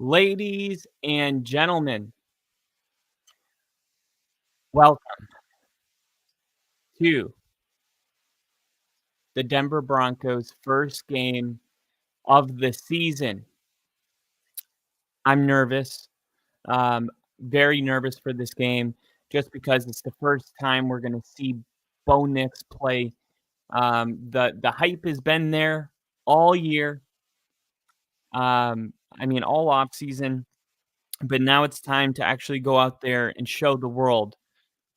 Ladies and gentlemen, welcome to the Denver Broncos' first game of the season. I'm nervous, very nervous for this game, just because it's the first time we're going to see Bo Nix play. The hype has been there all year. All off season, but now it's time to actually go out there and show the world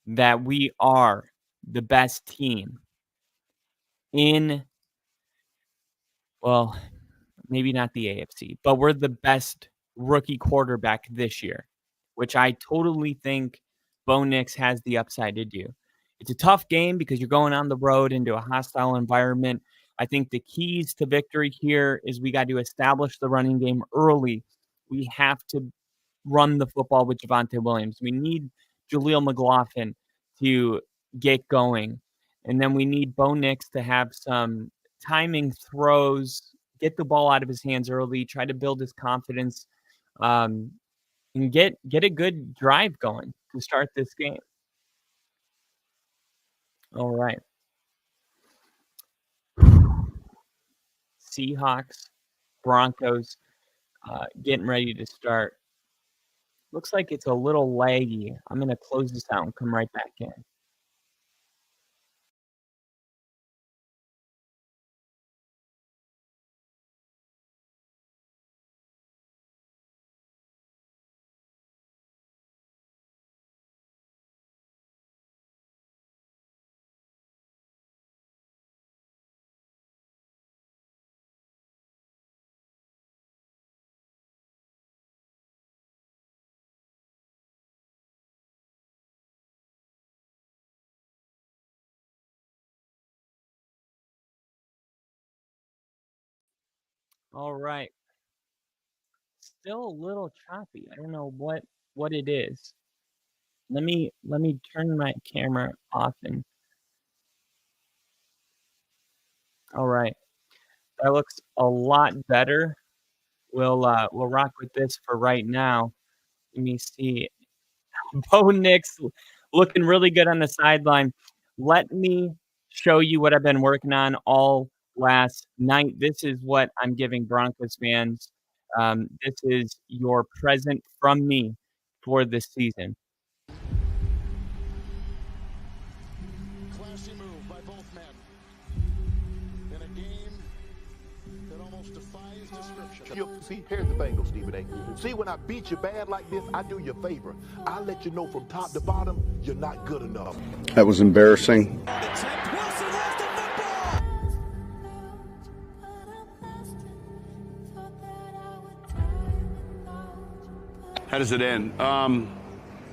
that we are the best team in, well, maybe not the AFC, but we're the best rookie quarterback this year, which I totally think Bo Nix has the upside to do. It's a tough game because you're going on the road into a hostile environment. I think the keys to victory here is we got to establish the running game early. We have to run the football with Javonte Williams. We need Jaleel McLaughlin to get going. And then we need Bo Nix to have some timing throws, get the ball out of his hands early, try to build his confidence, and get a good drive going to start this game. All right. Seahawks, Broncos, getting ready to start. Looks like it's a little laggy. I'm going to close this out and come right back in. All right. Still a little choppy. I don't know what it is. Let me turn my camera off and all right. That looks a lot better. We'll rock with this for right now. Let me see. Bo Nix looking really good on the sideline. Let me show you what I've been working on all last night. This is what I'm giving Broncos fans. This is your present from me for this season. Classy move by both men. In a game that almost defies description. See, here's the thing, though, Stephen A. See, when I beat you bad like this, I do you a favor. I let you know from top to bottom, you're not good enough. That was embarrassing. How does it end?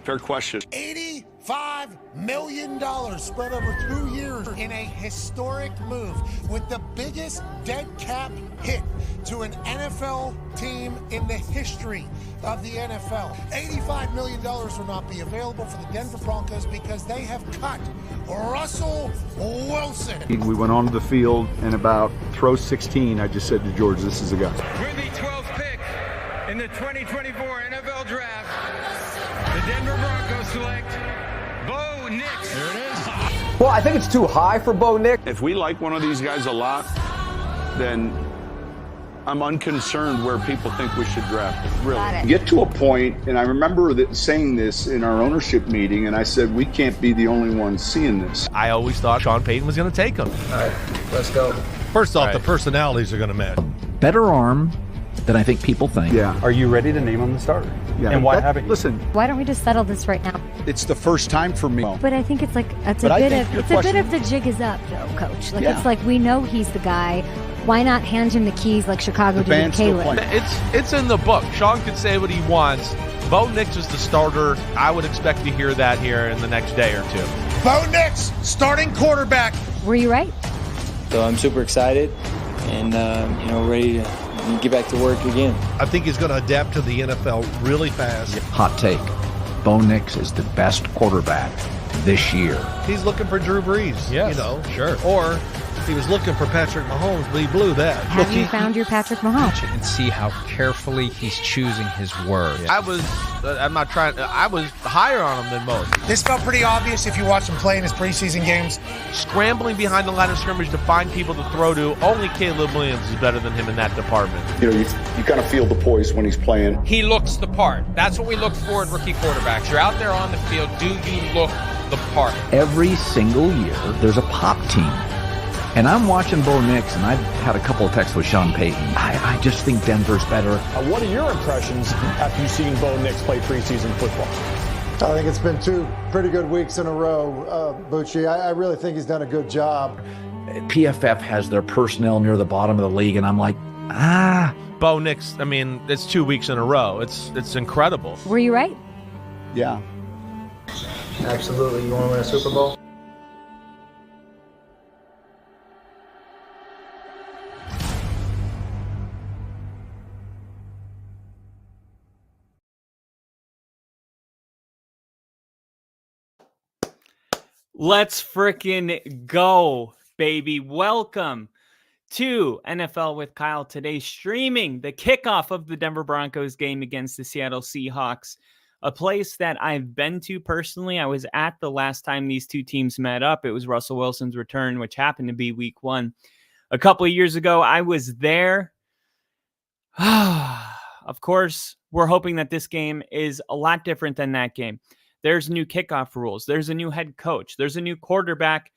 Fair question. $85 million spread over 2 years in a historic move with the biggest dead cap hit to an NFL team in the history of the NFL. $85 million will not be available for the Denver Broncos because they have cut Russell Wilson. We went onto the field, and about throw 16, I just said to George, this is the guy. With the 12th pick in the 2024 NFL Draft, the Denver Broncos select Bo Nix. There it is. Well, I think it's too high for Bo Nix. If we like one of these guys a lot, then I'm unconcerned where people think we should draft him. Really. Get to a point, and I remember saying this in our ownership meeting, and I said, we can't be the only ones seeing this. I always thought Sean Payton was going to take him. All right, let's go. First off, the personalities are going to match. Better arm than I think people think. Yeah. Are you ready to name him the starter? Yeah. And why haven't you? Listen. Why don't we just settle this right now? It's the first time for me. But I think it's like a bit of the jig is up, though, Coach. Like it's like we know he's the guy. Why not hand him the keys like Chicago did with Caleb? It's in the book. Sean can say what he wants. Bo Nix is the starter. I would expect to hear that here in the next day or two. Bo Nix, starting quarterback. Were you right? So I'm super excited and ready to get back to work again. I think he's going to adapt to the NFL really fast. Hot take. Bo Nix is the best quarterback this year. He's looking for Drew Brees. Yes, sure. Or he was looking for Patrick Mahomes, but he blew that. Have you found your Patrick Mahomes? And see how carefully he's choosing his words. I was higher on him than most. This felt pretty obvious if you watch him play in his preseason games. Scrambling behind the line of scrimmage to find people to throw to, only Caleb Williams is better than him in that department. You know, you kind of feel the poise when he's playing. He looks the part. That's what we look for in rookie quarterbacks. You're out there on the field. Do you look the part? Every single year, there's a pop team. And I'm watching Bo Nix, and I've had a couple of texts with Sean Payton. I just think Denver's better. What are your impressions after you've seen Bo Nix play preseason football? I think it's been 2 pretty good weeks in a row, Bucci. I really think he's done a good job. PFF has their personnel near the bottom of the league, and I'm like, Bo Nix, I mean, it's 2 weeks in a row. It's incredible. Were you right? Yeah. Absolutely. You want to win a Super Bowl? Let's frickin' go, baby. Welcome to NFL with Kyle. Today, streaming the kickoff of the Denver Broncos game against the Seattle Seahawks, a place that I've been to personally. I was at the last time these two teams met up. It was Russell Wilson's return, which happened to be week 1. A couple of years ago, I was there. Of course, we're hoping that this game is a lot different than that game. There's new kickoff rules. There's a new head coach. There's a new quarterback.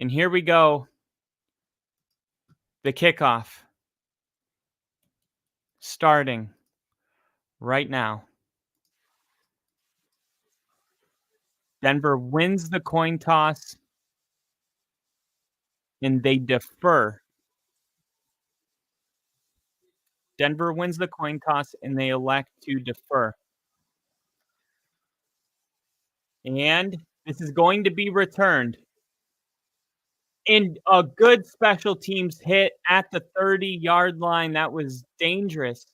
And here we go. The kickoff. Starting right now. Denver wins the coin toss. And they defer. Denver wins the coin toss and they elect to defer. And this is going to be returned. And a good special teams hit at the 30-yard line. That was dangerous.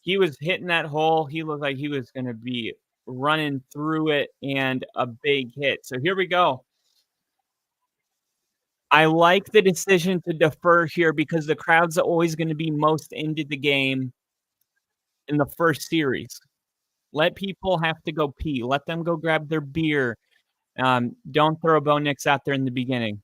He was hitting that hole. He looked like he was going to be running through it, and a big hit. So here we go. I like the decision to defer here because the crowd's always going to be most into the game in the first series. Let people have to go pee. Let them go grab their beer. Don't throw Bo Nix out there in the beginning.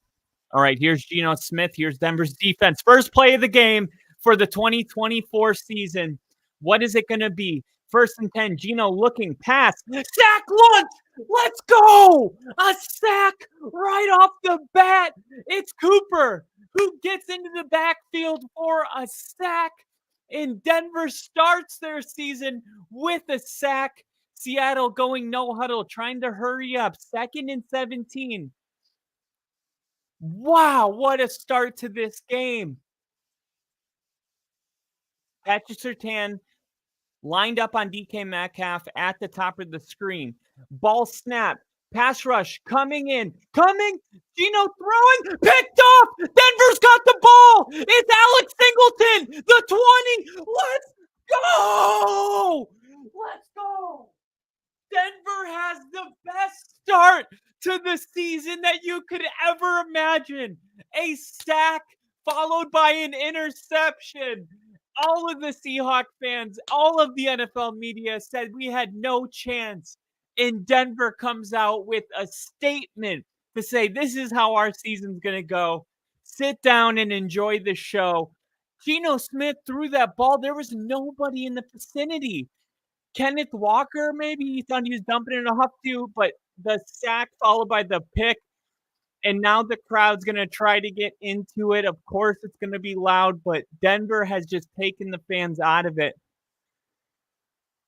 All right, here's Geno Smith. Here's Denver's defense. First play of the game for the 2024 season. What is it going to be? 1st and 10. Geno looking pass. Sack launch. Let's go. A sack right off the bat. It's Cooper who gets into the backfield for a sack. And Denver starts their season with a sack. Seattle going no huddle, trying to hurry up. 2nd and 17. Wow, what a start to this game. Patrick Surtain lined up on DK Metcalf at the top of the screen. Ball snap. Pass rush coming in. Geno throwing. Picked off. Denver's got the ball. It's Alex Singleton. The 20. Let's go. Let's go. Denver has the best start to the season that you could ever imagine. A sack followed by an interception. All of the Seahawks fans, all of the NFL media said we had no chance. And Denver comes out with a statement to say this is how our season's going to go. Sit down and enjoy the show. Geno Smith threw that ball. There was nobody in the vicinity. Kenneth Walker, maybe he thought he was dumping it in a huff too, but the sack followed by the pick. And now the crowd's going to try to get into it. Of course, it's going to be loud, but Denver has just taken the fans out of it.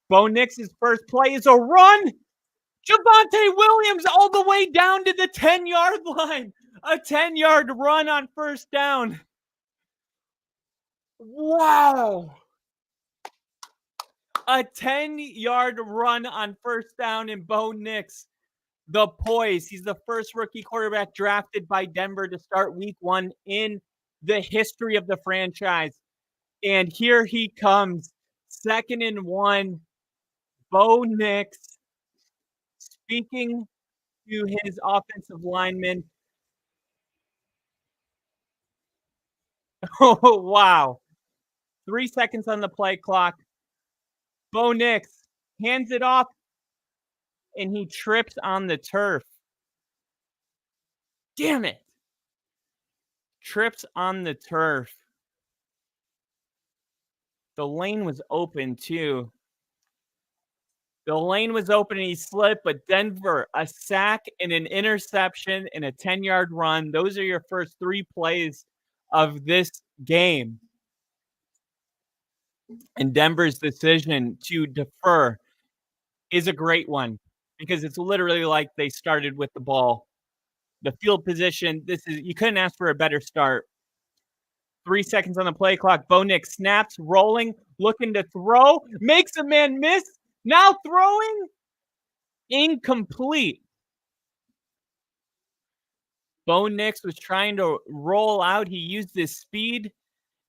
Bo Nix's first play is a run. Javonte Williams all the way down to the 10-yard line. A 10-yard run on first down. Wow. A 10-yard run on first down, and Bo Nix, the poise. He's the first rookie quarterback drafted by Denver to start week 1 in the history of the franchise. And here he comes. 2nd and 1. Bo Nix speaking to his offensive lineman. Oh, wow. 3 seconds on the play clock. Bo Nix hands it off, and he trips on the turf. Damn it. Trips on the turf. The lane was open, too. The lane was open and he slipped, but Denver, a sack and an interception and a 10-yard run. Those are your first 3 plays of this game. And Denver's decision to defer is a great one because it's literally like they started with the ball. The field position, you couldn't ask for a better start. 3 seconds on the play clock. Bo Nix snaps, rolling, looking to throw, makes a man miss. Now throwing, incomplete. Bo Nix was trying to roll out. He used his speed,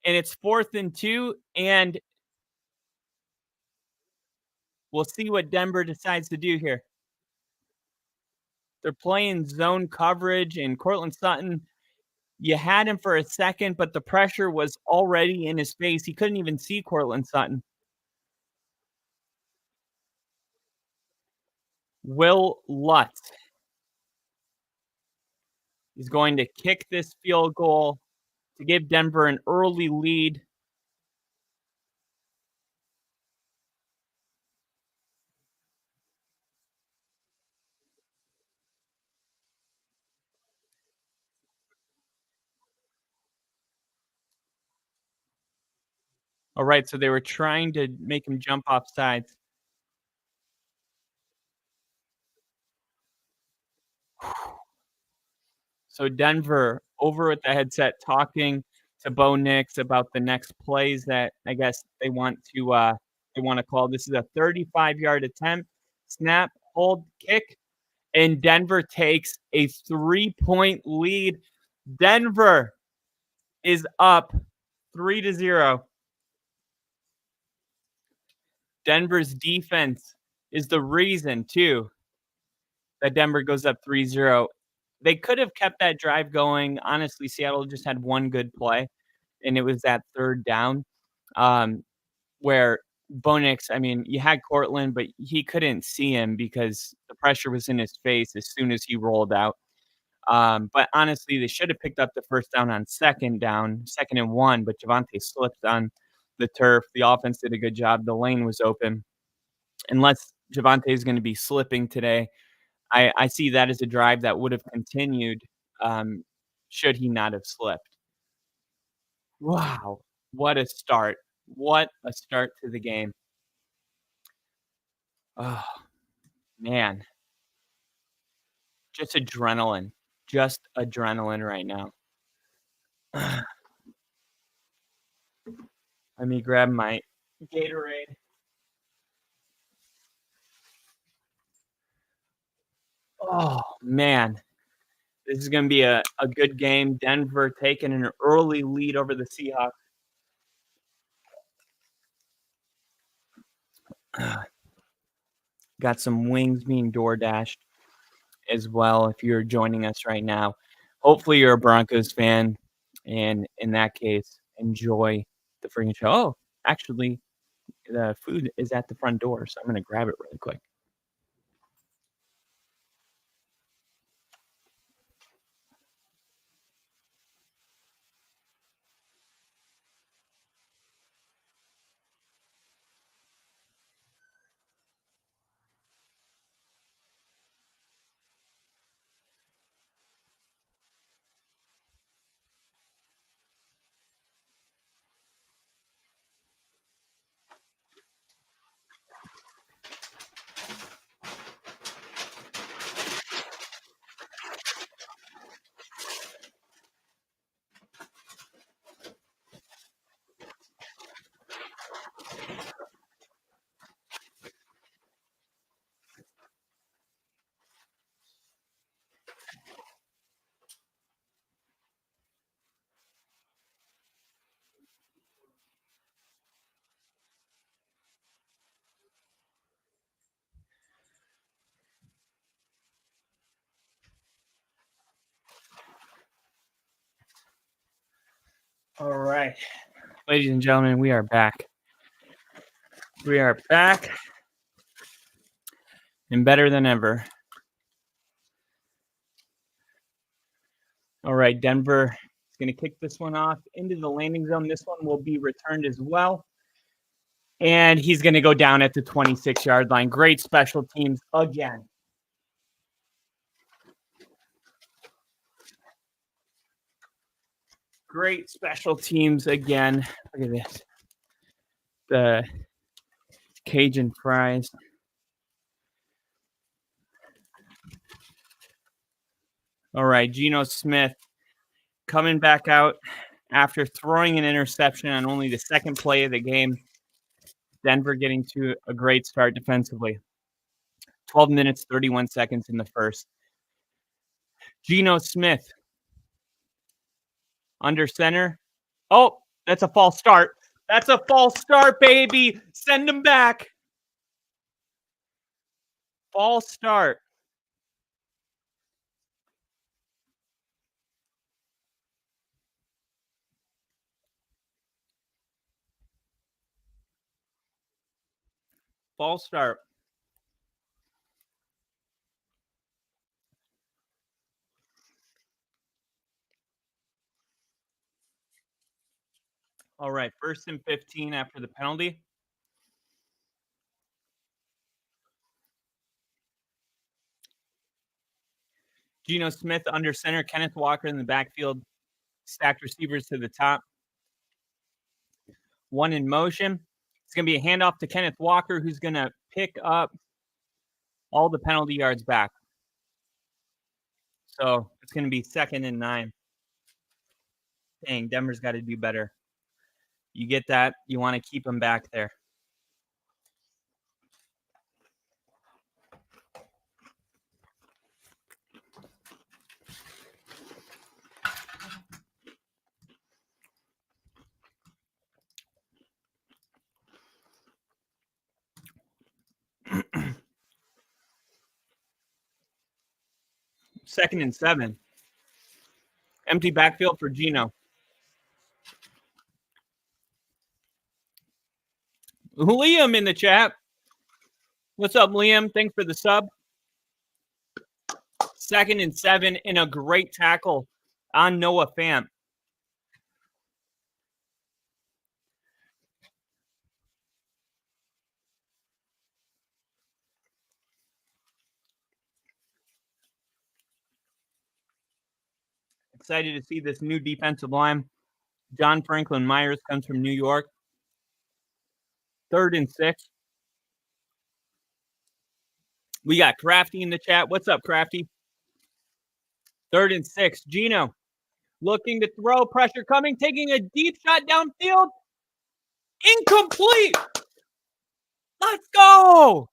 and it's 4th and 2, and we'll see what Denver decides to do here. They're playing zone coverage, and Courtland Sutton, you had him for a second, but the pressure was already in his face. He couldn't even see Courtland Sutton. Will Lutz is going to kick this field goal to give Denver an early lead. All right, so they were trying to make him jump off sides. So Denver over at the headset talking to Bo Nix about the next plays that I guess they want to call. This is a 35-yard attempt, snap, hold, kick, and Denver takes a 3-point lead. Denver is up 3-0. Denver's defense is the reason, too, that Denver goes up 3-0. They could have kept that drive going. Honestly, Seattle just had one good play, and it was that 3rd down, where Bo Nix, I mean, you had Courtland, but he couldn't see him because the pressure was in his face as soon as he rolled out. But honestly, they should have picked up the 1st down on 2nd and 1, but Javonte slipped on the turf. The offense did a good job. The lane was open. Unless Javonte is going to be slipping today, I see that as a drive that would have continued should he not have slipped. Wow, what a start. What a start to the game. Oh, man. Just adrenaline. Just adrenaline right now. Let me grab my Gatorade. Oh, man. This is going to be a good game. Denver taking an early lead over the Seahawks. Got some wings being DoorDashed as well if you're joining us right now. Hopefully you're a Broncos fan, and in that case, enjoy the freaking show. Oh, actually, the food is at the front door, so I'm going to grab it really quick. All right. Ladies and gentlemen, we are back. We are back and better than ever. All right, Denver is going to kick this one off into the landing zone. This one will be returned as well. And he's going to go down at the 26-yard line. Great special teams again. Great special teams again. Look at this. The Cajun fries. All right, Geno Smith coming back out after throwing an interception on only the second play of the game. Denver getting to a great start defensively. 12 minutes, 31 seconds in the first. Geno Smith under center. Oh, that's a false start. That's a false start, baby. Send him back. False start. False start. All right, 1st and 15 after the penalty. Geno Smith under center. Kenneth Walker in the backfield. Stacked receivers to the top. One in motion. It's going to be a handoff to Kenneth Walker, who's going to pick up all the penalty yards back. So it's going to be 2nd and 9. Dang, Denver's got to do better. You get that? You want to keep them back there. Second and 7. Empty backfield for Geno. Liam in the chat. What's up, Liam? Thanks for the sub. 2nd and 7 and a great tackle on Noah Fant. Excited to see this new defensive line. John Franklin Myers comes from New York. 3rd and 6. We got Crafty in the chat. What's up, Crafty? 3rd and 6. Geno looking to throw. Pressure coming. Taking a deep shot downfield. Incomplete. Let's go.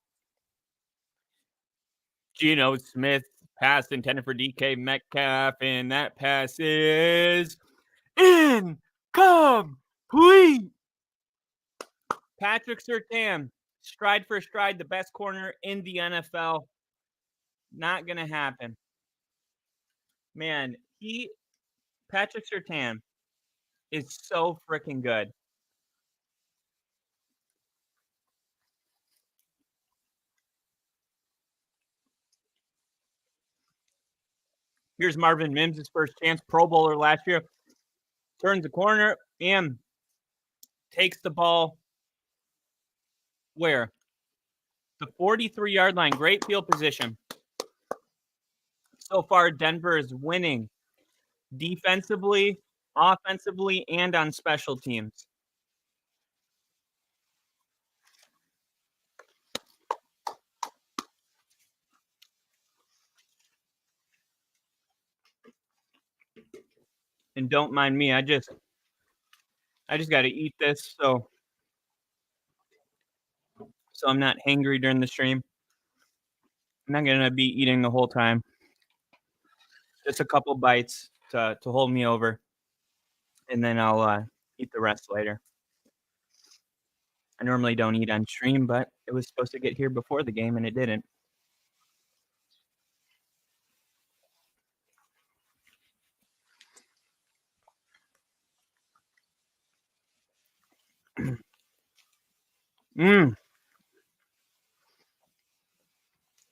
Geno Smith pass intended for DK Metcalf. And that pass is incomplete. Patrick Surtain, stride for stride, the best corner in the NFL. Not going to happen. Man, Patrick Surtain is so freaking good. Here's Marvin Mims, his first chance, Pro Bowler last year. Turns the corner and takes the ball where? The 43-yard line. Great field position. So far, Denver is winning defensively, offensively, and on special teams. And don't mind me, I just got to eat this so I'm not hangry during the stream. I'm not going to be eating the whole time. Just a couple bites to hold me over. And then I'll eat the rest later. I normally don't eat on stream, but it was supposed to get here before the game, and it didn't.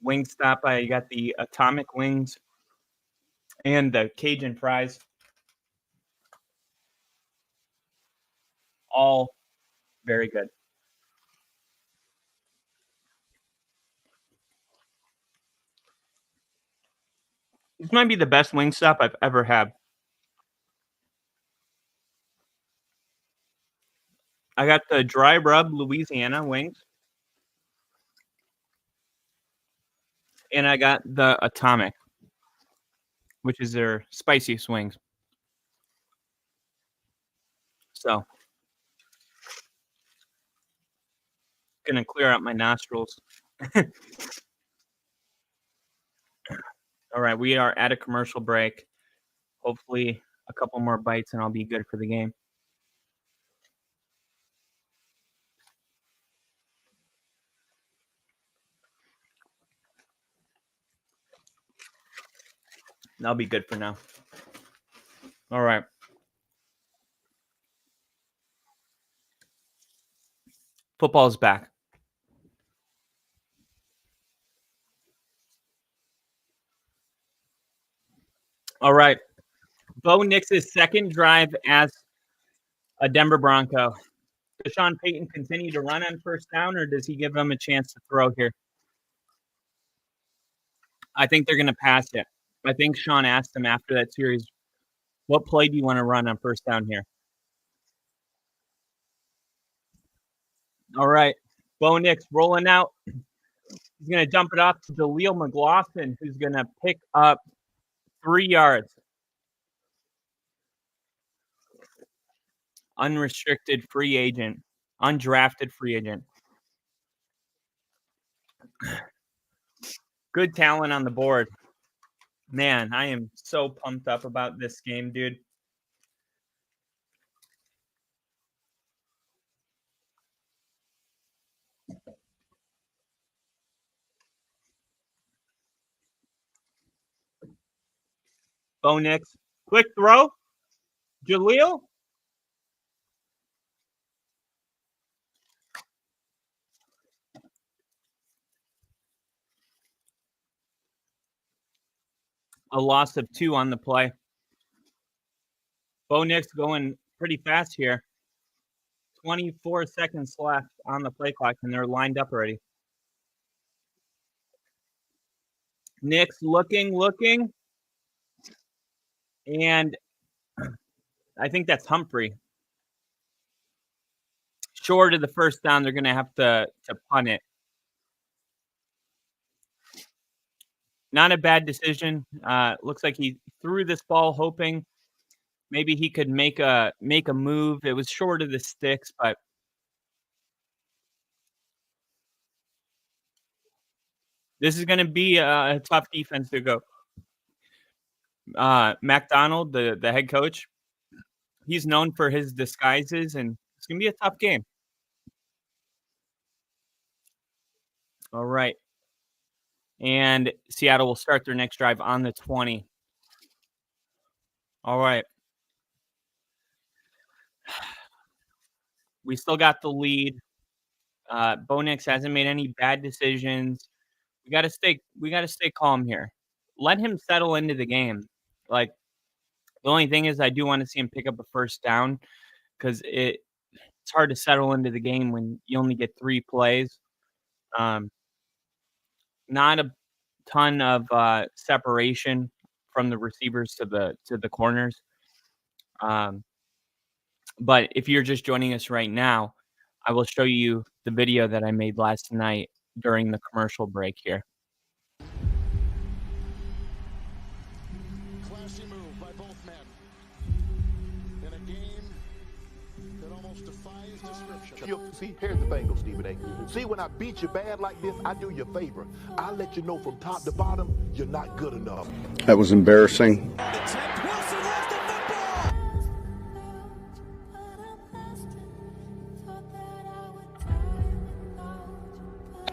Wingstop, I got the atomic wings and the Cajun fries. All very good. This might be the best Wingstop I've ever had. I got the dry rub Louisiana wings. And I got the atomic, which is their spiciest wings. So, gonna clear out my nostrils. All right, we are at a commercial break. Hopefully a couple more bites and I'll be good for the game. I'll be good for now. All right. Football's back. All right. Bo Nix's second drive as a Denver Bronco. Does Sean Payton continue to run on first down, or does he give them a chance to throw here? I think they're going to pass it. I think Sean asked him after that series, what play do you want to run on first down here? All right. Bo Nix rolling out. He's going to dump it off to Jaleel McLaughlin, who's going to pick up 3 yards. Unrestricted free agent. Undrafted free agent. Good talent on the board. Man, I am so pumped up about this game, dude. Bo Nix. Quick throw. Jaleel. A loss of 2 on the play. Bo Nix going pretty fast here. 24 seconds left on the play clock, and they're lined up already. Nix looking. And I think that's Humphrey. Short of the first down, they're going to have to punt it. Not a bad decision. Looks like he threw this ball hoping maybe he could make a move. It was short of the sticks, but this is going to be a tough defense to go. McDonald, the head coach, he's known for his disguises, and it's going to be a tough game. All right. And Seattle will start their next drive on the 20. All right. We still got the lead. Bo Nix hasn't made any bad decisions. We got to stay calm here. Let him settle into the game. Like, the only thing is I do want to see him pick up a first down because it's hard to settle into the game when you only get 3 plays. Not a ton of separation from the receivers to the corners. But if you're just joining us right now, I will show you the video that I made last night during the commercial break here. Classy move by both men. In a game that almost defies description. See, here's the thing, though, Stephen A. See, when I beat you bad like this, I do you a favor. I let you know from top to bottom, you're not good enough. That was embarrassing.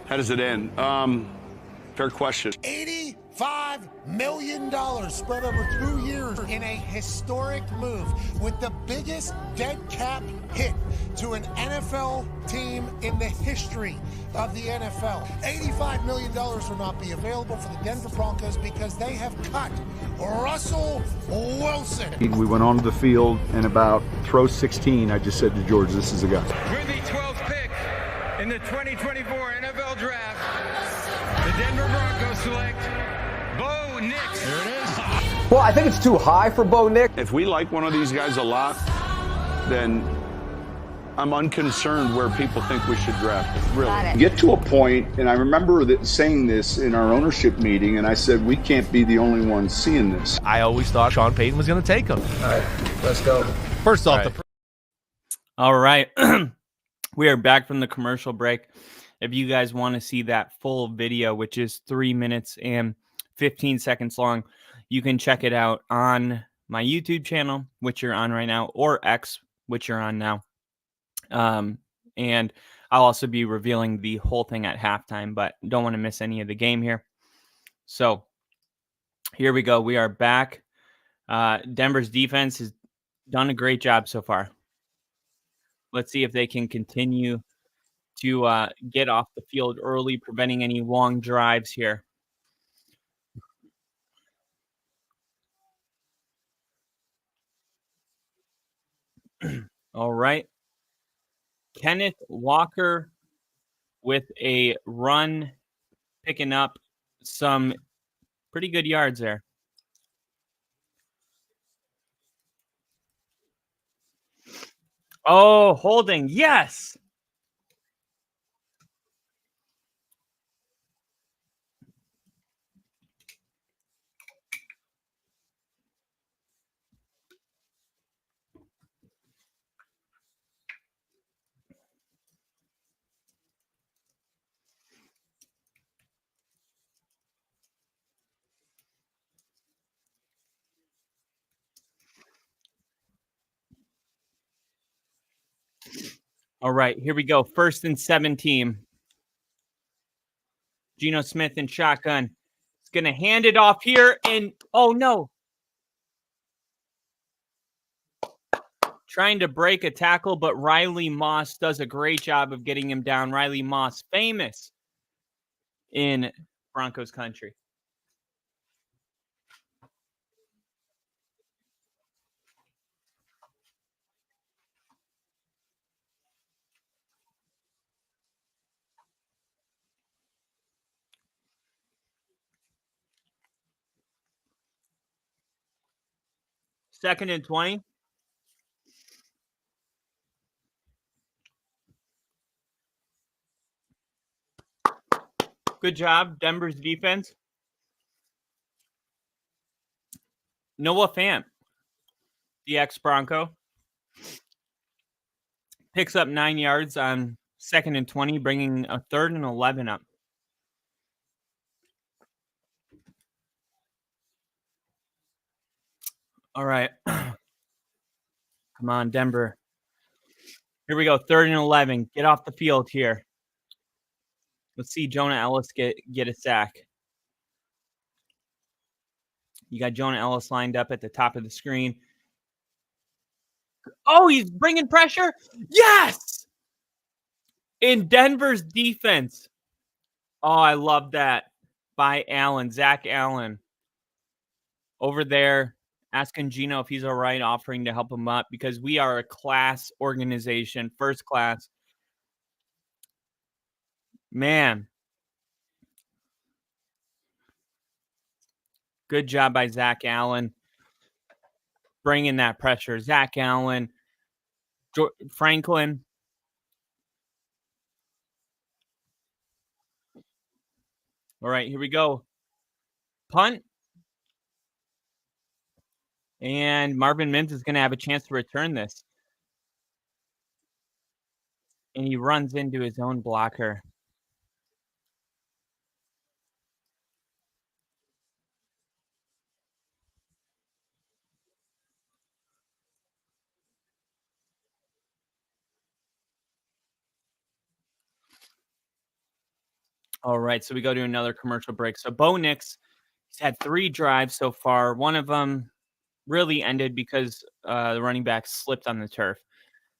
How does it end? Fair question. $85 million spread over 2 years. years in a historic move with the biggest dead cap hit to an NFL team in the history of the NFL. $85 million will not be available for the Denver Broncos because they have cut Russell Wilson. We went onto the field, and about throw 16, I just said to George, this is the guy. With the 12th pick in the 2024 NFL Draft, the Denver Broncos select Bo-Nix. There it is. Well, I think it's too high for Bo-Nix. If we like one of these guys a lot, then I'm unconcerned where people think we should draft it, really. Get to a point, and I remember saying this in our ownership meeting, and I said, we can't be the only ones seeing this. I always thought Sean Payton was going to take him. All right, let's go. First off, All right. We are back from the commercial break. If you guys want to see that full video, which is 3 minutes and 15 seconds long, you can check it out on my YouTube channel, which you're on right now, or X, which you're on now. And I'll also be revealing the whole thing at halftime, but don't want to miss any of the game here. So here we go. We are back. Denver's defense has done a great job so far. Let's see if they can continue to get off the field early, preventing any long drives here. All right. Kenneth Walker with a run, picking up some pretty good yards there. Oh, holding. Yes. All right, here we go. 1st and 17. Geno Smith in shotgun. He's going to hand it off here, and oh no. Trying to break a tackle, but Riley Moss does a great job of getting him down. Riley Moss, famous in Broncos country. Second and 20. Good job, Denver's defense. Noah Fant, the ex-Bronco, picks up 9 yards on 2nd and 20, bringing a 3rd and 11 up. All right. Come on, Denver. Here we go, 3rd and 11. Get off the field here. Let's see Jonah Ellis get a sack. You got Jonah Ellis lined up at the top of the screen. Oh, he's bringing pressure. Yes! In Denver's defense. Oh, I love that. By Allen, Zach Allen. Over there, asking Geno if he's all right, offering to help him up because we are a class organization, first class. Man. Good job by Zach Allen. Bringing that pressure. Zach Allen. Franklin. All right, here we go. Punt. And Marvin Mims is going to have a chance to return this. And he runs into his own blocker. All right, so we go to another commercial break. So Bo Nix, he's had 3 drives so far. One of them really ended because the running back slipped on the turf.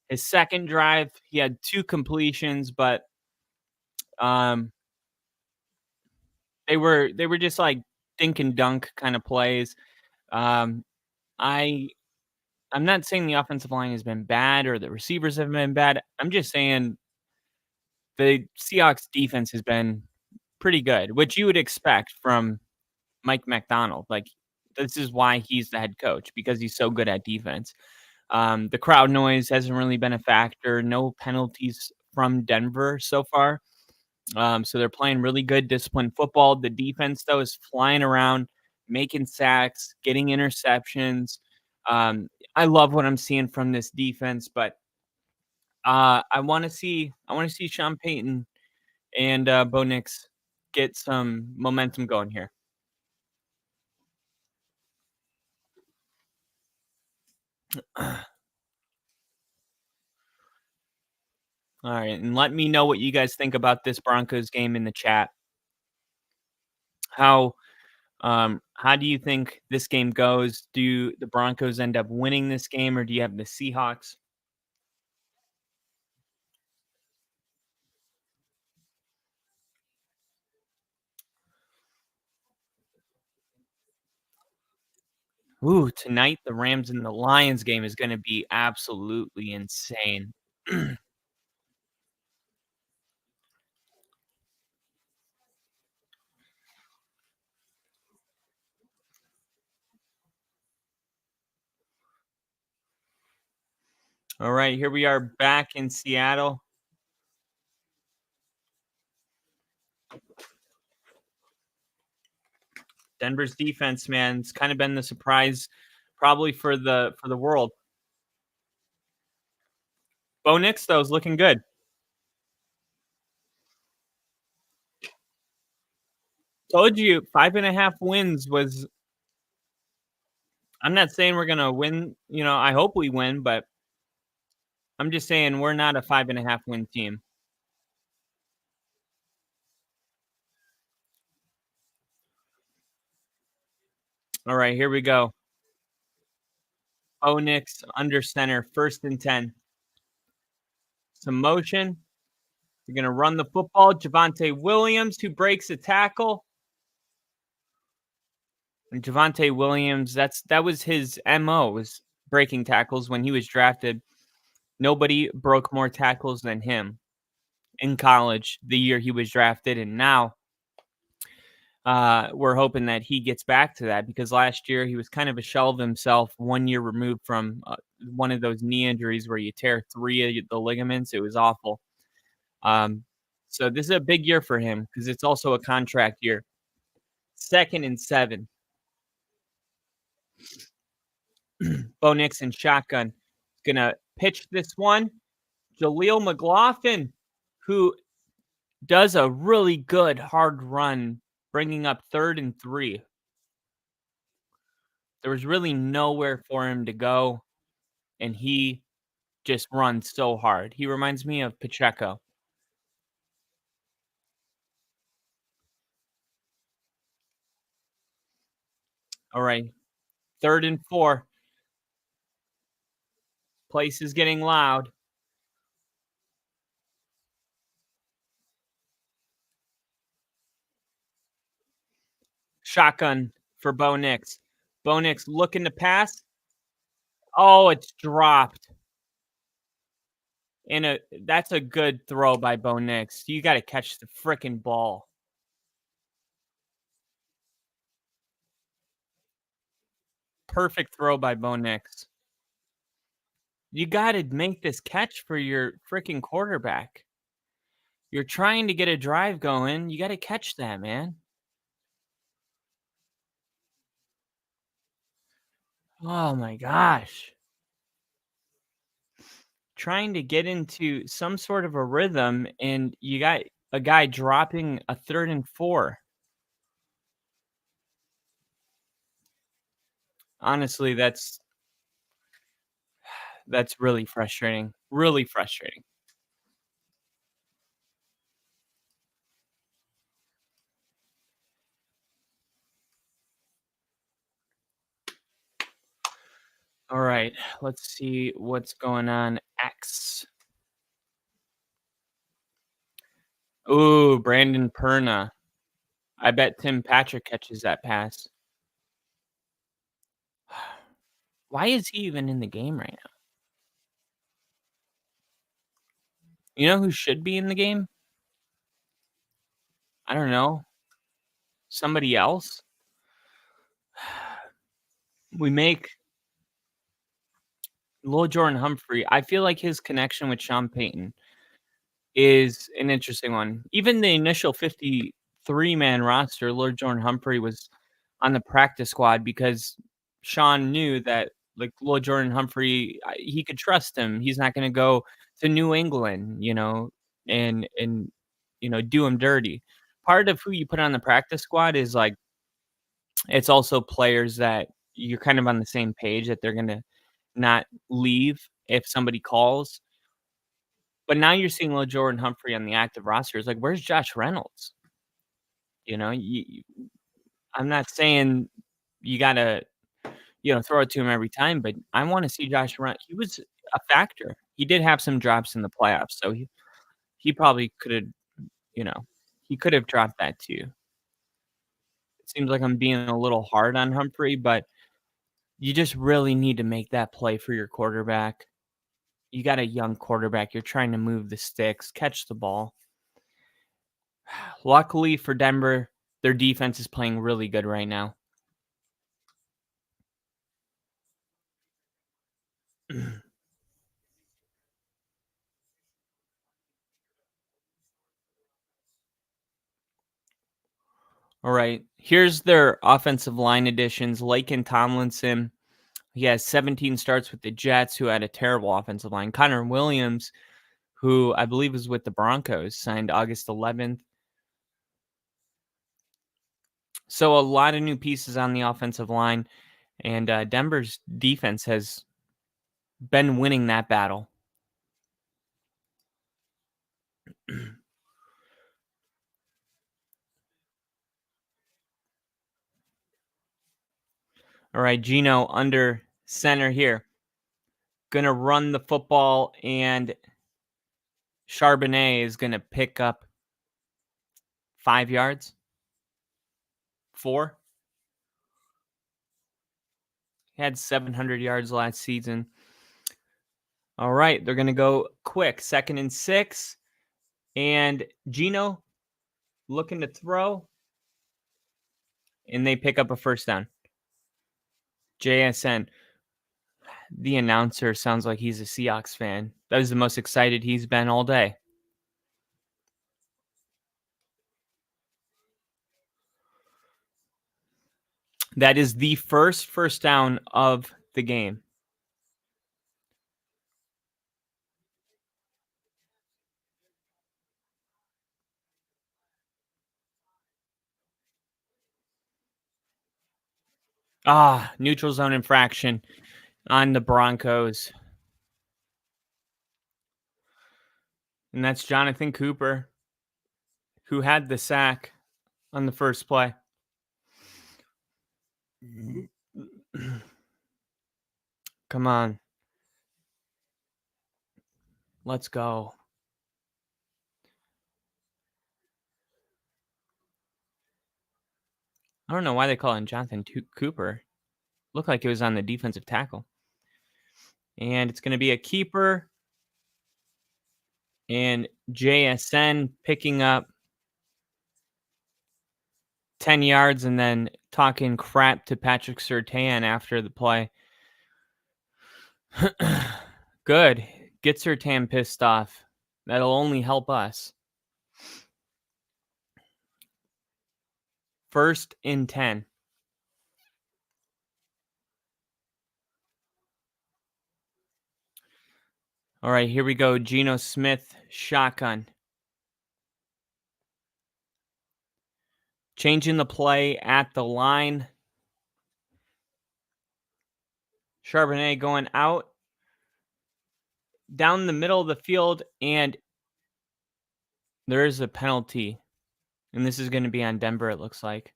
His second drive, he had 2 completions, but they were just like dink and dunk kind of plays. Um, I'm not saying the offensive line has been bad or the receivers have been bad. I'm just saying the Seahawks defense has been pretty good, which you would expect from Mike McDonald. Like, this is why he's the head coach, because he's so good at defense. The crowd noise hasn't really been a factor. No penalties from Denver so far. So they're playing really good, disciplined football. The defense, though, is flying around, making sacks, getting interceptions. I love what I'm seeing from this defense, but I want to see Sean Payton and Bo Nix get some momentum going here. All right, and let me know what you guys think about this Broncos game in the chat. How do you think this game goes? Do the Broncos end up winning this game, or do you have the Seahawks? Ooh, tonight the Rams and the Lions game is going to be absolutely insane. All right, here we are back in Seattle. Denver's defense, man, it's kind of been the surprise probably for the world. Bo Nix, though, is looking good. Told you 5.5 wins was. I'm not saying we're gonna win. I hope we win, but I'm just saying we're not a 5.5 win team. All right, here we go. Bo Nix under center, 1st and 10. Some motion. You're gonna run the football. Javonte Williams, who breaks a tackle. And Javonte Williams, that was his MO, was breaking tackles when he was drafted. Nobody broke more tackles than him in college the year he was drafted, and now we're hoping that he gets back to that, because last year he was kind of a shell of himself, 1 year removed from one of those knee injuries where you tear 3 of the ligaments. It was awful. So this is a big year for him because it's also a contract year. 2nd and 7. Bo Nix in shotgun. Gonna pitch this one. Jaleel McLaughlin, who does a really good hard run, bringing up 3rd and 3. There was really nowhere for him to go, and he just runs so hard. He reminds me of Pacheco. All right, 3rd and 4. Place is getting loud. Shotgun for Bo Nix. Bo Nix looking to pass. Oh, it's dropped. And that's a good throw by Bo Nix. You got to catch the frickin' ball. Perfect throw by Bo Nix. You got to make this catch for your frickin' quarterback. You're trying to get a drive going. You got to catch that, man. Oh my gosh. Trying to get into some sort of a rhythm, and you got a guy dropping a 3rd and 4. Honestly, that's really frustrating. Really frustrating. All right, let's see what's going on. X. Ooh, Brandon Perna. I bet Tim Patrick catches that pass. Why is he even in the game right now? You know who should be in the game? I don't know. Somebody else? We make Lil Jordan Humphrey. I feel like his connection with Sean Payton is an interesting one. Even the initial 53-man roster, Lil Jordan Humphrey was on the practice squad because Sean knew that, like, Lil Jordan Humphrey, he could trust him. He's not going to go to New England, and do him dirty. Part of who you put on the practice squad is like it's also players that you're kind of on the same page that they're going to not leave if somebody calls. But now you're seeing Lil Jordan Humphrey on the active roster. It's like, where's Josh Reynolds? I'm not saying you gotta, throw it to him every time, but I want to see Josh Reynolds. He was a factor. He did have some drops in the playoffs, so he probably could have, he could have dropped that too. It seems like I'm being a little hard on Humphrey, but you just really need to make that play for your quarterback. You got a young quarterback. You're trying to move the sticks, catch the ball. Luckily for Denver, their defense is playing really good right now. All right, here's their offensive line additions. Laken Tomlinson, he has 17 starts with the Jets, who had a terrible offensive line. Connor Williams, who I believe is with the Broncos, signed August 11th. So a lot of new pieces on the offensive line, and Denver's defense has been winning that battle. All right, Gino under center here. Going to run the football, and Charbonnet is going to pick up 5 yards. 4. He had 700 yards last season. All right, they're going to go quick. 2nd and 6. And Gino looking to throw. And they pick up a first down. JSN. The announcer sounds like he's a Seahawks fan. That was the most excited he's been all day. That is the first down of the game. Neutral zone infraction on the Broncos. And that's Jonathan Cooper, who had the sack on the first play. Come on. Let's go. I don't know why they call him Jonathan Cooper. Looked like it was on the defensive tackle. And it's going to be a keeper. And JSN picking up 10 yards and then talking crap to Patrick Surtain after the play. Good. Get Surtain pissed off. That'll only help us. 1st and 10. All right, here we go. Geno Smith, shotgun. Changing the play at the line. Charbonnet going out. Down the middle of the field, and there is a penalty. And this is going to be on Denver, it looks like.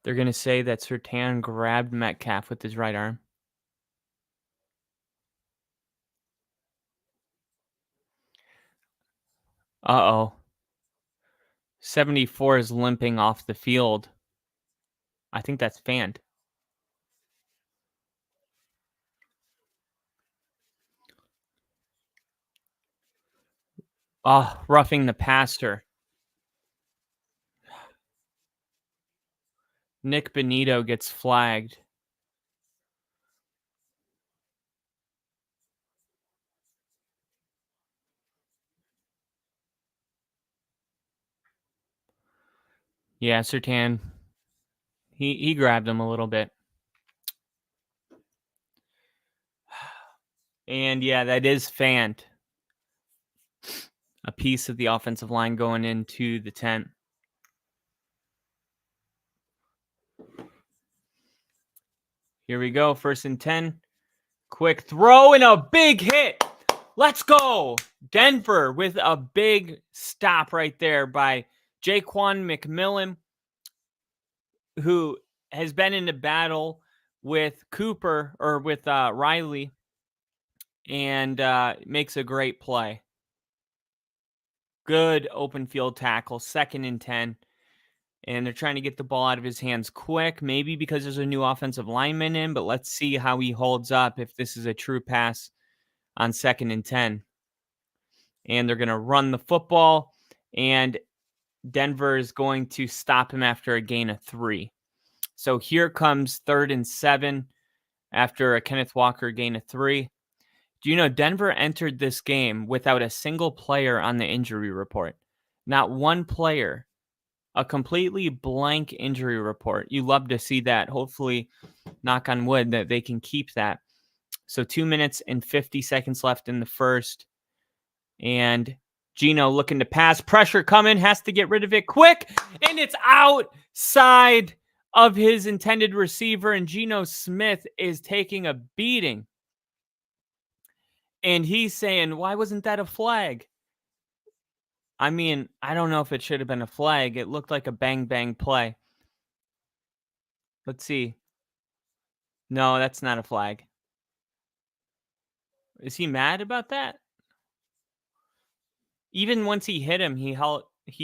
They're going to say that Surtain grabbed Metcalf with his right arm. Uh-oh. 74 is limping off the field. I think that's fanned. Oh, roughing the passer. Nick Benito gets flagged. Yeah, Surtain. He grabbed him a little bit. And yeah, that is fanned. A piece of the offensive line going into the tent. Here we go. 1st and 10. Quick throw and a big hit. Let's go. Denver with a big stop right there by Jaquan McMillan, who has been in a battle with Cooper or with Riley, and makes a great play. Good open field tackle, 2nd and 10. And they're trying to get the ball out of his hands quick, maybe because there's a new offensive lineman in, but let's see how he holds up if this is a true pass on 2nd and 10. And they're going to run the football, and Denver is going to stop him after a gain of 3. So here comes 3rd and 7 after a Kenneth Walker gain of 3. Do you know Denver entered this game without a single player on the injury report? Not one player. A completely blank injury report. You love to see that. Hopefully, knock on wood, that they can keep that. So 2 minutes and 50 seconds left in the first. And Geno looking to pass. Pressure coming. Has to get rid of it quick. And it's outside of his intended receiver. And Geno Smith is taking a beating. And he's saying, why wasn't that a flag? I mean, I don't know if it should have been a flag. It looked like a bang-bang play. Let's see. No, that's not a flag. Is he mad about that? Even once he hit him, he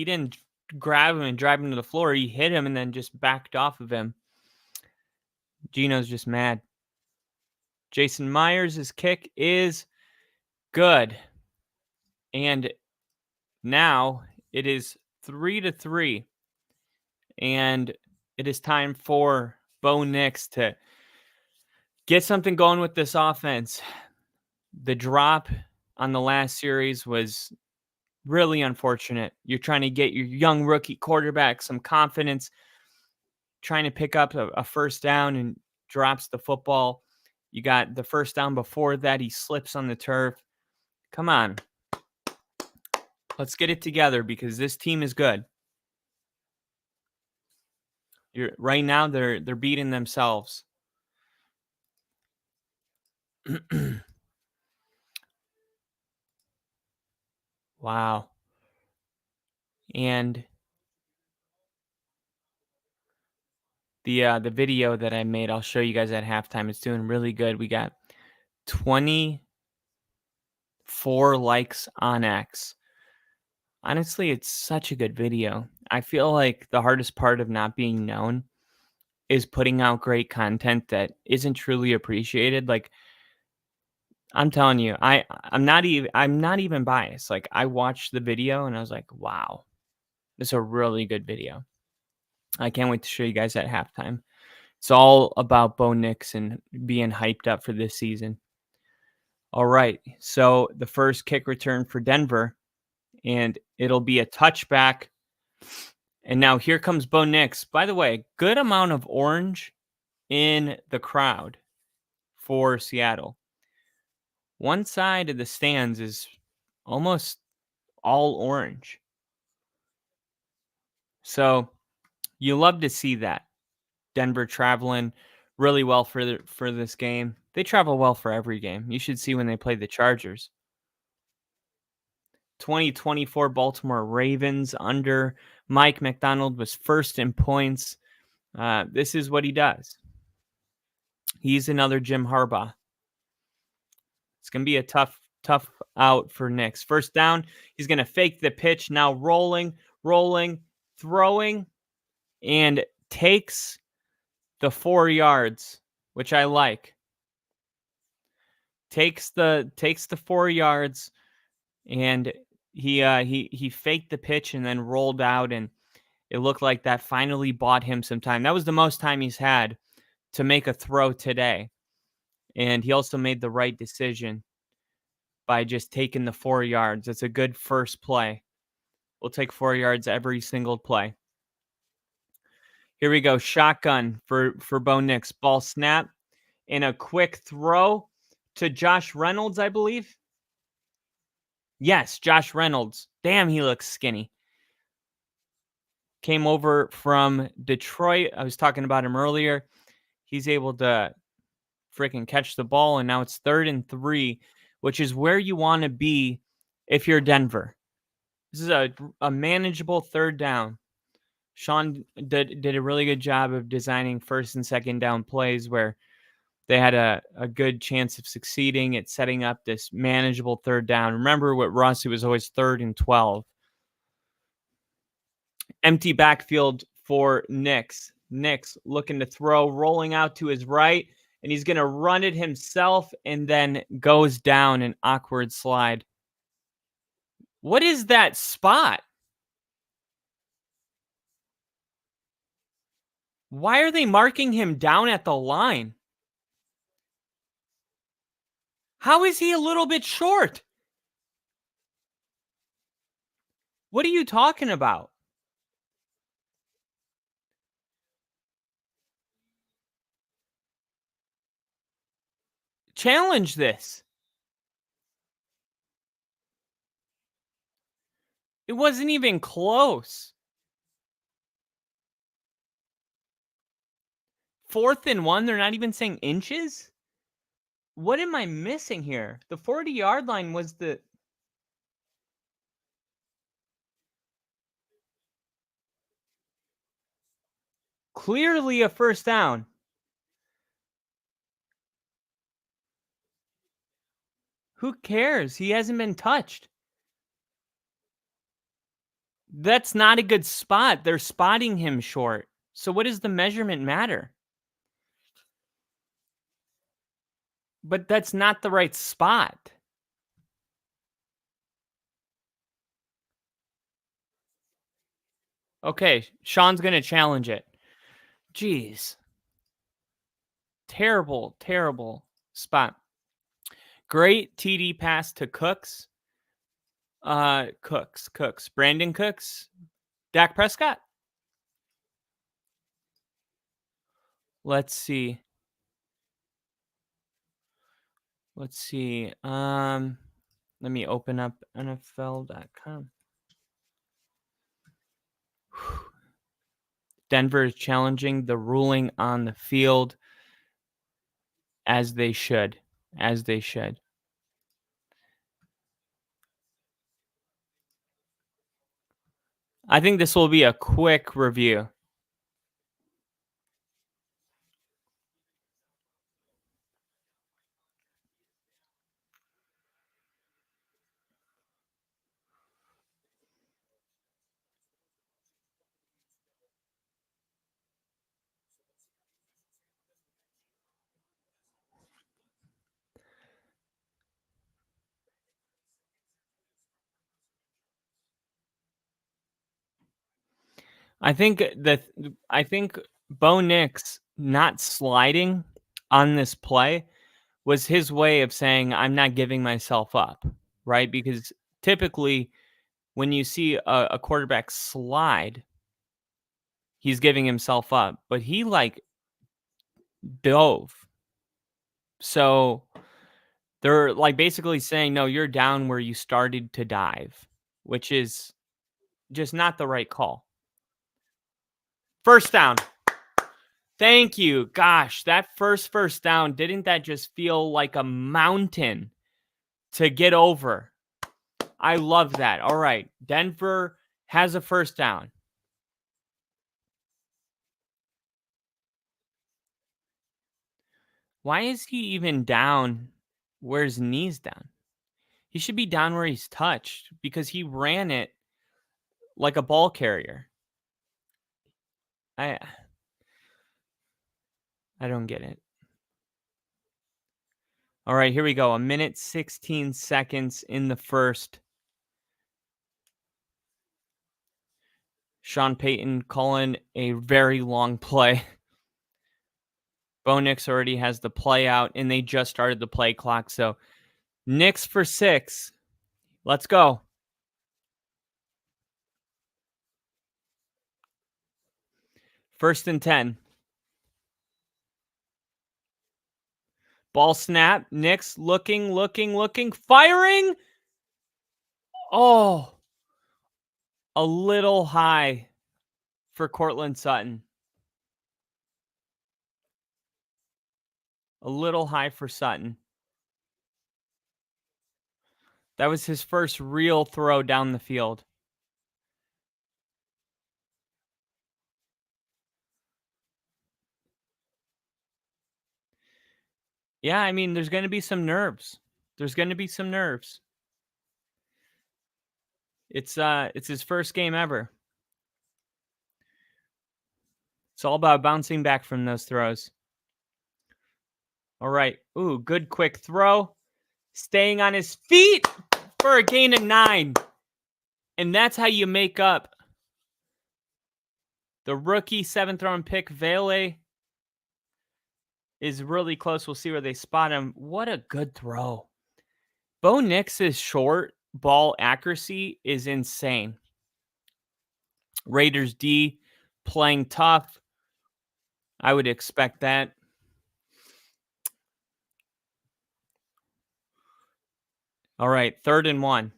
didn't grab him and drive him to the floor. He hit him and then just backed off of him. Geno's just mad. Jason Myers' kick is good. And now it is 3-3. And it is time for Bo Nix to get something going with this offense. The drop on the last series was really unfortunate. You're trying to get your young rookie quarterback some confidence, trying to pick up a first down and drops the football. You got the first down before that. He slips on the turf. Come on. Let's get it together because this team is good. Right now, they're beating themselves. Wow. And the video that I made, I'll show you guys at halftime. It's doing really good. We got 24 likes on X. Honestly, it's such a good video. I feel like the hardest part of not being known is putting out great content that isn't truly appreciated. Like, I'm telling you, I'm not even biased. Like, I watched the video and I was like, wow, this is a really good video. I can't wait to show you guys at halftime. It's all about Bo Nix and being hyped up for this season. All right, so the first kick return for Denver, and it'll be a touchback. And now here comes Bo Nix. By the way, good amount of orange in the crowd for Seattle. One side of the stands is almost all orange. So you love to see that. Denver traveling really well for this game. They travel well for every game. You should see when they play the Chargers. 2024 Baltimore Ravens under Mike McDonald was first in points. This is what he does. He's another Jim Harbaugh. It's going to be a tough out for Nix. First down, he's going to fake the pitch. Now rolling, throwing, and takes the 4 yards, which I like. Takes the 4 yards, and he faked the pitch and then rolled out, and it looked like that finally bought him some time. That was the most time he's had to make a throw today. And he also made the right decision by just taking the 4 yards. It's a good first play. We'll take 4 yards every single play. Here we go. Shotgun for Bo Nix. Ball snap and a quick throw to Josh Reynolds, I believe. Yes, Josh Reynolds. Damn, he looks skinny. Came over from Detroit. I was talking about him earlier. He's able to freaking catch the ball, and now it's 3rd and 3, which is where you want to be if you're Denver. This is a manageable 3rd down. Sean did a really good job of designing 1st and 2nd down plays where they had a good chance of succeeding at setting up this manageable 3rd down. Remember with Russ, it was always 3rd and 12. Empty backfield for Nix. Nix looking to throw, rolling out to his right, and he's going to run it himself and then goes down an awkward slide. What is that spot? Why are they marking him down at the line? How is he a little bit short? What are you talking about? Challenge this. It wasn't even close. 4th and 1, they're not even saying inches? What am I missing here? The 40-yard line was the... Clearly a first down. Who cares? He hasn't been touched. That's not a good spot. They're spotting him short. So what does the measurement matter? But that's not the right spot. Okay, Sean's going to challenge it. Jeez. Terrible spot. Great TD pass to Cooks. Cooks. Brandon Cooks. Dak Prescott. Let's see. Let me open up NFL.com. Denver is challenging the ruling on the field as they should. I think this will be a quick review. I think Bo Nix not sliding on this play was his way of saying, I'm not giving myself up, right? Because typically when you see a quarterback slide, he's giving himself up, but he dove. So they're basically saying, no, you're down where you started to dive, which is just not the right call. First down. Thank you. Gosh, that first down, didn't that just feel like a mountain to get over? I love that. All right. Denver has a first down. Why is he even down where his knee's down? He should be down where he's touched because he ran it like a ball carrier. I don't get it. All right, here we go. 1 minute, 16 seconds in the first. Sean Payton calling a very long play. Bo Nix already has the play out, and they just started the play clock. So Nix for 6. Let's go. First and 10. Ball snap. Nix looking, firing. Oh, a little high for Courtland Sutton. A little high for Sutton. That was his first real throw down the field. Yeah, I mean, there's going to be some nerves. It's his first game ever. It's all about bouncing back from those throws. All right. Ooh, good quick throw. Staying on his feet for a gain of 9. And that's how you make up. The rookie 7th round pick, Vele, is really close. We'll see where they spot him. What a good throw. Bo Nix's short ball accuracy is insane. Raiders D playing tough. I would expect that. All right, 3rd and 1.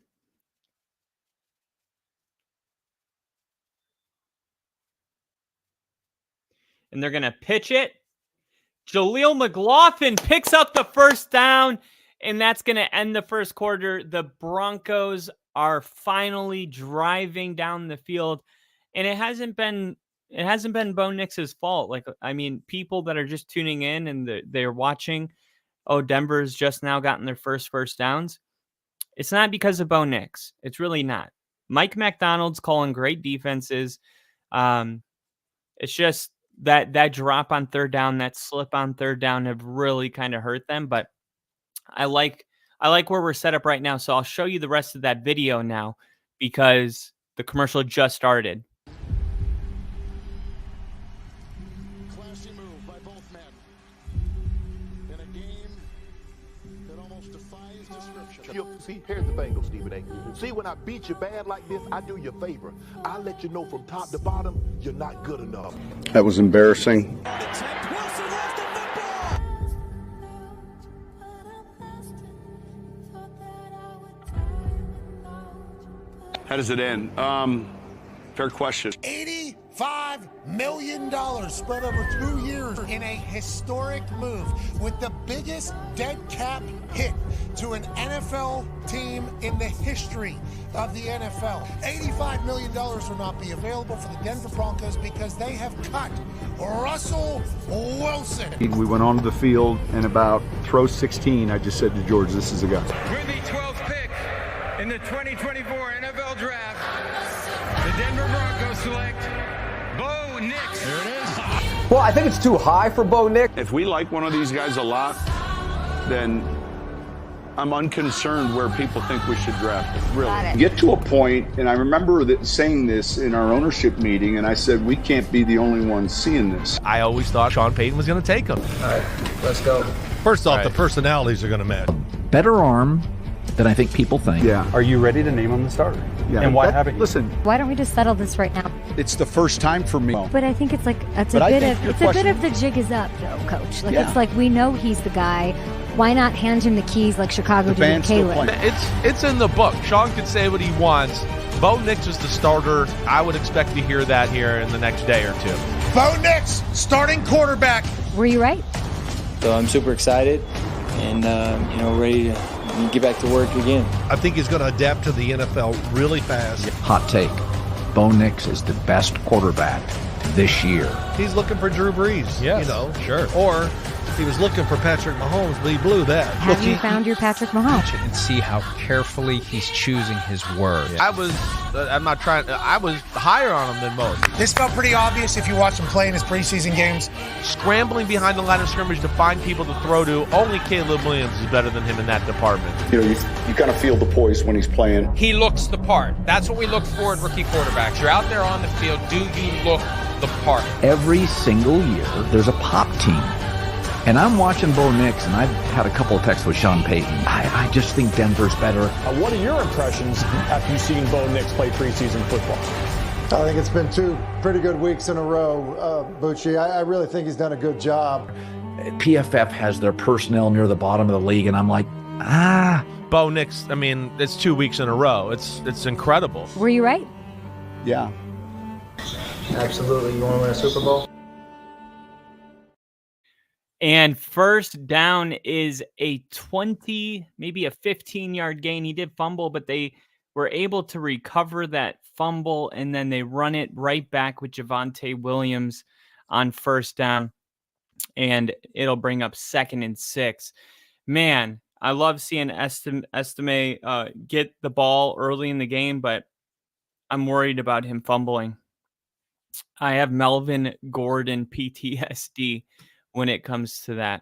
And they're going to pitch it. Jaleel McLaughlin picks up the first down, and that's going to end the first quarter. The Broncos are finally driving down the field, and it hasn't been Bo Nix's fault. Like, I mean, people that are just tuning in and they're watching, oh, Denver's just now gotten their first downs. It's not because of Bo Nix. It's really not. Mike McDonald's calling great defenses. It's just that drop on 3rd down, that slip on 3rd down have really kind of hurt them. But I like where we're set up right now. So I'll show you the rest of that video now because the commercial just started. Classy move by both men. In a game that almost defies description. See, here's the Bengals, Stephen A. See, when I beat you bad like this, I do you a favor. I let you know from top to bottom, you're not good enough. That was embarrassing. How does it end? Fair question. $85 million spread over 2 years in a historic move with the biggest dead cap hit to an NFL team in the history of the NFL. $85 million will not be available for the Denver Broncos because they have cut Russell Wilson. We went onto the field, and about throw 16, I just said to George, this is the guy. With the 12th pick in the 2024 NFL Draft, the Denver Broncos select Bo Nix. There it is. Well, I think it's too high for Bo Nix. If we like one of these guys a lot, then I'm unconcerned where people think we should draft it. Really. Get to a point, and I remember saying this in our ownership meeting, and I said, we can't be the only ones seeing this. I always thought Sean Payton was going to take him. All right, let's go. First off, the personalities are going to match. Better arm than I think people think. Yeah. Are you ready to name him the starter? Yeah. And why haven't you? Listen. Why don't we just settle this right now? It's the first time for me. But I think it's like a bit of the jig is up, though, Coach. Like it's like we know he's the guy. Why not hand him the keys like Chicago did with Caleb? It's in the book. Sean can say what he wants. Bo Nix is the starter. I would expect to hear that here in the next day or two. Bo Nix, starting quarterback. Were you right? So I'm super excited and ready to get back to work again. I think he's going to adapt to the NFL really fast. Hot take. Bo Nix is the best quarterback this year. He's looking for Drew Brees. Yeah, you know, sure. Or He was looking for Patrick Mahomes, but he blew that. Have you found your Patrick Mahomes? And see how carefully he's choosing his words. I was higher on him than most. This felt pretty obvious if you watch him play in his preseason games. Scrambling behind the line of scrimmage to find people to throw to, only Caleb Williams is better than him in that department. You know, you kind of feel the poise when he's playing. He looks the part. That's what we look for in rookie quarterbacks. You're out there on the field. Do you look the part? Every single year, there's a pop team. And I'm watching Bo Nix, and I've had a couple of texts with Sean Payton. I just think Denver's better. What are your impressions after you've seen Bo Nix play preseason football? I think it's been 2 pretty good weeks in a row, Bucci. I really think he's done a good job. PFF has their personnel near the bottom of the league, and I'm like, Bo Nix, I mean, it's 2 weeks in a row. It's incredible. Were you right? Yeah. Absolutely. You want to win a Super Bowl? And first down is a 20, maybe a 15-yard gain. He did fumble, but they were able to recover that fumble, and then they run it right back with Javonte Williams on first down, and it'll bring up 2nd and 6. Man, I love seeing Estime get the ball early in the game, but I'm worried about him fumbling. I have Melvin Gordon PTSD when it comes to that.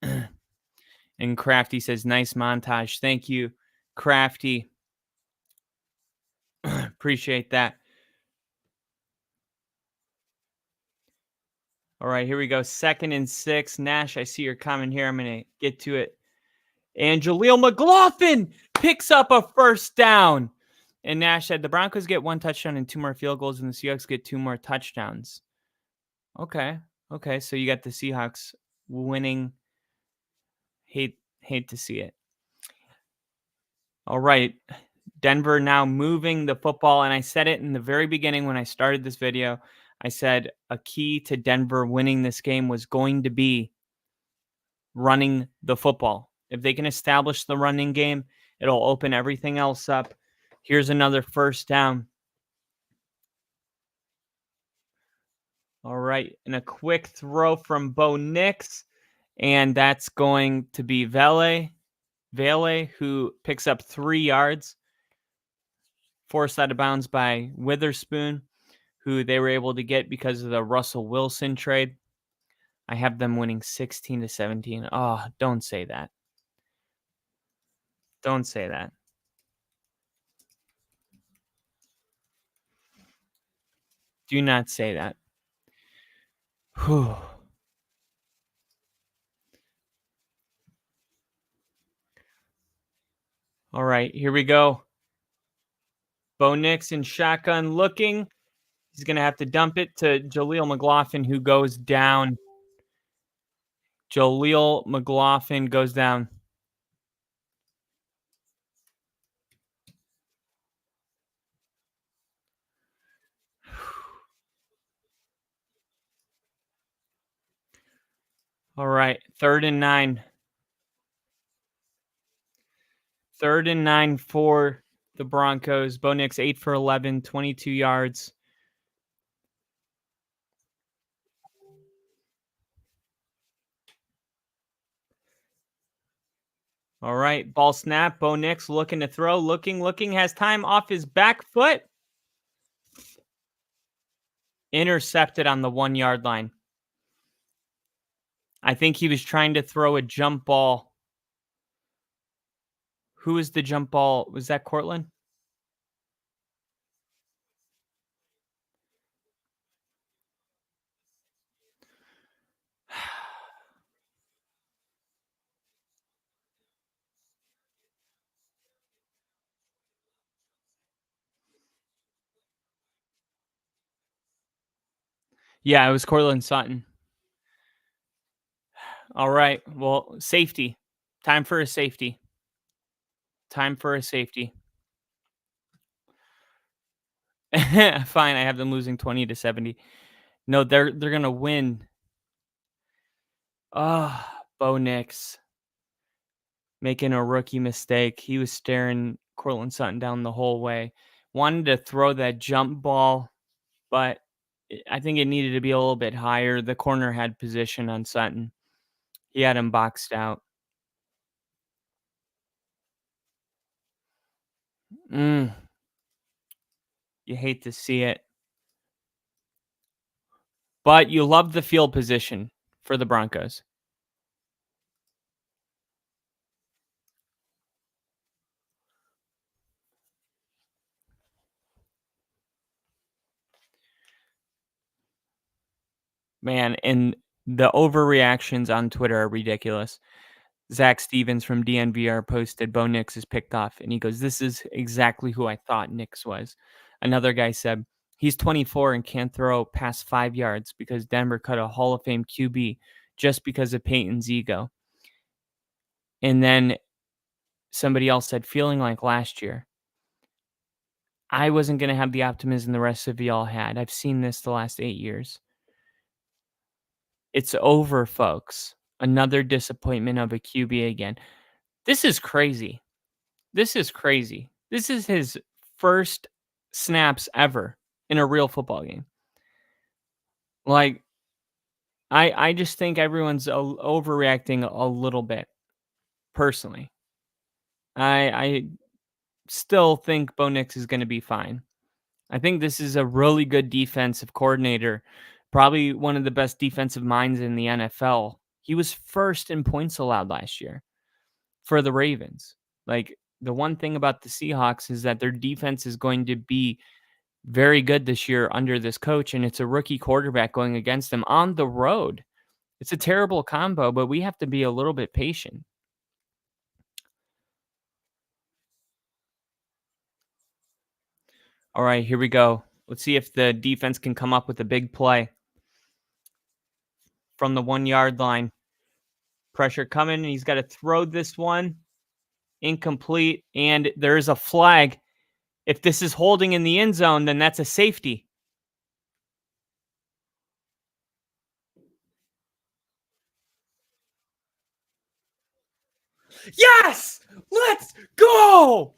And Crafty says, nice montage. Thank you, Crafty. Appreciate that. All right, here we go. 2nd and 6. Nash, I see your comment here. I'm going to get to it. And Jaleel McLaughlin picks up a first down. And Nash said the Broncos get 1 touchdown and 2 more field goals, and the Seahawks get 2 more touchdowns. Okay, so you got the Seahawks winning. Hate to see it. All right, Denver now moving the football, and I said it in the very beginning when I started this video. I said a key to Denver winning this game was going to be running the football. If they can establish the running game, it'll open everything else up. Here's another first down. All right, and a quick throw from Bo Nix, and that's going to be Vele, who picks up 3 yards, forced out of bounds by Witherspoon, who they were able to get because of the Russell Wilson trade. I have them winning 16-17. Oh, don't say that. Don't say that. Do not say that. Whew. All right, here we go. Bo Nix in shotgun looking. He's going to have to dump it to Jaleel McLaughlin, who goes down. Jaleel McLaughlin goes down. All right, 3rd and 9. 3rd and 9 for the Broncos. Bo Nix 8 for 11, 22 yards. All right, ball snap. Bo Nix looking to throw, looking, has time off his back foot. Intercepted on the 1-yard line. I think he was trying to throw a jump ball. Who was the jump ball? Was that Cortland? Yeah, it was Cortland Sutton. All right. Well, safety. Time for a safety. Fine, I have them losing 20-70. No, they're going to win. Bo Nix making a rookie mistake. He was staring Cortland Sutton down the whole way. Wanted to throw that jump ball, but I think it needed to be a little bit higher. The corner had position on Sutton. He had him boxed out. You hate to see it. But you love the field position for the Broncos. Man, and the overreactions on Twitter are ridiculous. Zach Stevens from DNVR posted Bo Nix is picked off, and he goes, "This is exactly who I thought Nix was." Another guy said, "He's 24 and can't throw past 5 yards because Denver cut a Hall of Fame QB just because of Peyton's ego." And then somebody else said, "Feeling like last year. I wasn't going to have the optimism the rest of y'all had. I've seen this the last 8 years. It's over, folks. Another disappointment of a QB again." This is crazy. This is crazy. This is his first snaps ever in a real football game. Like, I just think everyone's overreacting a little bit, personally. I still think Bo Nix is going to be fine. I think this is a really good defensive coordinator, probably one of the best defensive minds in the NFL. He was first in points allowed last year for the Ravens. Like, the one thing about the Seahawks is that their defense is going to be very good this year under this coach, and it's a rookie quarterback going against them on the road. It's a terrible combo, but we have to be a little bit patient. All right, here we go. Let's see if the defense can come up with a big play from the 1-yard line. Pressure coming, and he's got to throw this one. Incomplete, and there is a flag. If this is holding in the end zone, then that's a safety. Yes! Let's go!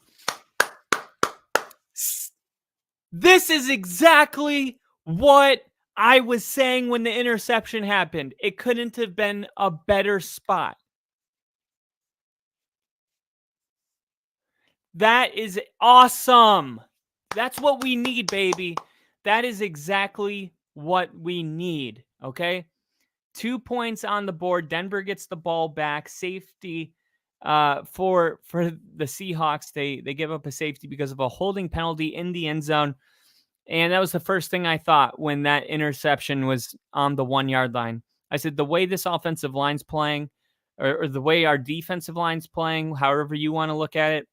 This is exactly what I was saying when the interception happened. It couldn't have been a better spot. That is awesome. That's what we need, baby. That is exactly what we need, okay? 2 points on the board. Denver gets the ball back. Safety for the Seahawks. They give up a safety because of a holding penalty in the end zone. And that was the first thing I thought when that interception was on the 1-yard line. I said, the way this offensive line's playing, or the way our defensive line's playing, however you want to look at it,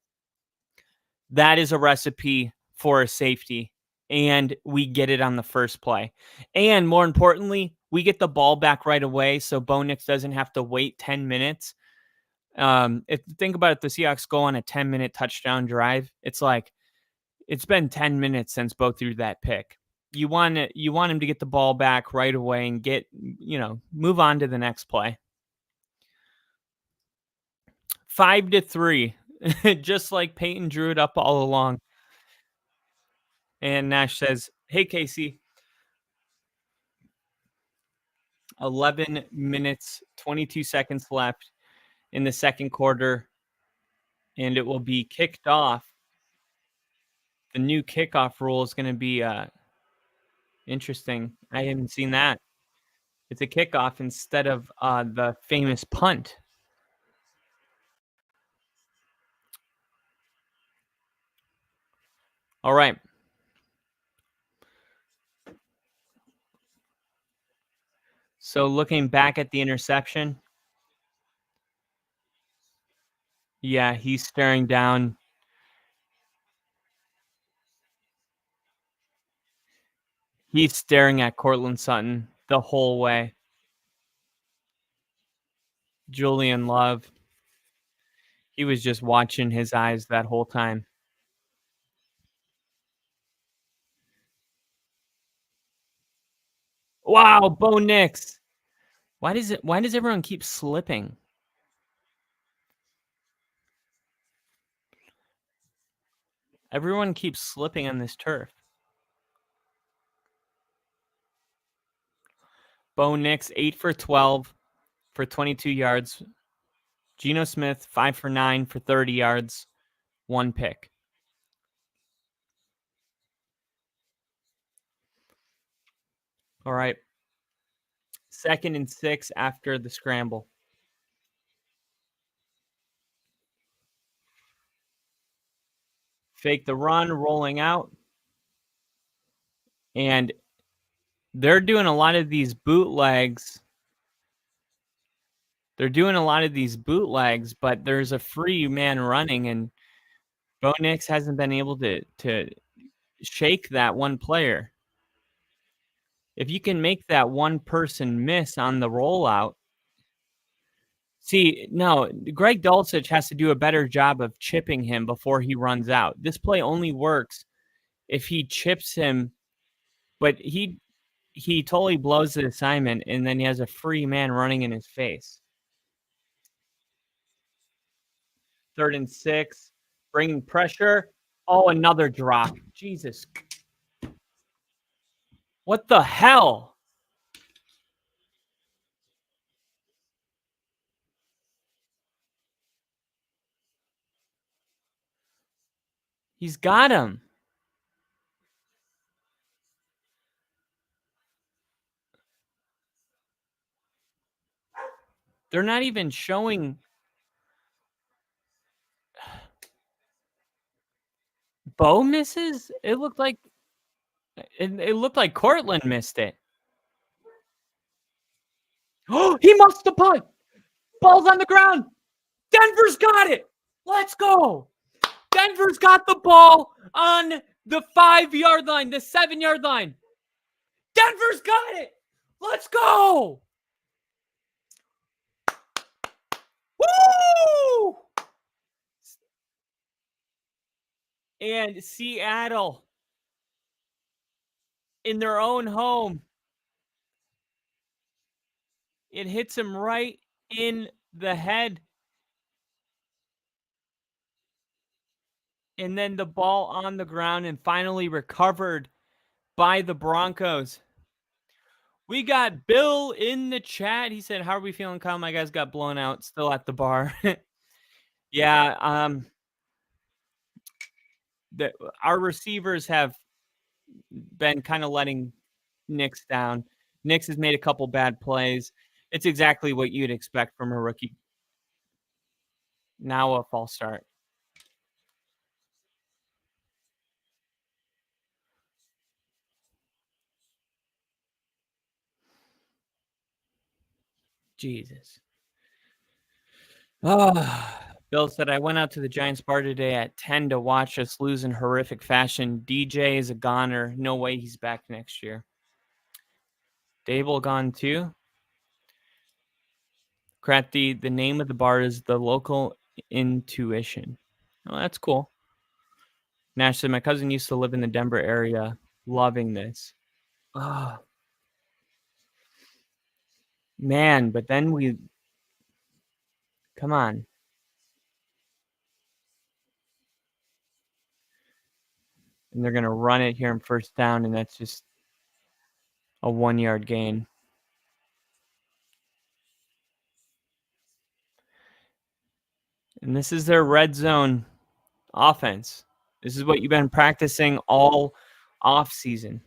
that is a recipe for a safety. And we get it on the first play. And more importantly, we get the ball back right away, so Bo Nix doesn't have to wait 10 minutes. If you think about it, the Seahawks go on a 10-minute touchdown drive. It's like, it's been 10 minutes since Bo threw that pick. You want him to get the ball back right away and move on to the next play. 5-3, just like Peyton drew it up all along. And Nash says, "Hey, Casey, 11 minutes, 22 seconds left in the second quarter, and it will be kicked off." The new kickoff rule is going to be interesting. I haven't seen that. It's a kickoff instead of the famous punt. All right. So looking back at the interception. Yeah, he's staring down. He's staring at Courtland Sutton the whole way. Julian Love. He was just watching his eyes that whole time. Wow, Bo Nix. Why does everyone keep slipping? Everyone keeps slipping on this turf. Bo Nix, 8 for 12, for 22 yards. Geno Smith, 5 for 9 for 30 yards, 1 pick. All right. 2nd and 6 after the scramble. Fake the run, rolling out. And they're doing a lot of these bootlegs. But there's a free man running, and Bo Nix hasn't been able to shake that one player. If you can make that one person miss on the rollout. See, no, Greg Dulcich has to do a better job of chipping him before he runs out. This play only works if he chips him, but he totally blows the assignment, and then he has a free man running in his face. 3rd and 6, bringing pressure. Oh, another drop. Jesus. What the hell? He's got him. They're not even showing. Bo misses? It looked like Cortland missed it. Oh, he must have punt. Ball's on the ground. Denver's got it. Let's go. Denver's got the ball on the 5-yard line, the 7-yard line. Denver's got it. Let's go. Woo! And Seattle in their own home. It hits him right in the head. And then the ball on the ground and finally recovered by the Broncos. We got Bill in the chat. He said, how are we feeling, Kyle? My guys got blown out, still at the bar. Yeah, our receivers have been kind of letting Nix down. Nix has made a couple bad plays. It's exactly what you'd expect from a rookie. Now a false start. Jesus. Oh, Bill said, I went out to the Giants bar today at 10 to watch us lose in horrific fashion. DJ is a goner. No way he's back next year. Dable gone too. Krat, the name of the bar is The Local Intuition. Oh, that's cool. Nash said, my cousin used to live in the Denver area. Loving this. Oh. Man, but then come on. And they're going to run it here in 1st down, and that's just a 1-yard gain. And this is their red zone offense. This is what you've been practicing all off season.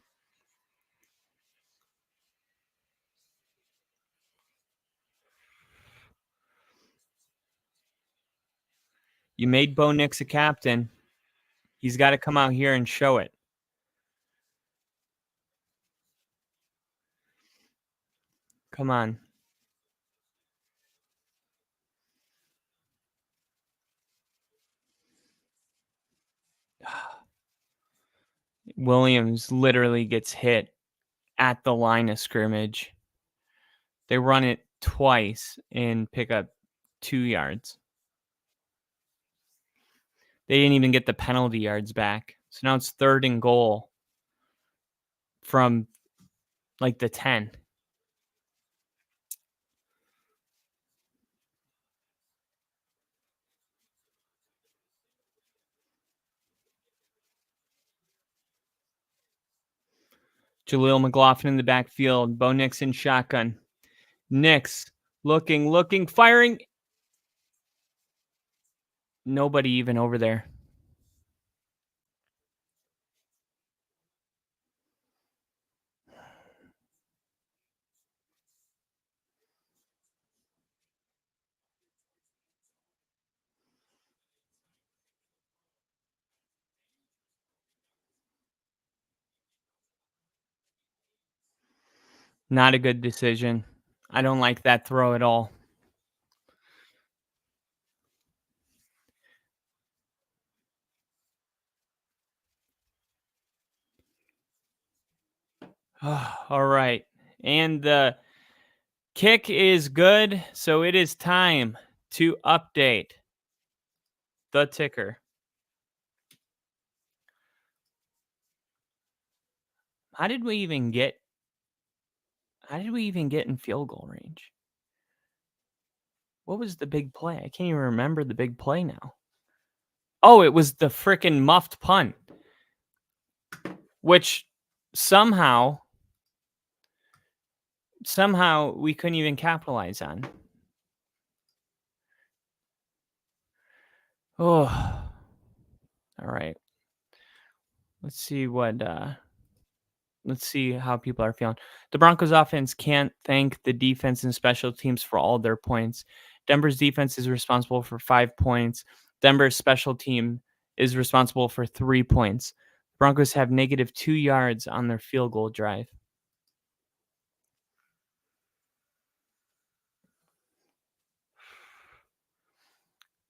You made Bo Nix a captain. He's got to come out here and show it. Come on. Williams literally gets hit at the line of scrimmage. They run it twice and pick up 2 yards. They didn't even get the penalty yards back. So now it's 3rd and goal from like the 10. Jaleel McLaughlin in the backfield. Bo Nix in shotgun. Nix Looking, firing. Nobody even over there. Not a good decision. I don't like that throw at all. All right. And the kick is good, so it is time to update the ticker. How did we even get in field goal range? What was the big play? I can't even remember the big play now. Oh, it was the frickin' muffed punt, which somehow we couldn't even capitalize on. Oh, all right. Let's see how people are feeling. The Broncos offense can't thank the defense and special teams for all their points. Denver's defense is responsible for 5 points. Denver's special team is responsible for 3 points. Broncos have negative 2 yards on their field goal drive.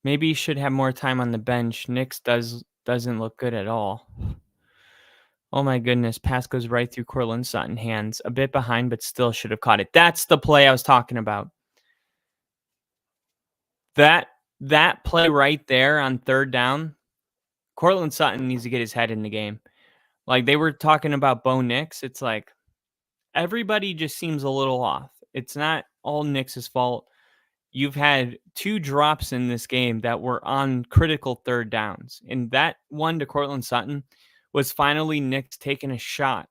Maybe he should have more time on the bench. Nix doesn't look good at all. Oh my goodness, pass goes right through Cortland Sutton's hands. A bit behind, but still should have caught it. That's the play I was talking about. That play right there on third down, Cortland Sutton needs to get his head in the game. Like, they were talking about Bo Nix. It's like everybody just seems a little off. It's not all Nix's fault. You've had 2 drops in this game that were on critical third downs. And that one to Cortland Sutton was finally Nix taking a shot,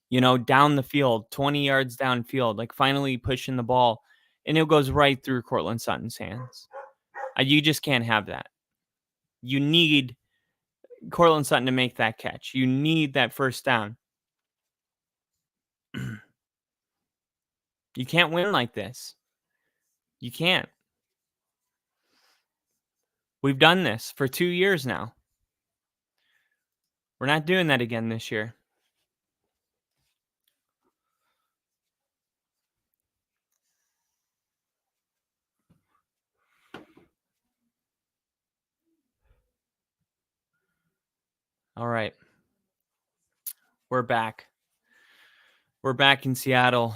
down the field, 20 yards downfield, like finally pushing the ball. And it goes right through Cortland Sutton's hands. You just can't have that. You need Cortland Sutton to make that catch. You need that first down. You can't win like this. You can't. We've done this for 2 years now. We're not doing that again this year. All right. We're back. We're back in Seattle.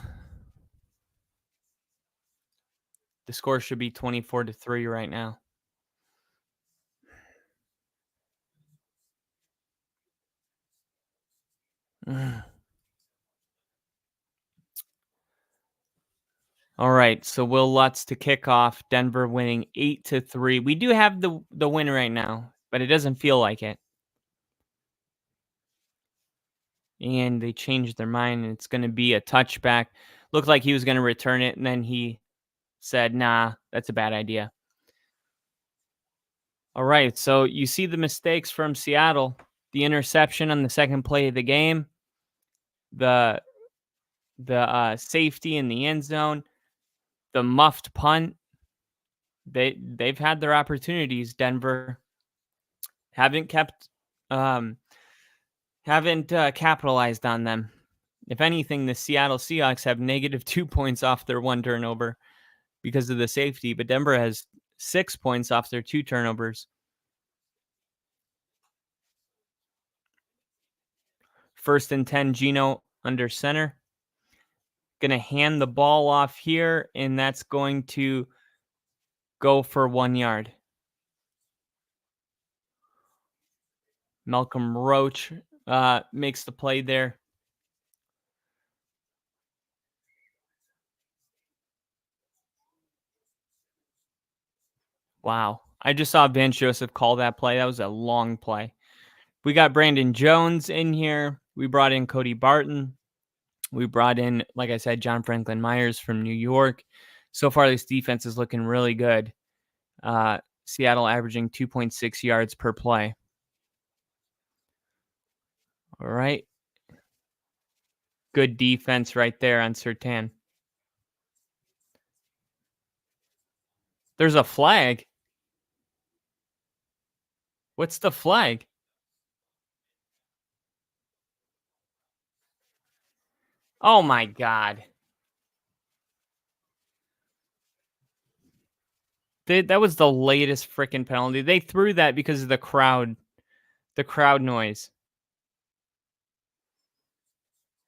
The score should be 24-3 right now. All right, so Will Lutz to kick off. Denver winning 8-3. We do have the win right now, but it doesn't feel like it. And they changed their mind, and it's going to be a touchback. Looked like he was going to return it, and then he said, nah, that's a bad idea. All right, so you see the mistakes from Seattle. The interception on the second play of the game. The safety in the end zone. The muffed punt. They've had their opportunities. Denver haven't capitalized on them. If anything, the Seattle Seahawks have negative 2 points off their 1 turnover because of the safety, but Denver has 6 points off their 2 turnovers. First and 10, Gino under center. Going to hand the ball off here, and that's going to go for 1 yard. Malcolm Roach makes the play there. Wow. I just saw Vance Joseph call that play. That was a long play. We got Brandon Jones in here. We brought in Cody Barton. We brought in, like I said, John Franklin Myers from New York. So far, this defense is looking really good. Seattle averaging 2.6 yards per play. All right. Good defense right there on Surtain. There's a flag. What's the flag? Oh, my God. That was the latest freaking penalty. They threw that because of the crowd noise.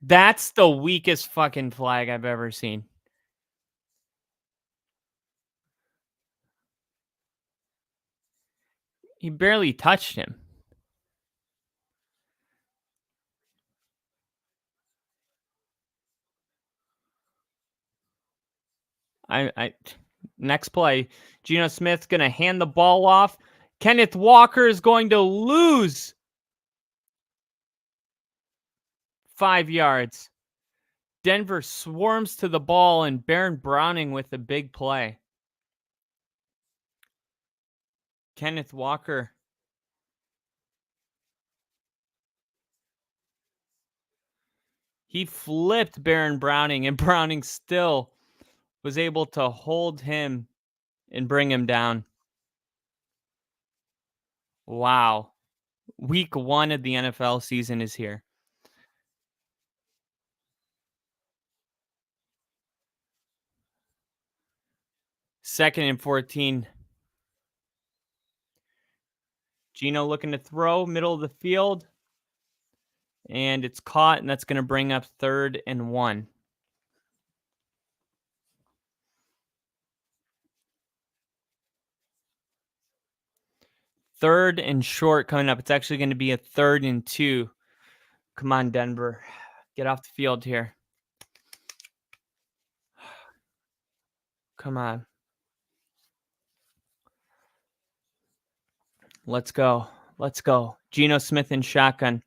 That's the weakest fucking flag I've ever seen. He barely touched him. Next play, Geno Smith's going to hand the ball off. Kenneth Walker is going to lose 5 yards. Denver swarms to the ball, and Baron Browning with a big play. Kenneth Walker. He flipped Baron Browning, and Browning still was able to hold him and bring him down. Wow. Week 1 of the NFL season is here. Second and 14. Geno looking to throw, middle of the field. And it's caught, and that's going to bring up 3rd and 1. Third and short coming up. It's actually going to be a 3rd and 2. Come on, Denver. Get off the field here. Come on. Let's go. Let's go. Geno Smith in shotgun.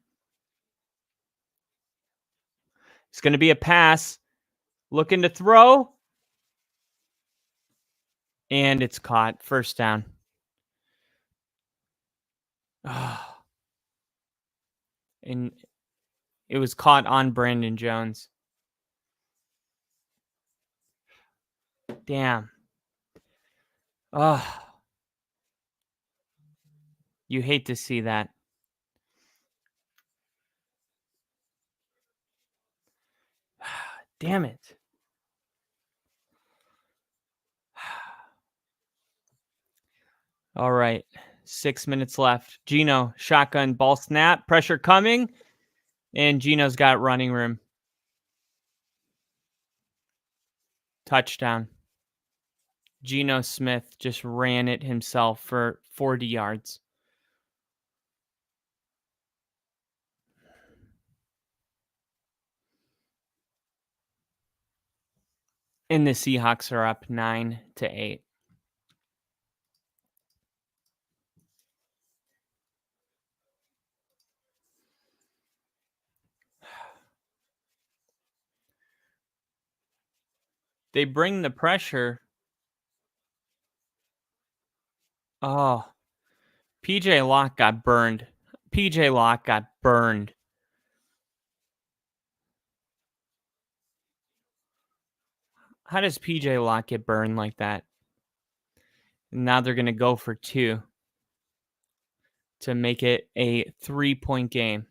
It's going to be a pass. Looking to throw. And it's caught. First down. And it was caught on Brandon Jones. Damn. You hate to see that. Damn it. All right. 6 minutes left. Geno, shotgun, ball snap, pressure coming, and Geno's got running room. Touchdown. Geno Smith just ran it himself for 40 yards. And the Seahawks are up 9-8. They bring the pressure. Oh, PJ Locke got burned. PJ Locke got burned. How does PJ Locke get burned like that? And now they're going to go for 2 to make it a 3-point game.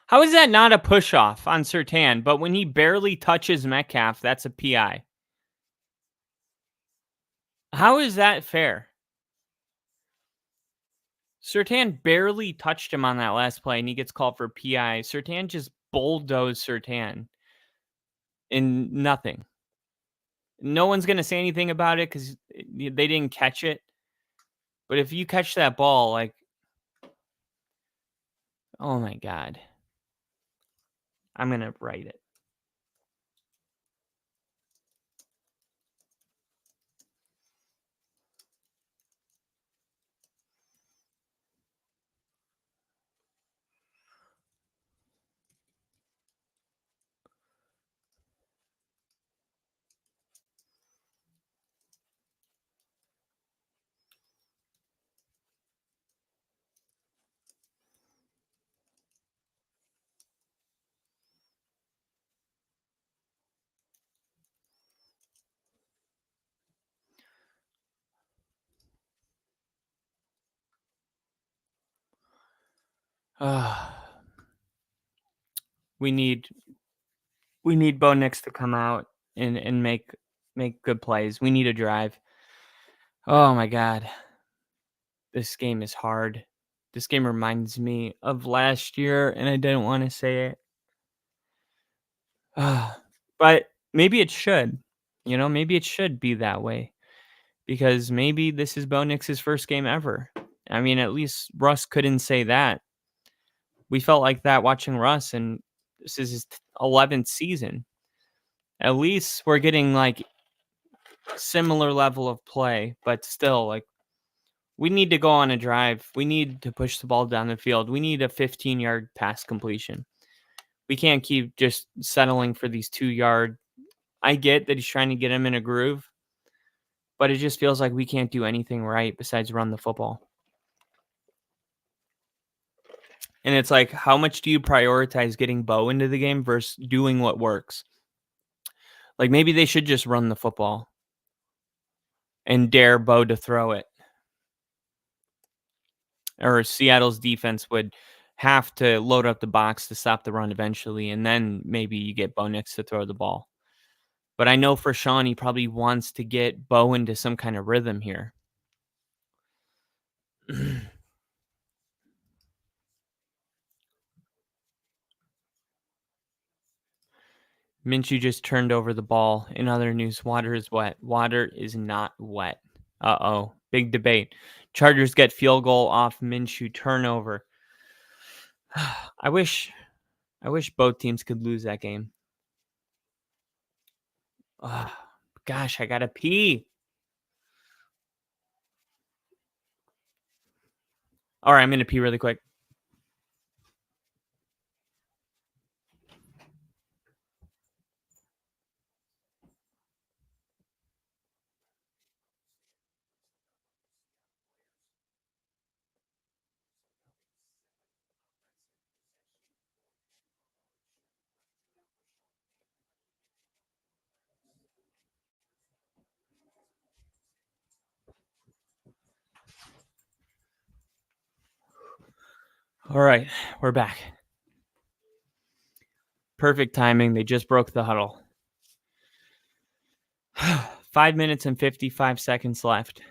How is that not a push-off on Surtain? But when he barely touches Metcalf, that's a PI. How is that fair? Surtain barely touched him on that last play, and he gets called for PI. Surtain just bulldozed Surtain. And nothing. No one's going to say anything about it because they didn't catch it. But if you catch that ball, like, oh my God. I'm going to write it. We need Bo Nix to come out and make good plays. We need a drive. Oh my God. This game is hard. This game reminds me of last year, and I didn't want to say it. But maybe it should. Maybe it should be that way. Because maybe this is Bo Nix's first game ever. I mean, at least Russ couldn't say that. We felt like that watching Russ, and this is his 11th season. At least we're getting like similar level of play, but still, like, we need to go on a drive. We need to push the ball down the field. We need a 15-yard pass completion. We can't keep just settling for these 2-yard. I get that he's trying to get him in a groove, but it just feels like we can't do anything right besides run the football. And it's like, how much do you prioritize getting Bo into the game versus doing what works? Like, maybe they should just run the football and dare Bo to throw it. Or Seattle's defense would have to load up the box to stop the run eventually, and then maybe you get Bo Nix to throw the ball. But I know for Sean, he probably wants to get Bo into some kind of rhythm here. Minshew just turned over the ball. In other news, water is wet. Water is not wet. Uh-oh. Big debate. Chargers get field goal off Minshew turnover. I wish both teams could lose that game. Gosh, I gotta pee. All right, I'm gonna pee really quick. All right, we're back. Perfect timing. They just broke the huddle. 5 minutes and 55 seconds left.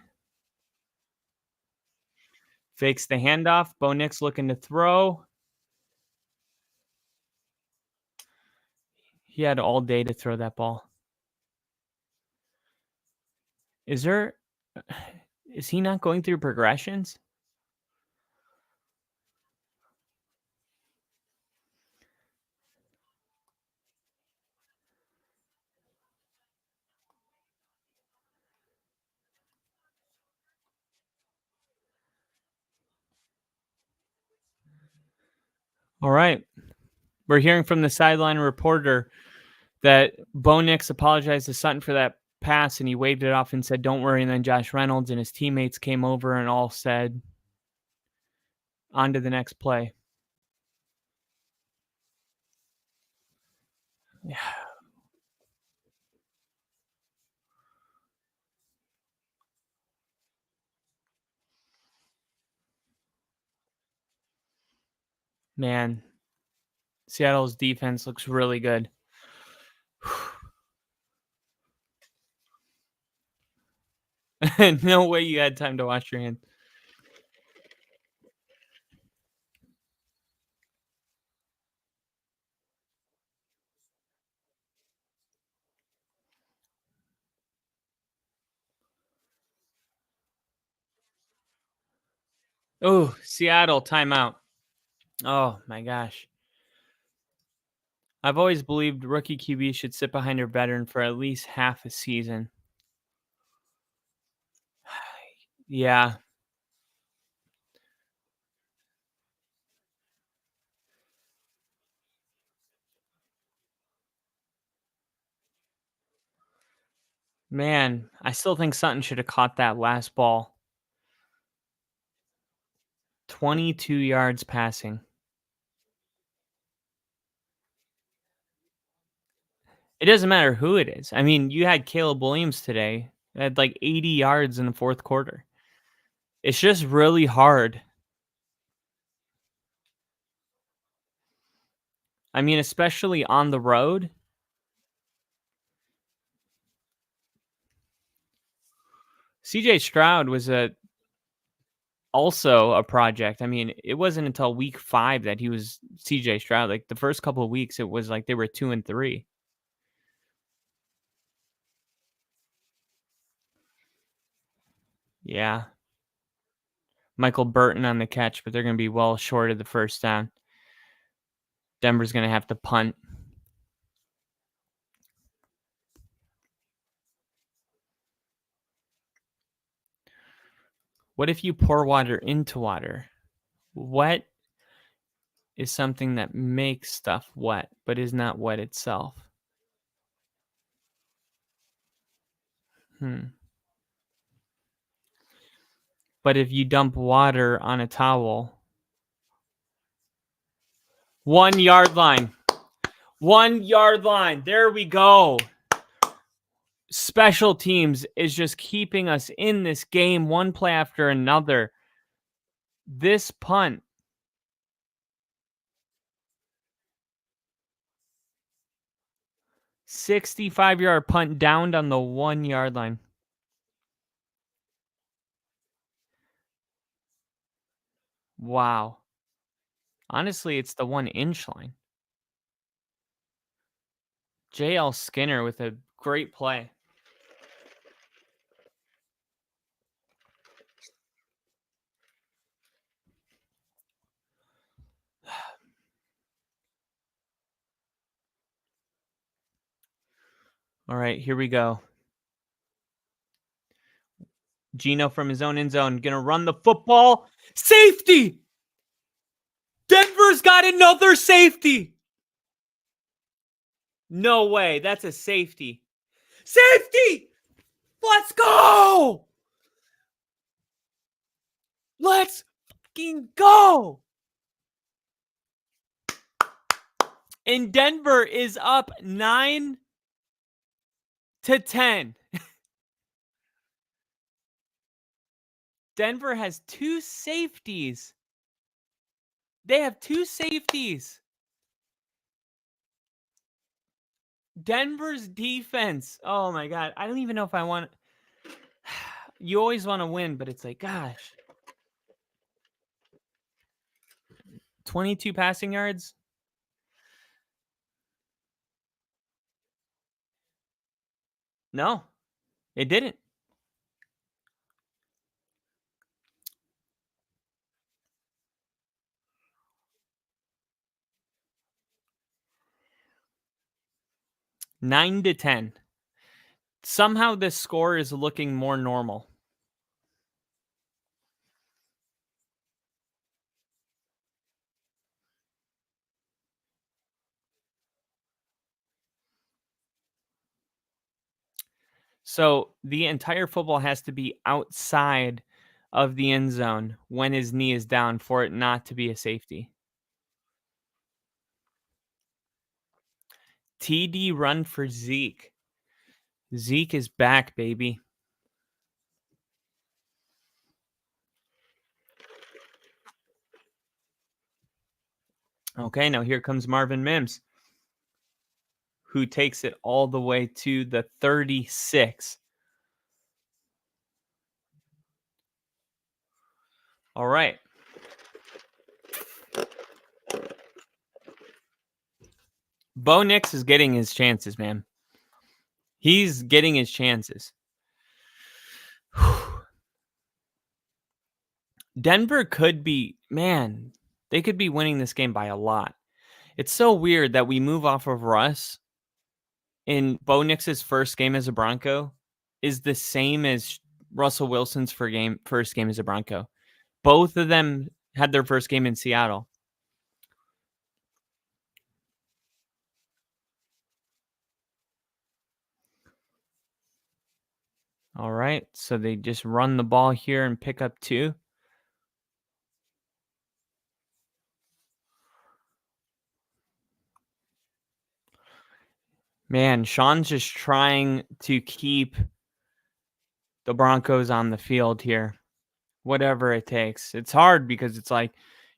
Fakes the handoff. Bo Nix looking to throw. He had all day to throw that ball. Is he not going through progressions? All right. We're hearing from the sideline reporter that Bo Nix apologized to Sutton for that pass, and he waved it off and said, "Don't worry." And then Josh Reynolds and his teammates came over and all said, "On to the next play." Yeah. Man, Seattle's defense looks really good. No way you had time to wash your hands. Oh, Seattle timeout. Oh, my gosh. I've always believed rookie QB should sit behind a veteran for at least half a season. Yeah. Man, I still think Sutton should have caught that last ball. 22 yards passing. It doesn't matter who it is. I mean, you had Caleb Williams today. Had like 80 yards in the fourth quarter. It's just really hard. I mean, especially on the road. CJ Stroud was also a project. I mean, it wasn't until week 5 that he was CJ Stroud. Like the first couple of weeks, it was like they were 2 and 3. Yeah. Michael Burton on the catch, but they're going to be well short of the first down. Denver's going to have to punt. What if you pour water into water? Wet is something that makes stuff wet, but is not wet itself. But if you dump water on a towel, 1 yard line. 1 yard line. There we go. Special teams is just keeping us in this game one play after another. This punt. $65-yard punt downed on the 1 yard line. Wow. Honestly, it's the 1 inch line. JL Skinner with a great play. All right, here we go. Gino from his own end zone, gonna run the football. Safety! Denver's got another safety! No way, that's a safety. Safety! Let's go! Let's fucking go! And Denver is up 9-10. Denver has 2 safeties. They have 2 safeties. Denver's defense. Oh my God. I don't even know if I want. You always want to win, but it's like, gosh. 22 passing yards. No, it didn't. Nine to 10. Somehow this score is looking more normal. So the entire football has to be outside of the end zone when his knee is down for it not to be a safety. TD run for Zeke. Zeke is back, baby. Okay, now here comes Marvin Mims, who takes it all the way to the 36. All right. Bo Nix is getting his chances, man. He's getting his chances. Denver could be, man, they could be winning this game by a lot. It's so weird that we move off of Russ in Bo Nix's first game as a Bronco is the same as Russell Wilson's first game as a Bronco. Both of them had their first game in Seattle. All right, so they just run the ball here and pick up 2. Man, Sean's just trying to keep the Broncos on the field here, whatever it takes. It's hard because it's like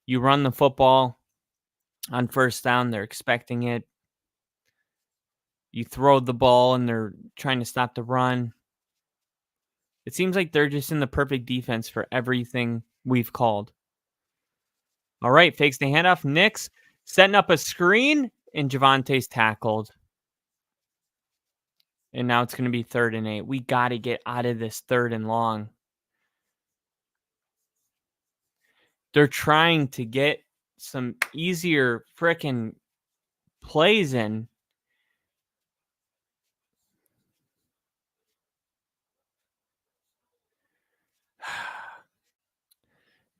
you run the football On first down, they're expecting it. You throw the ball, and they're trying to stop the run. It seems like they're just in the perfect defense for everything we've called. All right, fakes the handoff. Nix setting up a screen, and Javante's tackled. And now it's going to be 3rd and 8. We got to get out of this 3rd and long. They're trying to get some easier frickin' plays in.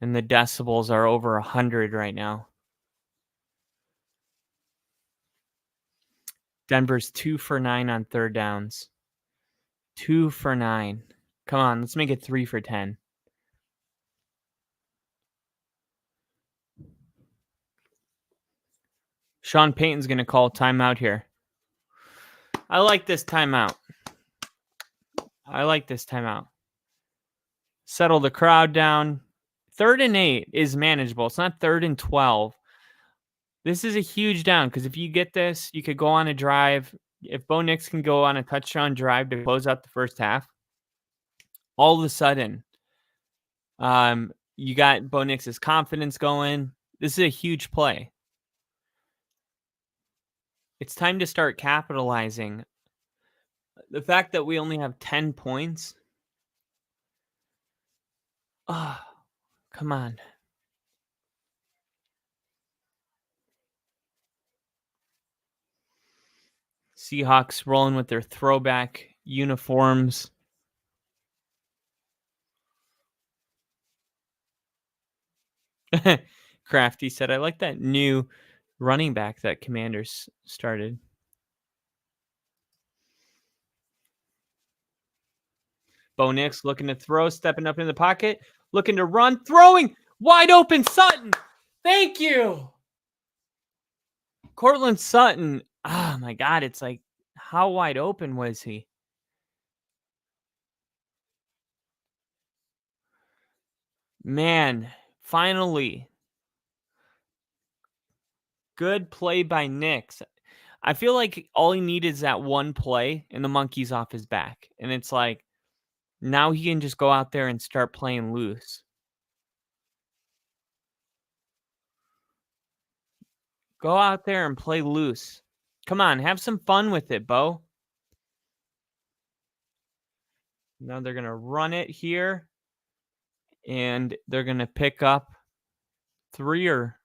And the decibels are over 100 right now. Denver's 2 for 9 on 3rd downs. 2 for 9. Come on, let's make it 3 for 10. Sean Payton's going to call timeout here. I like this timeout. Settle the crowd down. 3rd and 8 is manageable. It's not 3rd and 12. This is a huge down because if you get this, you could go on a drive. If Bo Nix can go on a touchdown drive to close out the first half, all of a sudden, you got Bo Nix's confidence going. This is a huge play. It's time to start capitalizing. The fact that we only have 10 points. Oh, come on. Seahawks rolling with their throwback uniforms. Crafty said, I like that new running back that Commanders started. Bo Nix looking to throw, stepping up in the pocket, looking to run, throwing, wide open Sutton. Thank you. Cortland Sutton. Oh my God. It's like, how wide open was he? Man, finally. Good play by Nix. I feel like all he needed is that one play and the monkey's off his back. And it's like, now he can just go out there and start playing loose. Go out there and play loose. Come on, have some fun with it, Bo. Now they're going to run it here. And they're going to pick up 3 or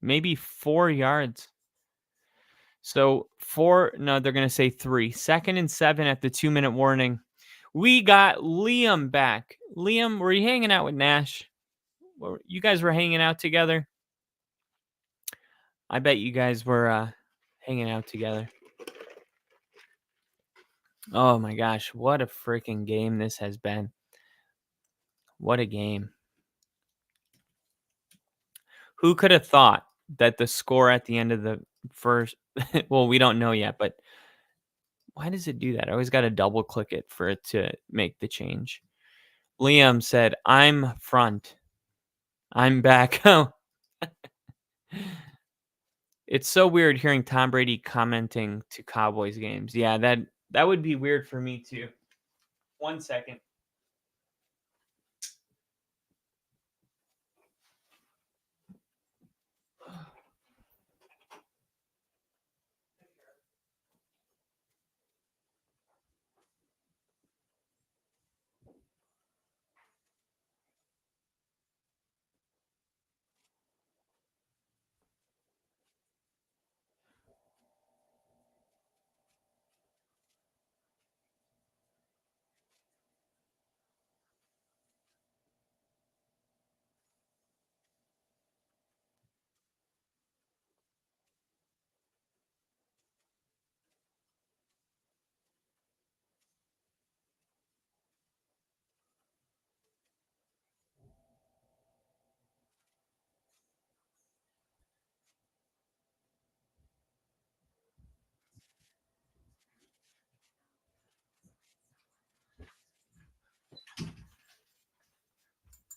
maybe 4 yards. So they're going to say 3. 2nd and 7 at the 2-minute warning. We got Liam back. Liam, were you hanging out with Nash? You guys were hanging out together? I bet you guys were hanging out together. Oh my gosh, what a freaking game this has been. What a game. Who could have thought that the score at the end of the first, well, we don't know yet, but why does it do that? I always got to double click it for it to make the change. Liam said, I'm front. I'm back. It's so weird hearing Tom Brady commenting to Cowboys games. Yeah, that would be weird for me too. 1 second.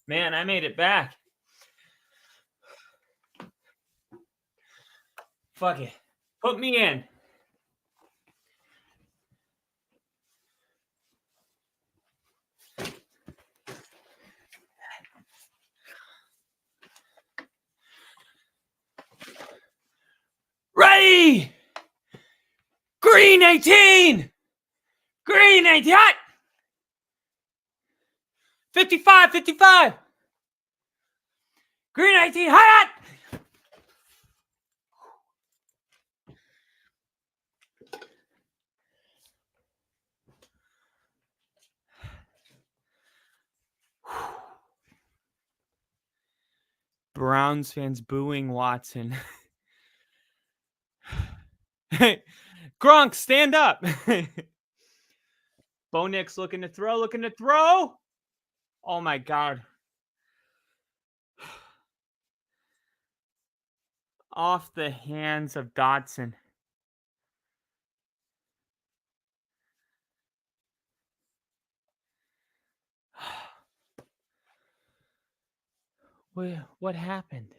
Man, I made it back. Fuck it. Put me in. Ready! Green 18! Green 18! Hot! 55, 55! Green 18, hot! Browns fans booing Watson. Hey, Gronk, stand up. Bo Nix looking to throw, Oh my God. Off the hands of Dotson. What happened?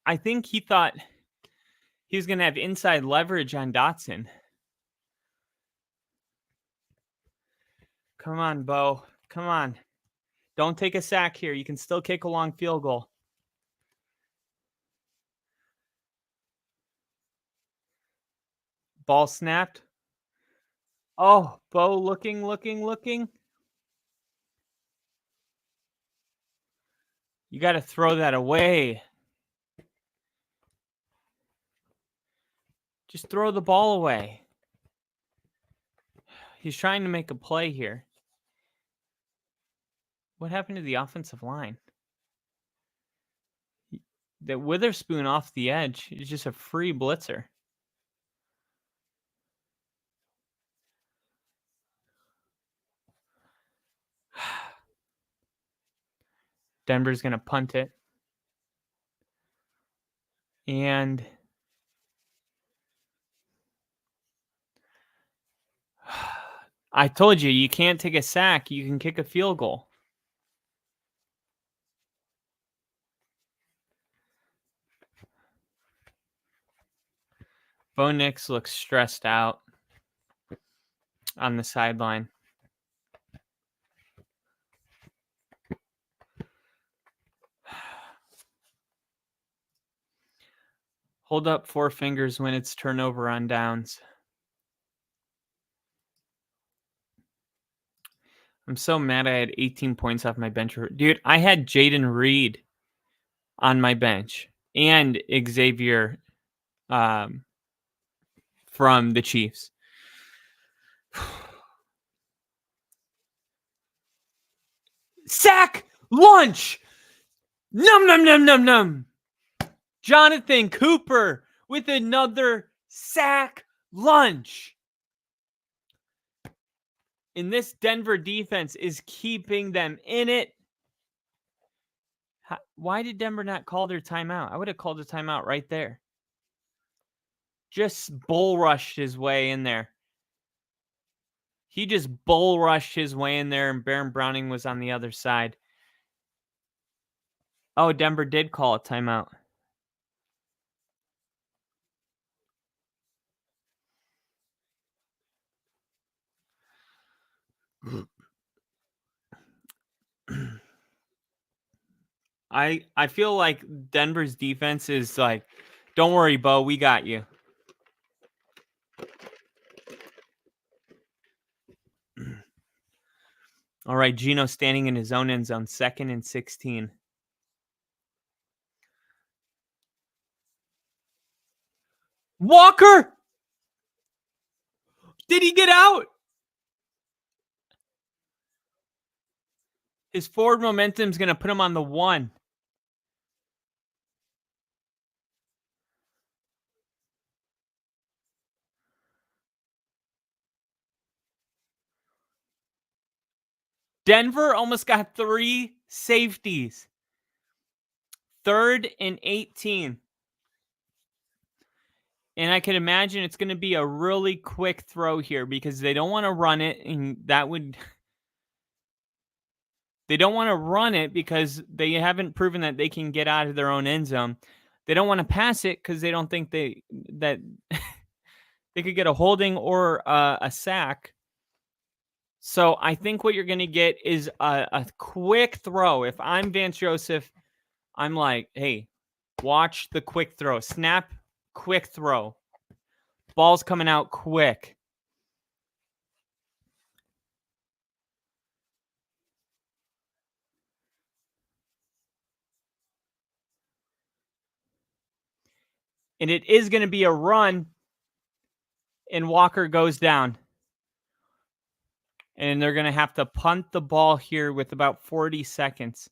I think he thought he was going to have inside leverage on Dotson. Come on, Bo. Come on. Don't take a sack here. You can still kick a long field goal. Ball snapped. Oh, Bo looking. You got to throw that away. Just throw the ball away. He's trying to make a play here. What happened to the offensive line? That Witherspoon off the edge is just a free blitzer. Denver's going to punt it. And I told you, you can't take a sack. You can kick a field goal. Bo Nix looks stressed out on the sideline. Hold up 4 fingers when it's turnover on downs. I'm so mad I had 18 points off my bench. Dude, I had Jaden Reed on my bench and Xavier from the Chiefs. Sack! Lunch! Num. Jonathan Cooper with another sack lunch. And this Denver defense is keeping them in it. Why did Denver not call their timeout? I would have called a timeout right there. Just bull rushed his way in there. He just bull rushed his way in there, and Baron Browning was on the other side. Oh, Denver did call a timeout. I feel like Denver's defense is like, don't worry, Bo, we got you. All right, Geno standing in his own end zone, 2nd and 16. Walker! Did he get out? His forward momentum is going to put him on the 1. Denver almost got 3 safeties. 3rd and 18. And I can imagine it's going to be a really quick throw here because they don't want to run it, and that would... They don't want to run it because they haven't proven that they can get out of their own end zone. they don't want to pass it because they don't think that they could get a holding or a sack. So I think what you're going to get is a quick throw. If I'm Vance Joseph, I'm like, hey, watch the quick throw. Snap, quick throw. Ball's coming out quick. And it is going to be a run, and Walker goes down. And they're going to have to punt the ball here with about 40 seconds.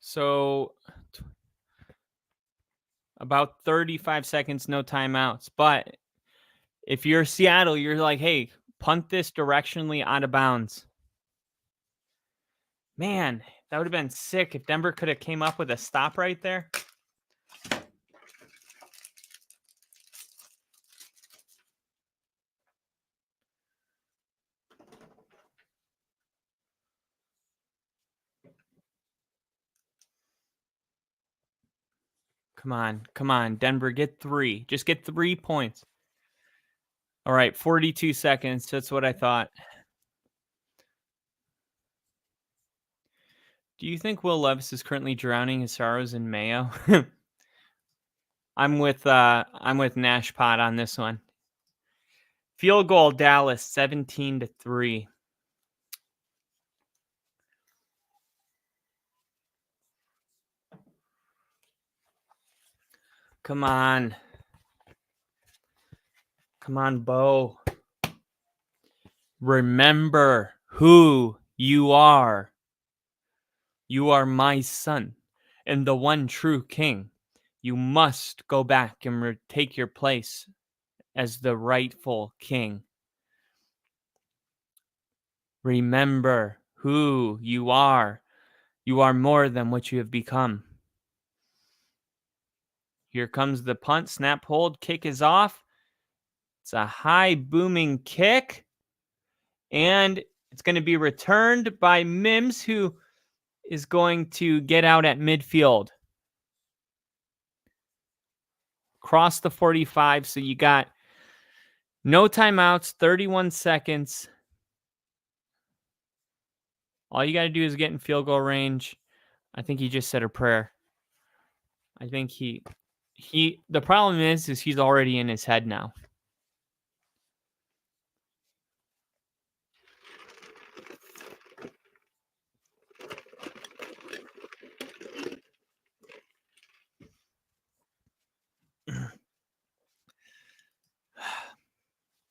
So about 35 seconds, no timeouts. But if you're Seattle, you're like, hey, punt this directionally out of bounds. Man, that would have been sick if Denver could have came up with a stop right there. Come on, Denver, get 3. Just get 3 points. All right, 42 seconds. That's what I thought. Do you think Will Levis is currently drowning his sorrows in mayo? I'm with Nash Pot on this one. Field goal, Dallas, 17-3. Come on. Come on, Bo. Remember who you are. You are my son and the one true king. You must go back and take your place as the rightful king. Remember who you are. You are more than what you have become. Here comes the punt, snap, hold, kick is off. It's a high booming kick. And it's going to be returned by Mims, who is going to get out at midfield. Cross the 45, so you got no timeouts, 31 seconds. All you got to do is get in field goal range. I think he just said a prayer. I think the problem is he's already in his head now.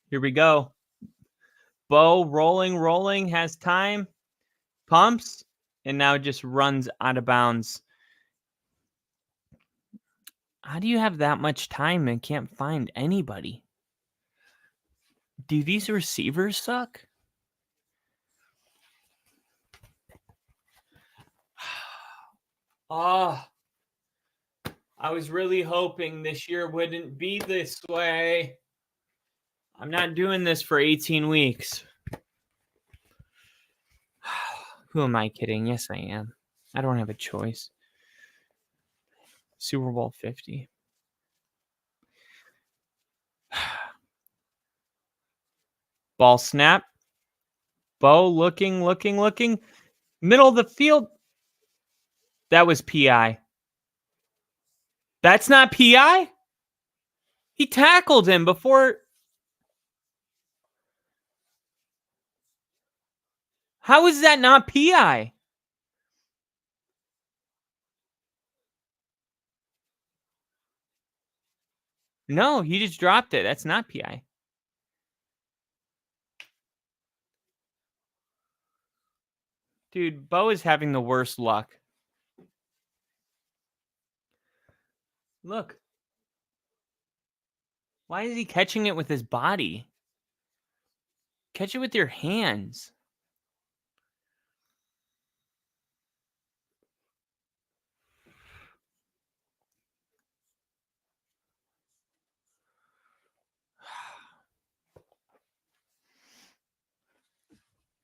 Here we go. Bo rolling, has time, pumps, and now just runs out of bounds. How do you have that much time and can't find anybody? Do these receivers suck? Oh, I was really hoping this year wouldn't be this way. I'm not doing this for 18 weeks. Who am I kidding? Yes, I am. I don't have a choice. Super Bowl 50. Ball snap. Bo looking. Middle of the field. That was PI. That's not PI? He tackled him before. How is that not PI? No, he just dropped it. That's not PI. Dude, Bo is having the worst luck. Look. Why is he catching it with his body? Catch it with your hands.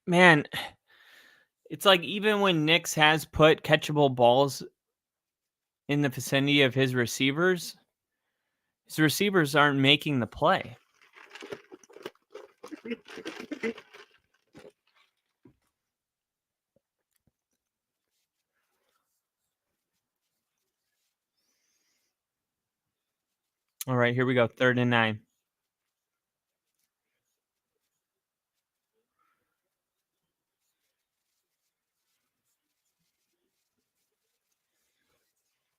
Man, It's like even when Nix has put catchable balls in the vicinity of his receivers aren't making the play. All right, here we go. 3rd and 9.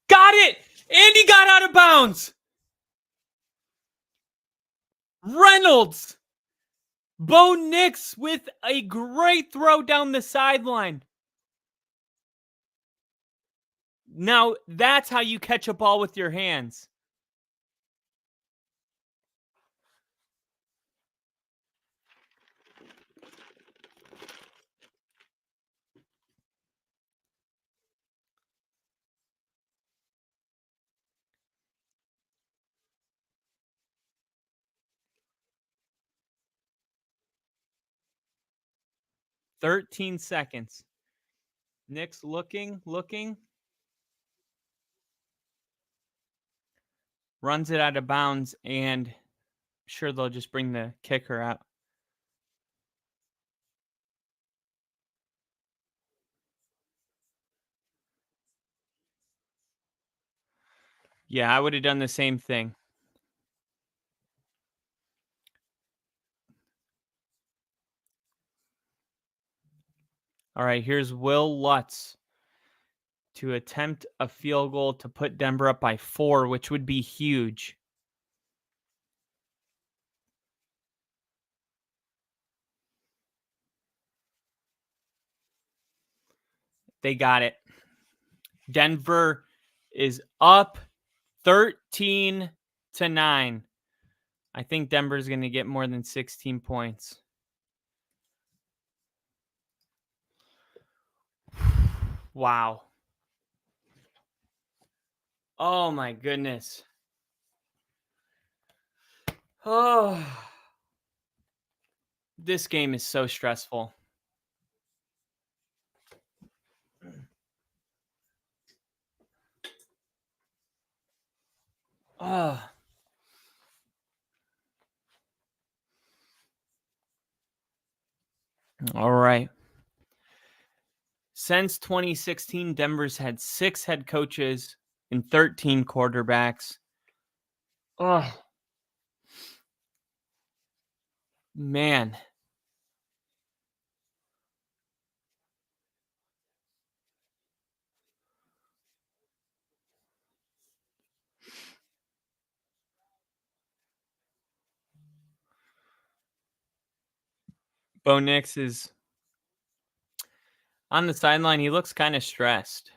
Got it! Andy got out of bounds! Reynolds! Bo Nix with a great throw down the sideline. Now, that's how you catch a ball with your hands. "13 seconds. Nix looking. Runs it out of bounds, and sure they'll just bring the kicker out. Yeah, I would have done the same thing. All right, here's Will Lutz to attempt a field goal to put Denver up by 4, which would be huge. They got it. Denver is up 13-9. I think Denver's going to get more than 16 points. Wow. Oh my goodness. Oh. This game is so stressful. Oh. All right. Since 2016, Denver's had 6 head coaches and 13 quarterbacks. Oh. Man. Bo Nix is on the sideline. He looks kind of stressed.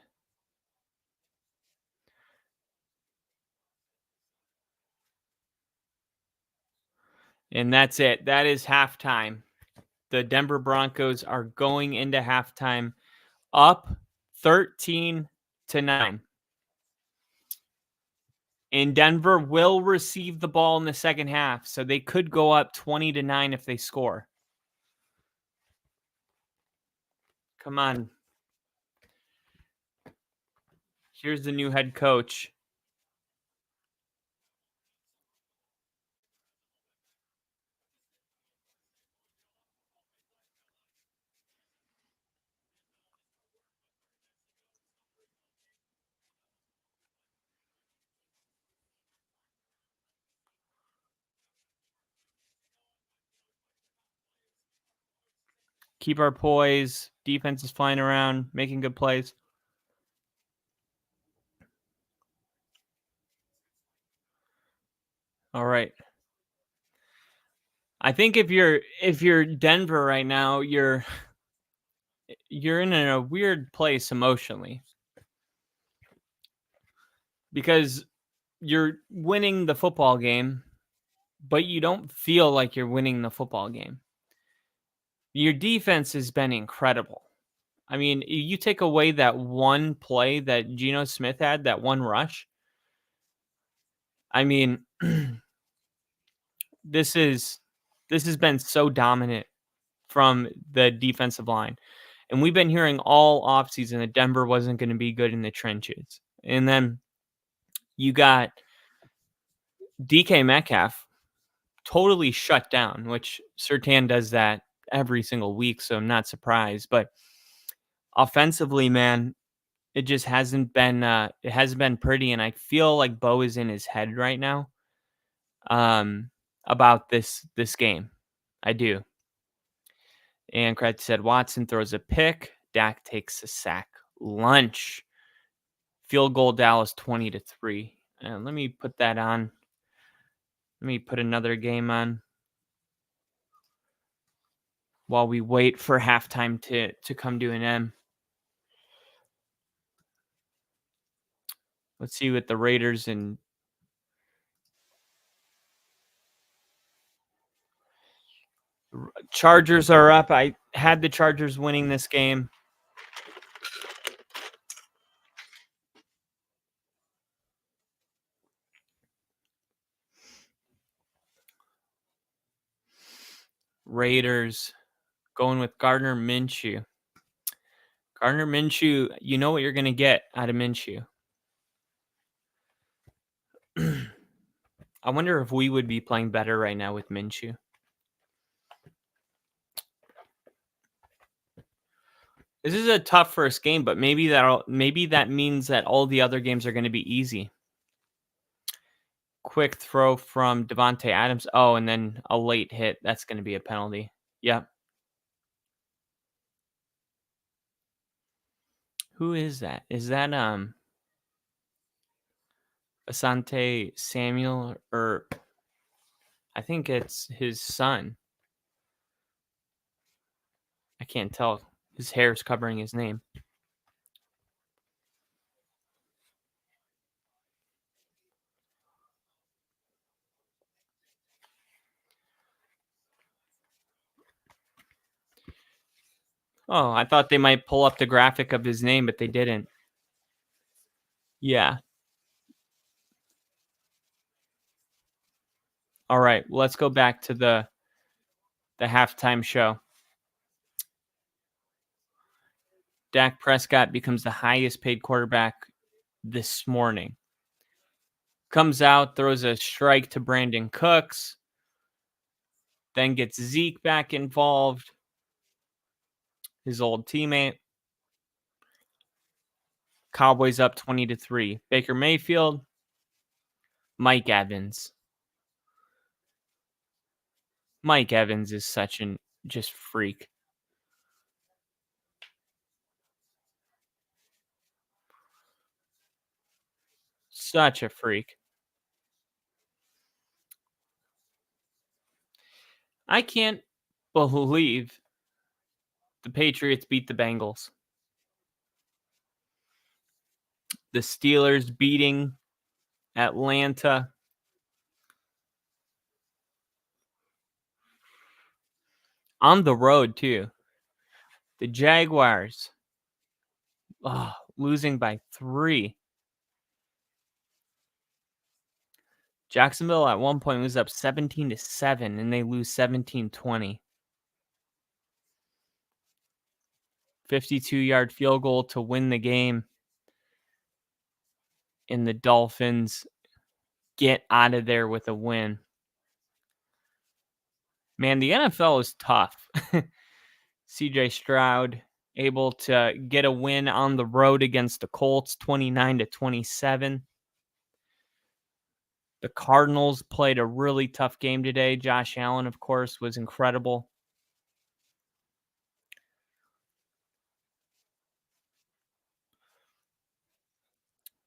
And that's it. That is halftime. The Denver Broncos are going into halftime up 13-9. And Denver will receive the ball in the second half, so they could go up 20-9 if they score. Come on. Here's the new head coach. Keep our poise. Defense is flying around, making good plays. All right. I think if you're Denver right now, you're in a weird place emotionally. Because you're winning the football game, but you don't feel like you're winning the football game. Your defense has been incredible. I mean, you take away that one play that Geno Smith had, that one rush. I mean, this has been so dominant from the defensive line. And we've been hearing all offseason that Denver wasn't going to be good in the trenches. And then you got DK Metcalf totally shut down, which Surtain does that every single week, so I'm not surprised. But offensively, man, it just hasn't been pretty, and I feel like Bo is in his head right now about this game. I do. And Kretz said Watson throws a pick, Dak takes a sack. Lunch. Field goal Dallas 20-3. And let me put that on. Let me put another game on while we wait for halftime to come to an end. Let's see what the Raiders and Chargers are up. I had the Chargers winning this game. Raiders going with Gardner Minshew. Gardner Minshew, you know what you're going to get out of Minshew. I wonder if we would be playing better right now with Minshew. This is a tough first game, but maybe that means that all the other games are going to be easy. Quick throw from Devontae Adams. Oh, and then a late hit. That's going to be a penalty. Yep. Who is that? Is that Asante Samuel, or I think it's his son. I can't tell. His hair's covering his name. Oh, I thought they might pull up the graphic of his name, but they didn't. Yeah. All right, let's go back to the halftime show. Dak Prescott becomes the highest paid quarterback this morning. Comes out, throws a strike to Brandon Cooks, then gets Zeke back involved, his old teammate. Cowboys up 20-3. Baker Mayfield, Mike Evans. Mike Evans is such an just freak. Such a freak. I can't believe the Patriots beat the Bengals. The Steelers beating Atlanta. On the road, too. The Jaguars losing by 3. Jacksonville at one point was up 17-7, and they lose 17-20. 52-yard field goal to win the game. And the Dolphins get out of there with a win. Man, the NFL is tough. CJ Stroud able to get a win on the road against the Colts, 29-27. The Cardinals played a really tough game today. Josh Allen, of course, was incredible.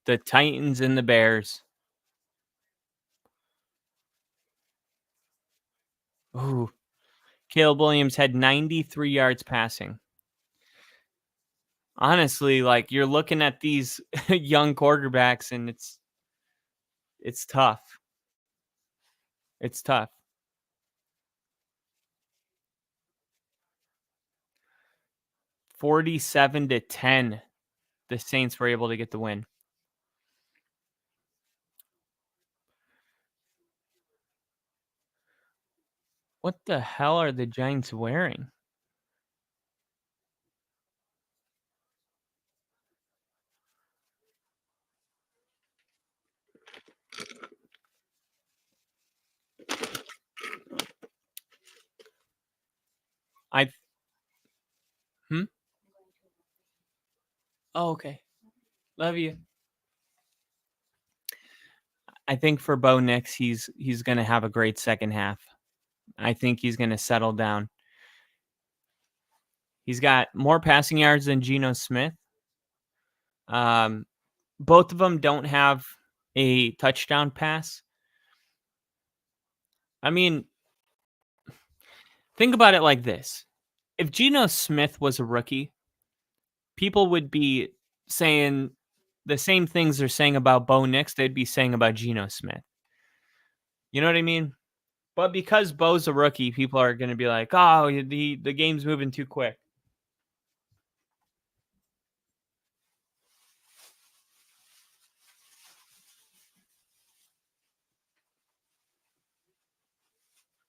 The Titans and the Bears. Ooh. Caleb Williams had 93 yards passing. Honestly, like, you're looking at these young quarterbacks, and it's tough. It's tough. $47-10. The Saints were able to get the win. What the hell are the Giants wearing? Hmm? Oh, okay. Love you. I think for Bo Nix, he's going to have a great second half. I think he's going to settle down. He's got more passing yards than Geno Smith. Both of them don't have a touchdown pass. I mean, think about it like this. If Geno Smith was a rookie, people would be saying the same things they're saying about Bo Nix, they'd be saying about Geno Smith. You know what I mean? But because Bo's a rookie, people are going to be like, oh, the game's moving too quick.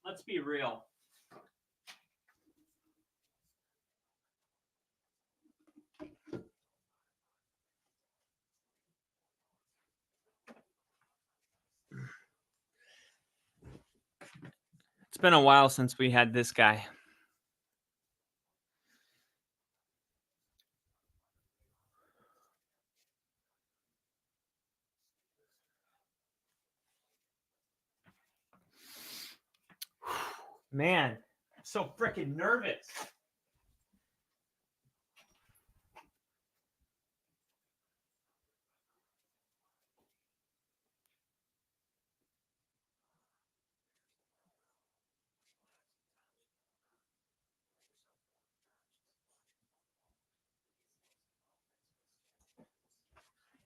Let's be real. It's been a while since we had this guy. Man, I'm so freaking nervous.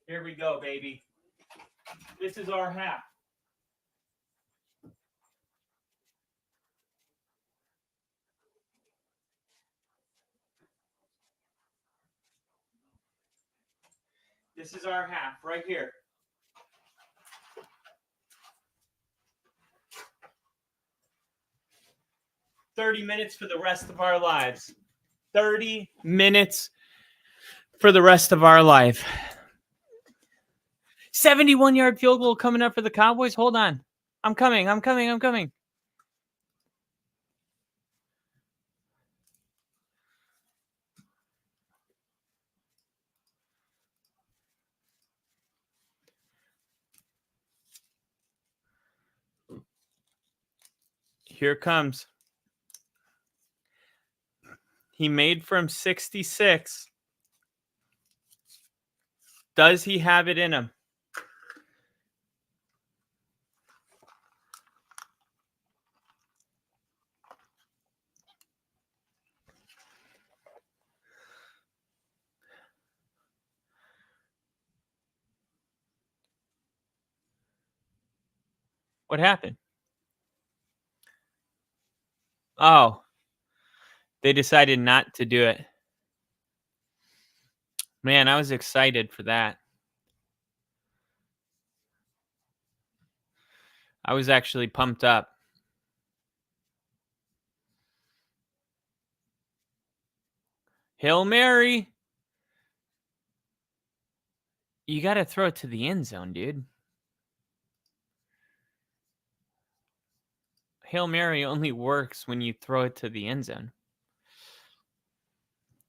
Here we go, baby. This is our half. This is our half right here. $30 minutes for the rest of our lives. 30 minutes for the rest of our life. 71-yard field goal coming up for the Cowboys. Hold on. I'm coming. Here it comes. He made from 66. Does he have it in him? What happened? Oh, they decided not to do it. Man, I was excited for that. I was actually pumped up. Hail Mary. You got to throw it to the end zone, dude. Hail Mary only works when you throw it to the end zone.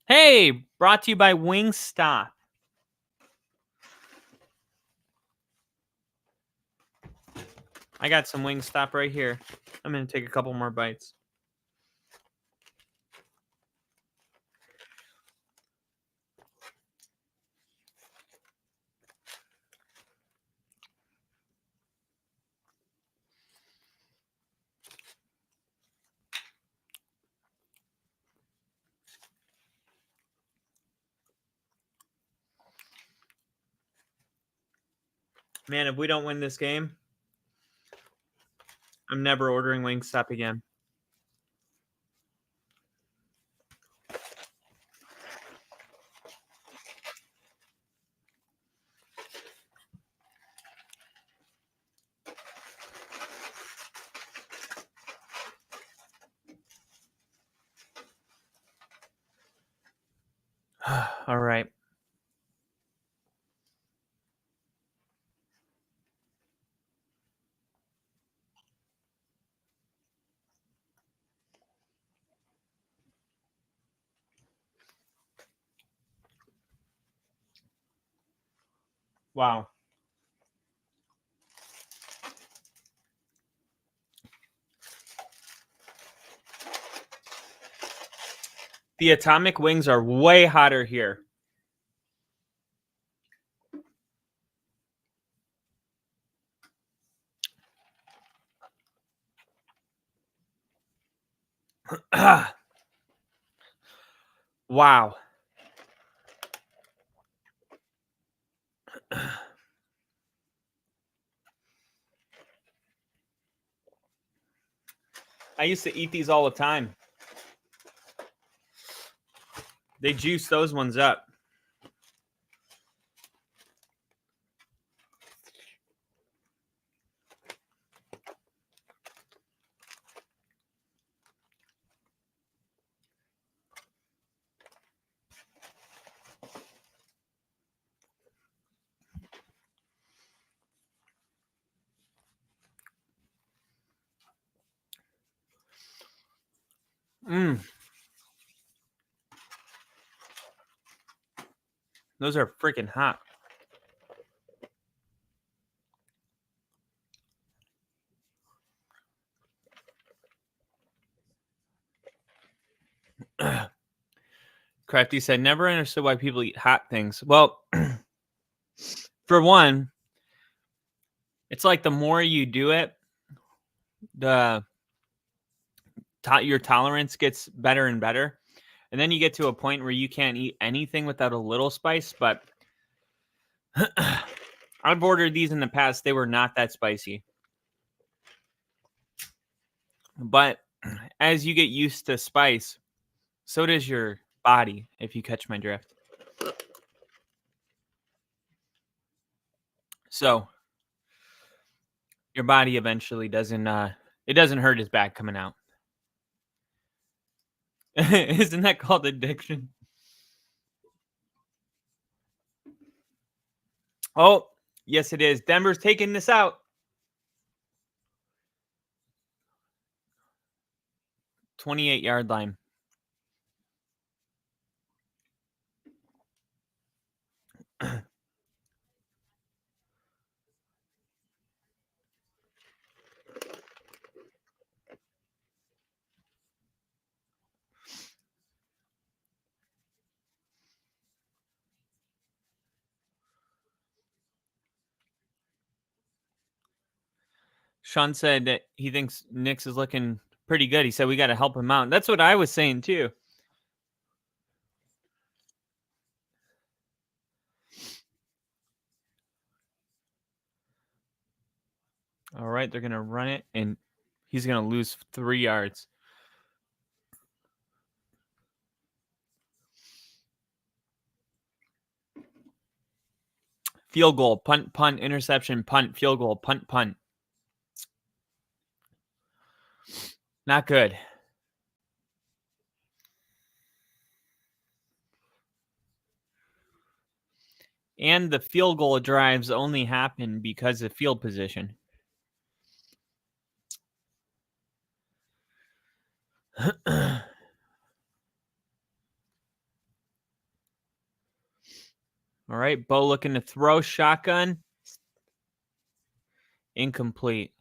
Hey, brought to you by Wingstop. I got some Wingstop right here. I'm going to take a couple more bites. Man, if we don't win this game, I'm never ordering Wingstop again. All right. Wow. The atomic wings are way hotter here. Wow. I used to eat these all the time. They juice those ones up. Those are freaking hot. Crafty said, never understood why people eat hot things. Well, for one, it's like the more you do it, your tolerance gets better and better. And then you get to a point where you can't eat anything without a little spice. But I've ordered these in the past. They were not that spicy. But as you get used to spice, so does your body, if you catch my drift. So your body eventually doesn't hurt as bad coming out. Isn't that called addiction? Oh, yes, it is. Denver's taking this out. 28-yard line. Sean said that he thinks Nix is looking pretty good. He said we got to help him out. That's what I was saying too. All right, they're going to run it, and he's going to lose 3 yards. Field goal, punt, punt, interception, punt, field goal, punt, punt. Not good. And the field goal drives only happen because of field position. All right, Bo looking to throw shotgun. Incomplete.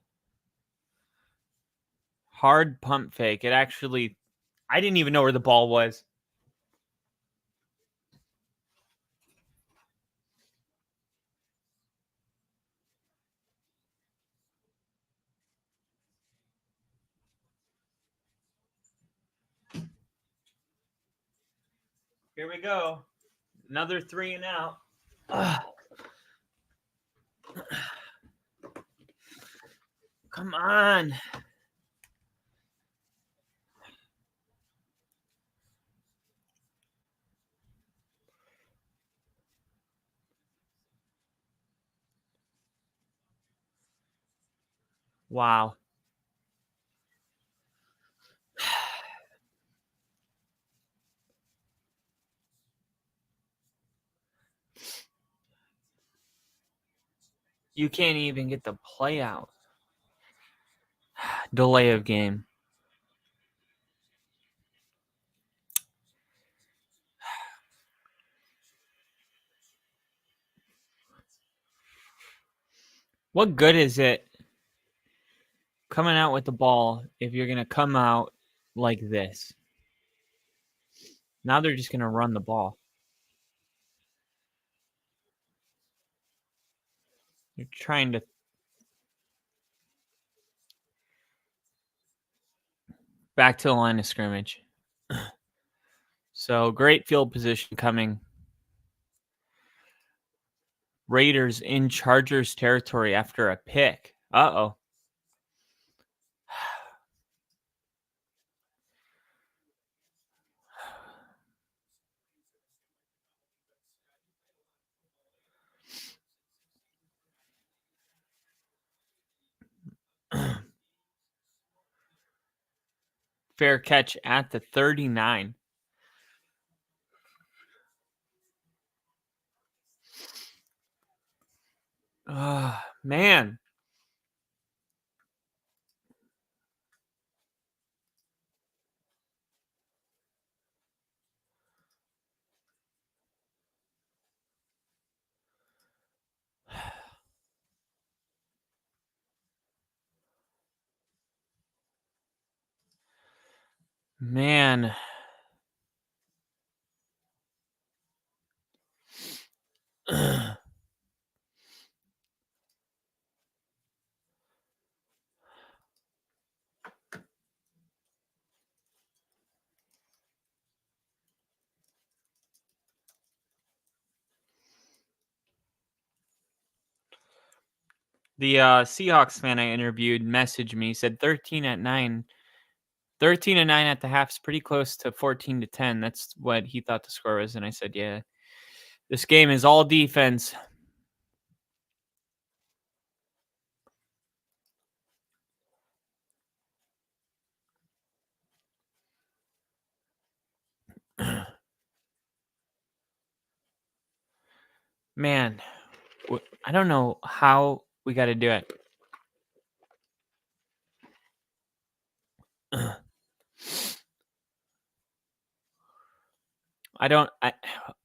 Hard pump fake. It actually, I didn't even know where the ball was. Here we go. Another 3 and out. Come on. Wow. You can't even get the play out. Delay of game. What good is it coming out with the ball if you're going to come out like this? Now they're just going to run the ball. They're trying to back to the line of scrimmage. So great field position coming. Raiders in Chargers territory after a pick. Uh-oh. Fair catch at the 39. Man. Man. The Seahawks fan I interviewed messaged me, said 13-9. 13-9 at the half is pretty close to 14-10. That's what he thought the score was. And I said, yeah, this game is all defense. Man, I don't know how we got to do it.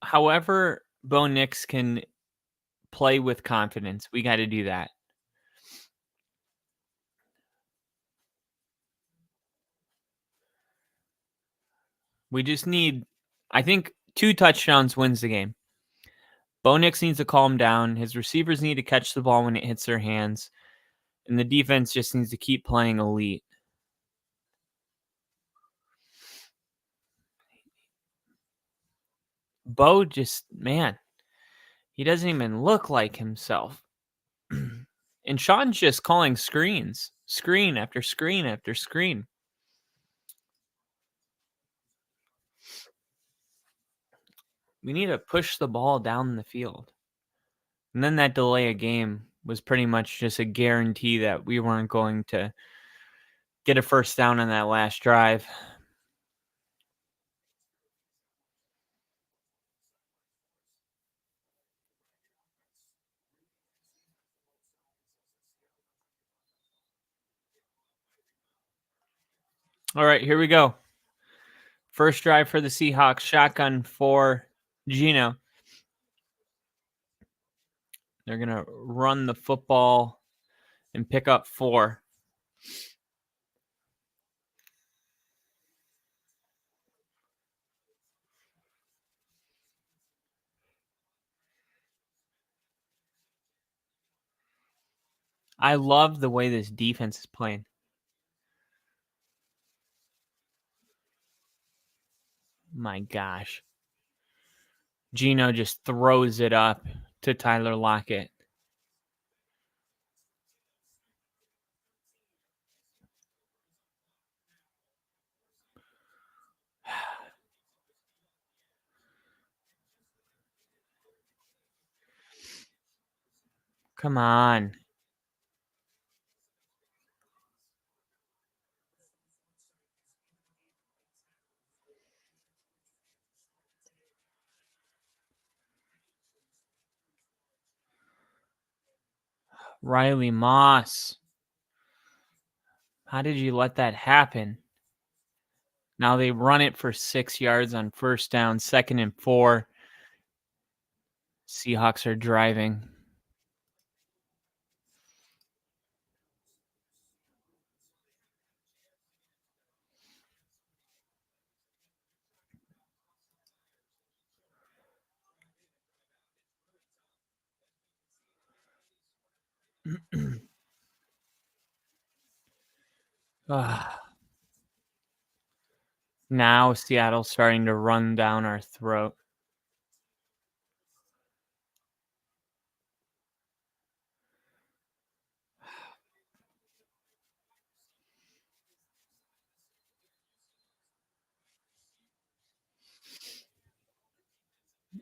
However, Bo Nix can play with confidence, we got to do that. We just need, I think, 2 touchdowns wins the game. Bo Nix needs to calm down. His receivers need to catch the ball when it hits their hands. And the defense just needs to keep playing elite. Bo just, man, he doesn't even look like himself. And Sean's just calling screens. Screen after screen after screen. We need to push the ball down the field. And then that delay of game was pretty much just a guarantee that we weren't going to get a first down on that last drive. All right, here we go. First drive for the Seahawks. Shotgun for Geno. They're going to run the football and pick up 4. I love the way this defense is playing. My gosh. Geno just throws it up to Tyler Lockett. Come on. Riley Moss. How did you let that happen? Now they run it for 6 yards on first down, 2nd and 4. Seahawks are driving. Now Seattle's starting to run down our throat.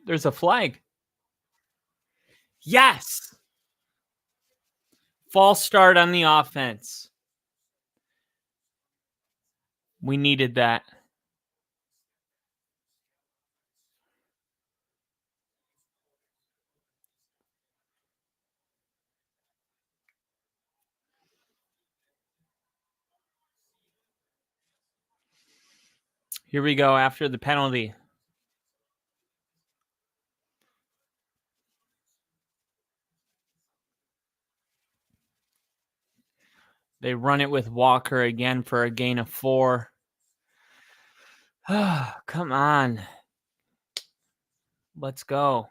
There's a flag. Yes! False start on the offense. We needed that. Here we go after the penalty. They run it with Walker again for a gain of 4. Come on. Let's go.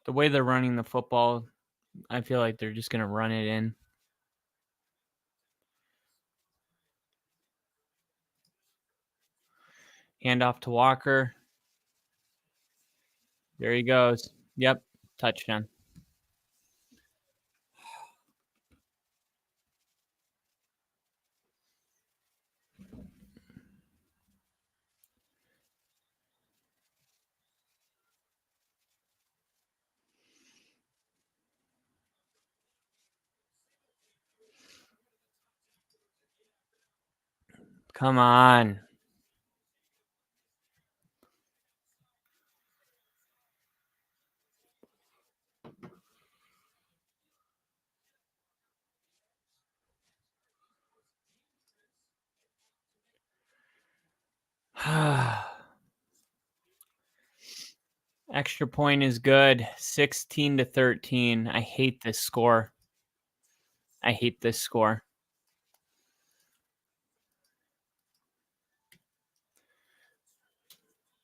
The way they're running the football, I feel like they're just going to run it in. Hand off to Walker. There he goes. Yep, touchdown. Come on. Extra point is good. 16-13. I hate this score. I hate this score.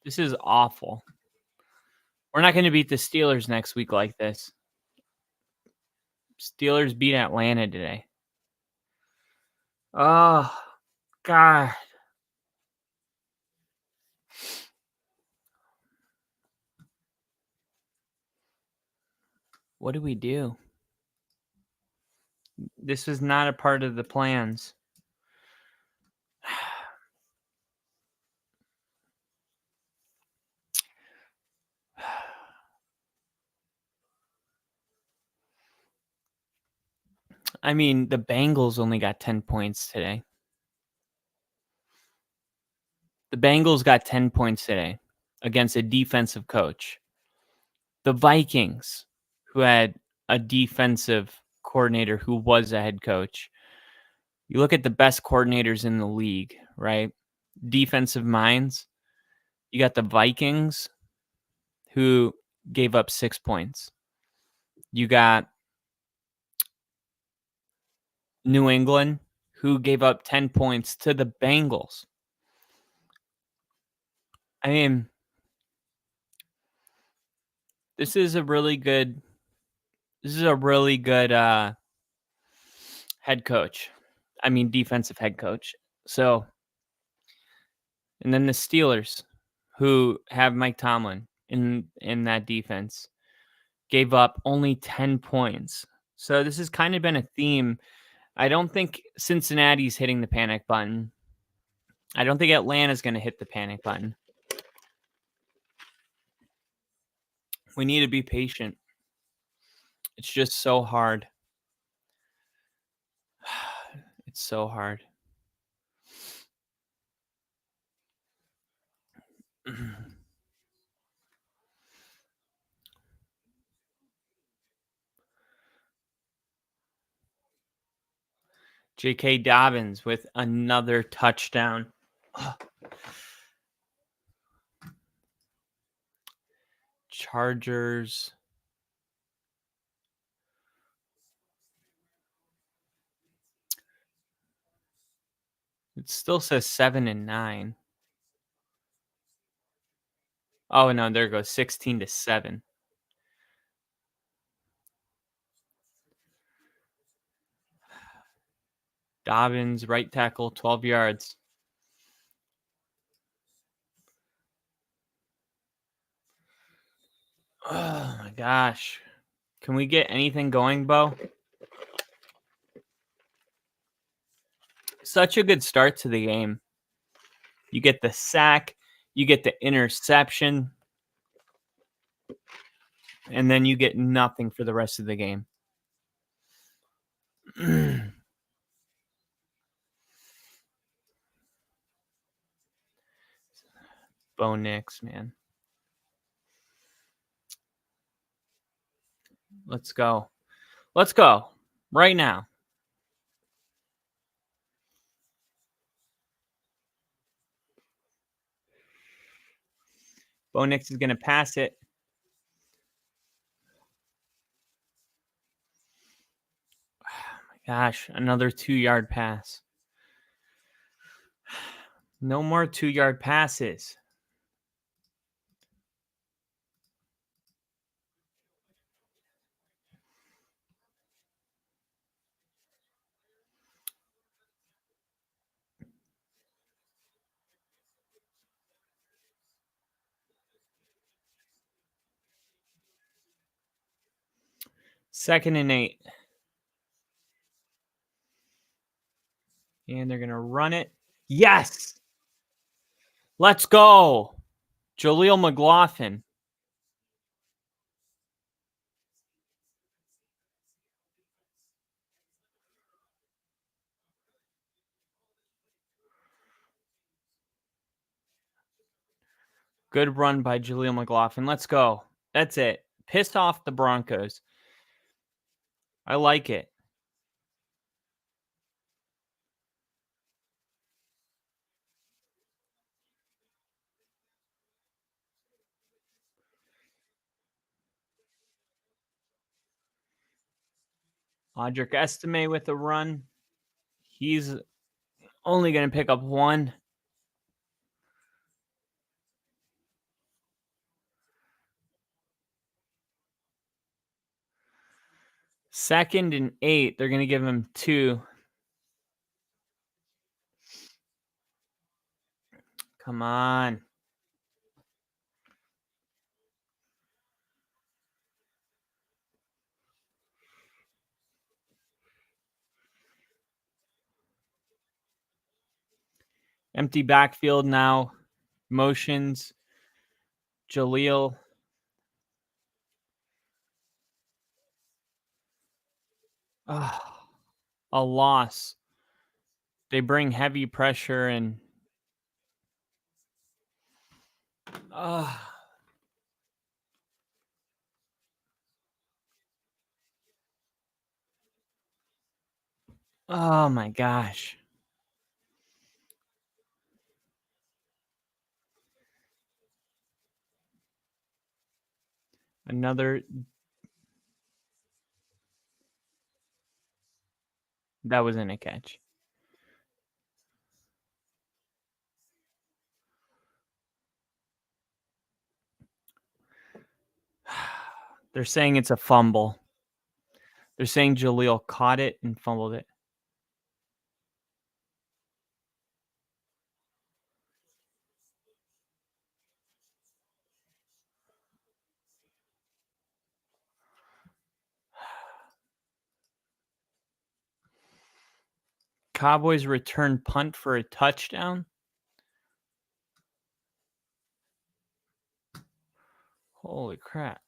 This is awful. We're not going to beat the Steelers next week like this. Steelers beat Atlanta today. Oh, God. What do we do? This was not a part of the plans. I mean, the Bengals only got 10 points today. The Bengals got 10 points today against a defensive coach. The Vikings, who had a defensive coordinator who was a head coach. You look at the best coordinators in the league, right? Defensive minds. You got the Vikings, who gave up 6 points. You got New England, who gave up 10 points to the Bengals. I mean, this is a really good head coach. I mean, defensive head coach. So, and then the Steelers, who have Mike Tomlin in that defense, gave up only 10 points. So this has kind of been a theme. I don't think Cincinnati's hitting the panic button. I don't think Atlanta's going to hit the panic button. We need to be patient. It's just so hard. It's so hard. J.K. Dobbins with another touchdown. Chargers. It still says 7-9. Oh, no, there it goes. 16-7. Dobbins, right tackle, 12 yards. Oh, my gosh. Can we get anything going, Bo? Such a good start to the game. You get the sack, you get the interception, and then you get nothing for the rest of the game. Bo Nix, man. Let's go. Let's go. Right now. Bo Nix is going to pass it. Oh my gosh, another 2-yard pass. No more 2-yard passes. Second and 8. And they're going to run it. Yes! Let's go. Jaleel McLaughlin. Good run by Jaleel McLaughlin. Let's go. That's it. Pissed off the Broncos. I like it. Audric Estime with a run. He's only going to pick up 1. Second and 8. They're going to give him 2. Come on. Empty backfield now. Motions. Jaleel. A loss. They bring heavy pressure and oh my gosh. Another. That wasn't a catch. They're saying it's a fumble. They're saying Jaleel caught it and fumbled it. Cowboys return punt for a touchdown. Holy crap.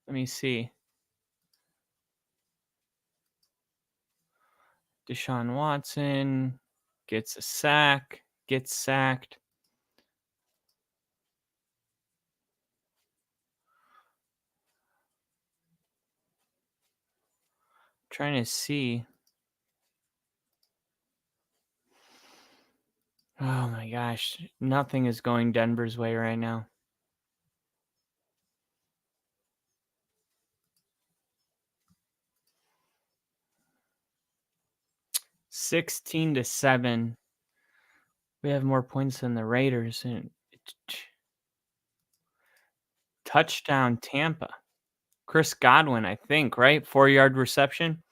Let me see. Deshaun Watson gets a sack, gets sacked. Trying to see. Oh my gosh. Nothing is going Denver's way right now. 16-7. We have more points than the Raiders. And touchdown Tampa. Chris Godwin, I think, right? 4-yard reception.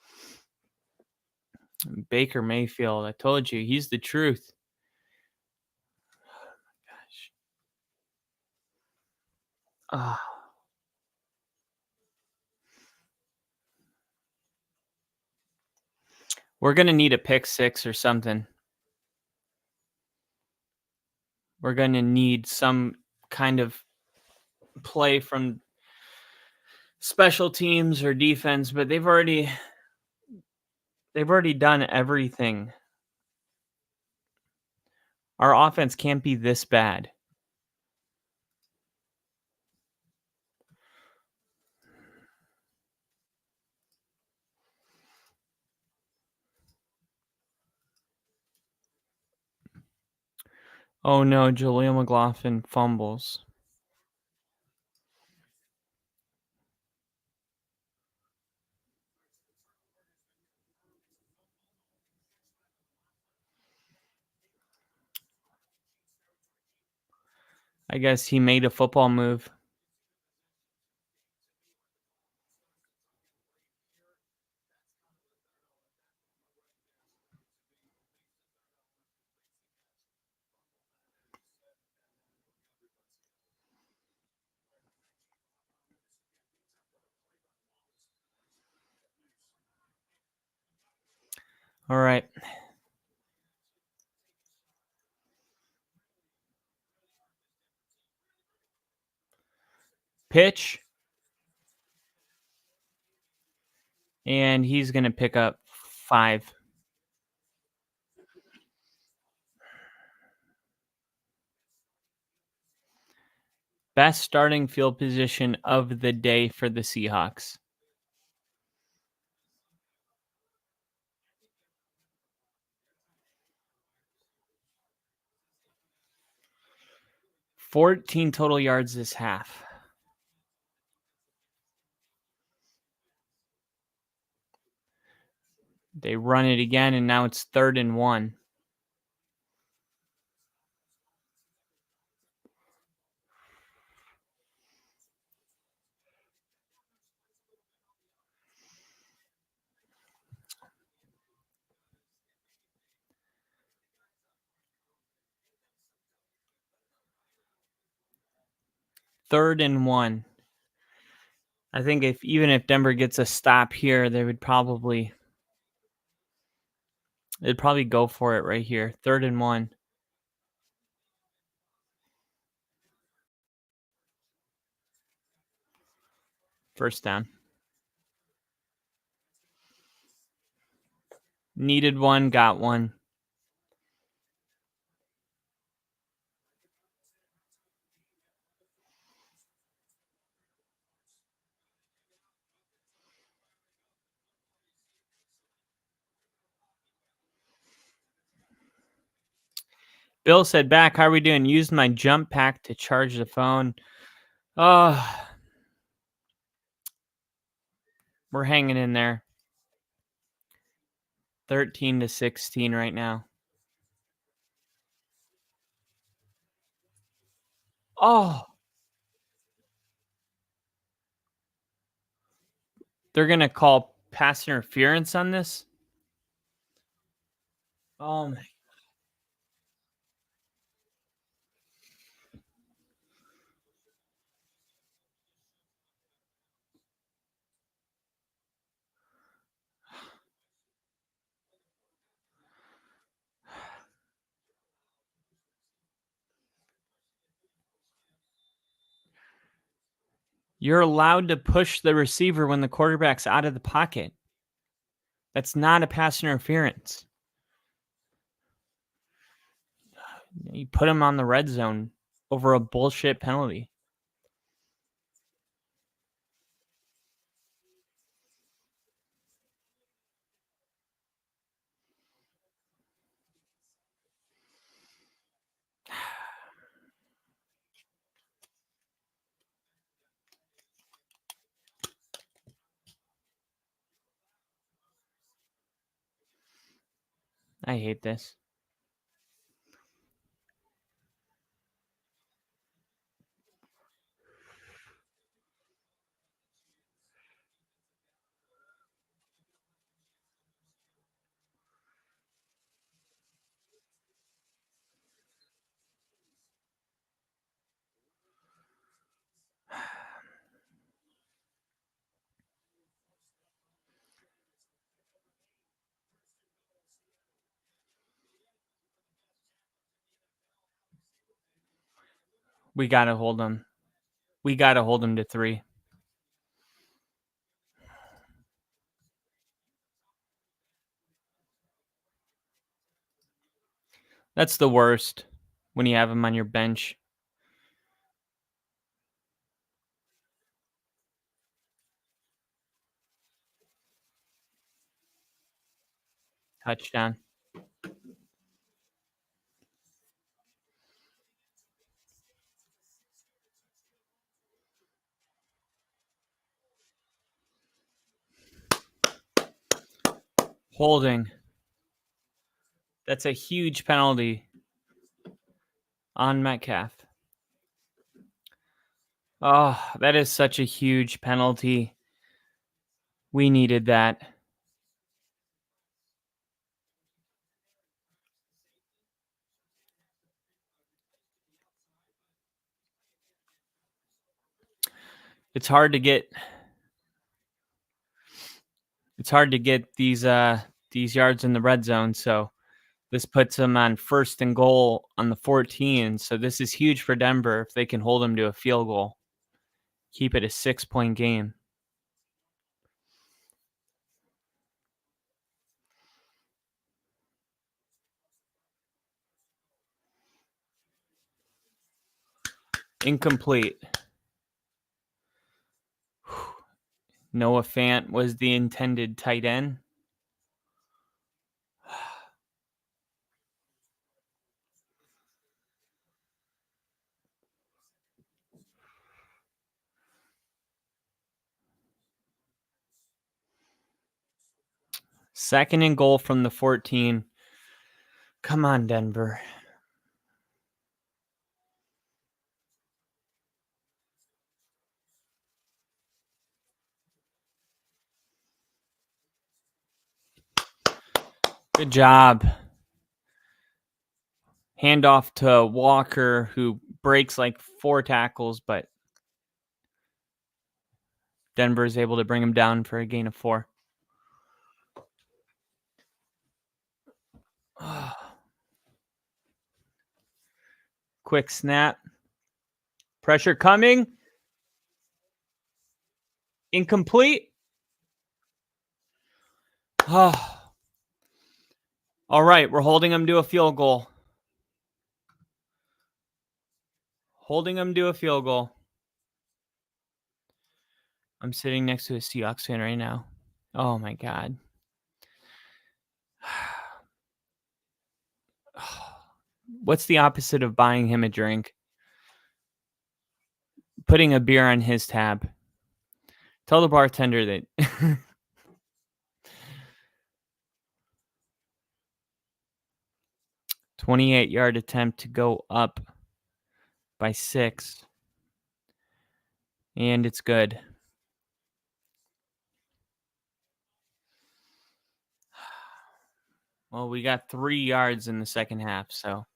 Baker Mayfield. I told you, he's the truth. Oh my gosh. We're going to need a pick six or something. We're going to need some kind of play from special teams or defense, but they've already done everything. Our offense can't be this bad. Oh no, Jaleel McLaughlin fumbles. I guess he made a football move. All right. Pitch. And he's going to pick up 5. Best starting field position of the day for the Seahawks. $14 total yards this half. They run it again, and now it's 3rd and 1. Third and 1. I think even if Denver gets a stop here, they'd probably go for it right here. 3rd and 1. First down. Needed one, got one. Bill said, back, how are we doing? Used my jump pack to charge the phone. We're hanging in there. 13-16 right now. Oh. They're going to call pass interference on this? Oh, my. You're allowed to push the receiver when the quarterback's out of the pocket. That's not a pass interference. You put him on the red zone over a bullshit penalty. I hate this. We got to hold them. We got to hold them to 3. That's the worst when you have him on your bench. Touchdown. Holding. That's a huge penalty on Metcalf. Oh, that is such a huge penalty. We needed that. It's hard to get these yards in the red zone, so this puts them on 1st and goal on the 14. So this is huge for Denver if they can hold them to a field goal. Keep it a 6-point game. Incomplete. Noah Fant was the intended tight end. Second and goal from the 14. Come on, Denver. Good job. Handoff to Walker, who breaks like 4 tackles, but Denver is able to bring him down for a gain of 4. Quick snap. Pressure coming. Incomplete. Oh. All right, we're holding him to a field goal. Holding him to a field goal. I'm sitting next to a Seahawks fan right now. Oh, my God. What's the opposite of buying him a drink? Putting a beer on his tab. Tell the bartender that... 28-yard attempt to go up by 6. And it's good. Well, we got 3 yards in the second half, so.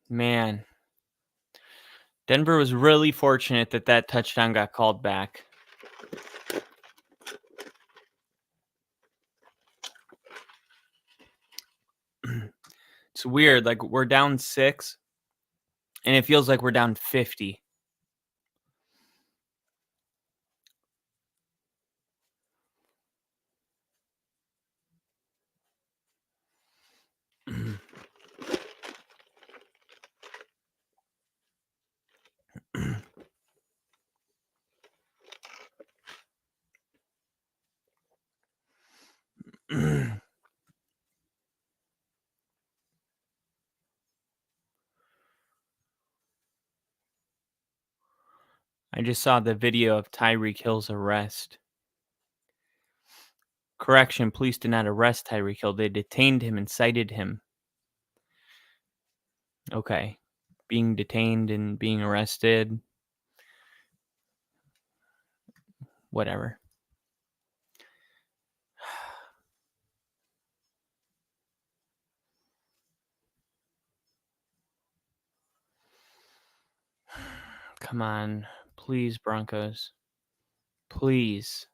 Man. Denver was really fortunate that that touchdown got called back. It's weird. Like, we're down 6, and it feels like we're down 50. I just saw the video of Tyreek Hill's arrest. Correction, police did not arrest Tyreek Hill. They detained him and cited him. Okay. Being detained and being arrested. Whatever. Come on. Please, Broncos. Please.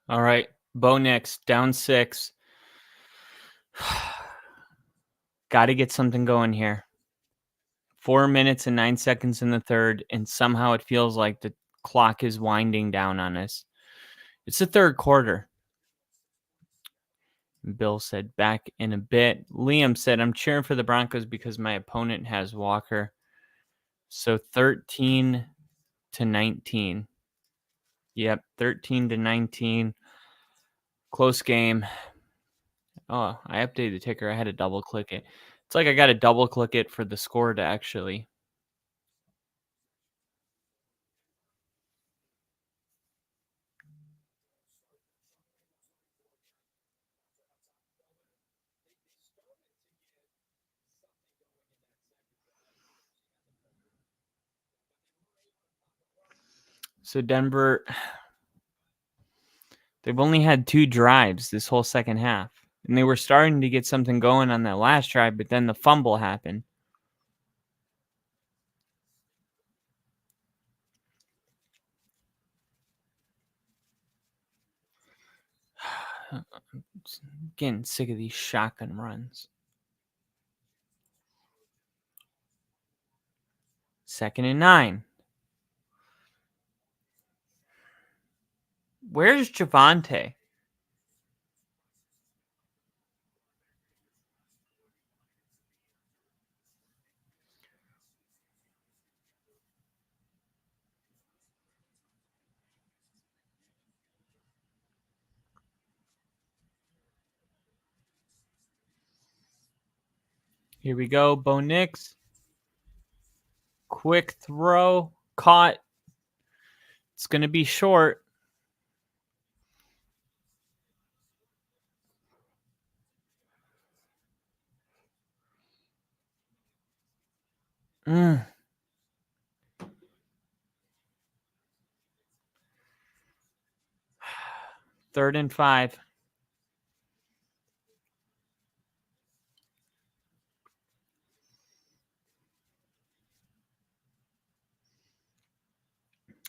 All right. Bo Nix, down 6. Got to get something going here. 4 minutes and 9 seconds in the third, and somehow it feels like the clock is winding down on us. It's the third quarter. Bill said back in a bit. Liam said, I'm cheering for the Broncos because my opponent has Walker. So 13-19. Yep, 13-19. Close game. Oh, I updated the ticker. I had to double click it. It's like I got to double click it for the score to actually. So Denver, they've only had 2 drives this whole second half. And they were starting to get something going on that last drive, but then the fumble happened. I'm getting sick of these shotgun runs. 2nd and 9. Where's Javonte? Here we go. Bo Nix. Quick throw. Caught. It's going to be short. Mm. 3rd and 5.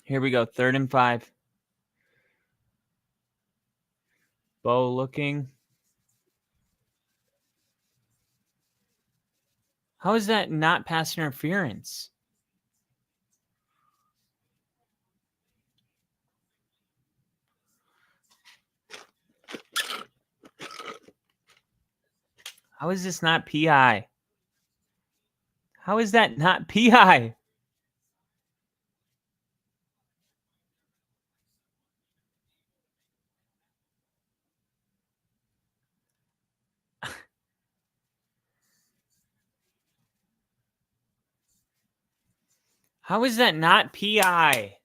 Here we go. 3rd and 5. Bo looking. How is that not pass interference? How is this not PI? How is that not PI? How is that not PI?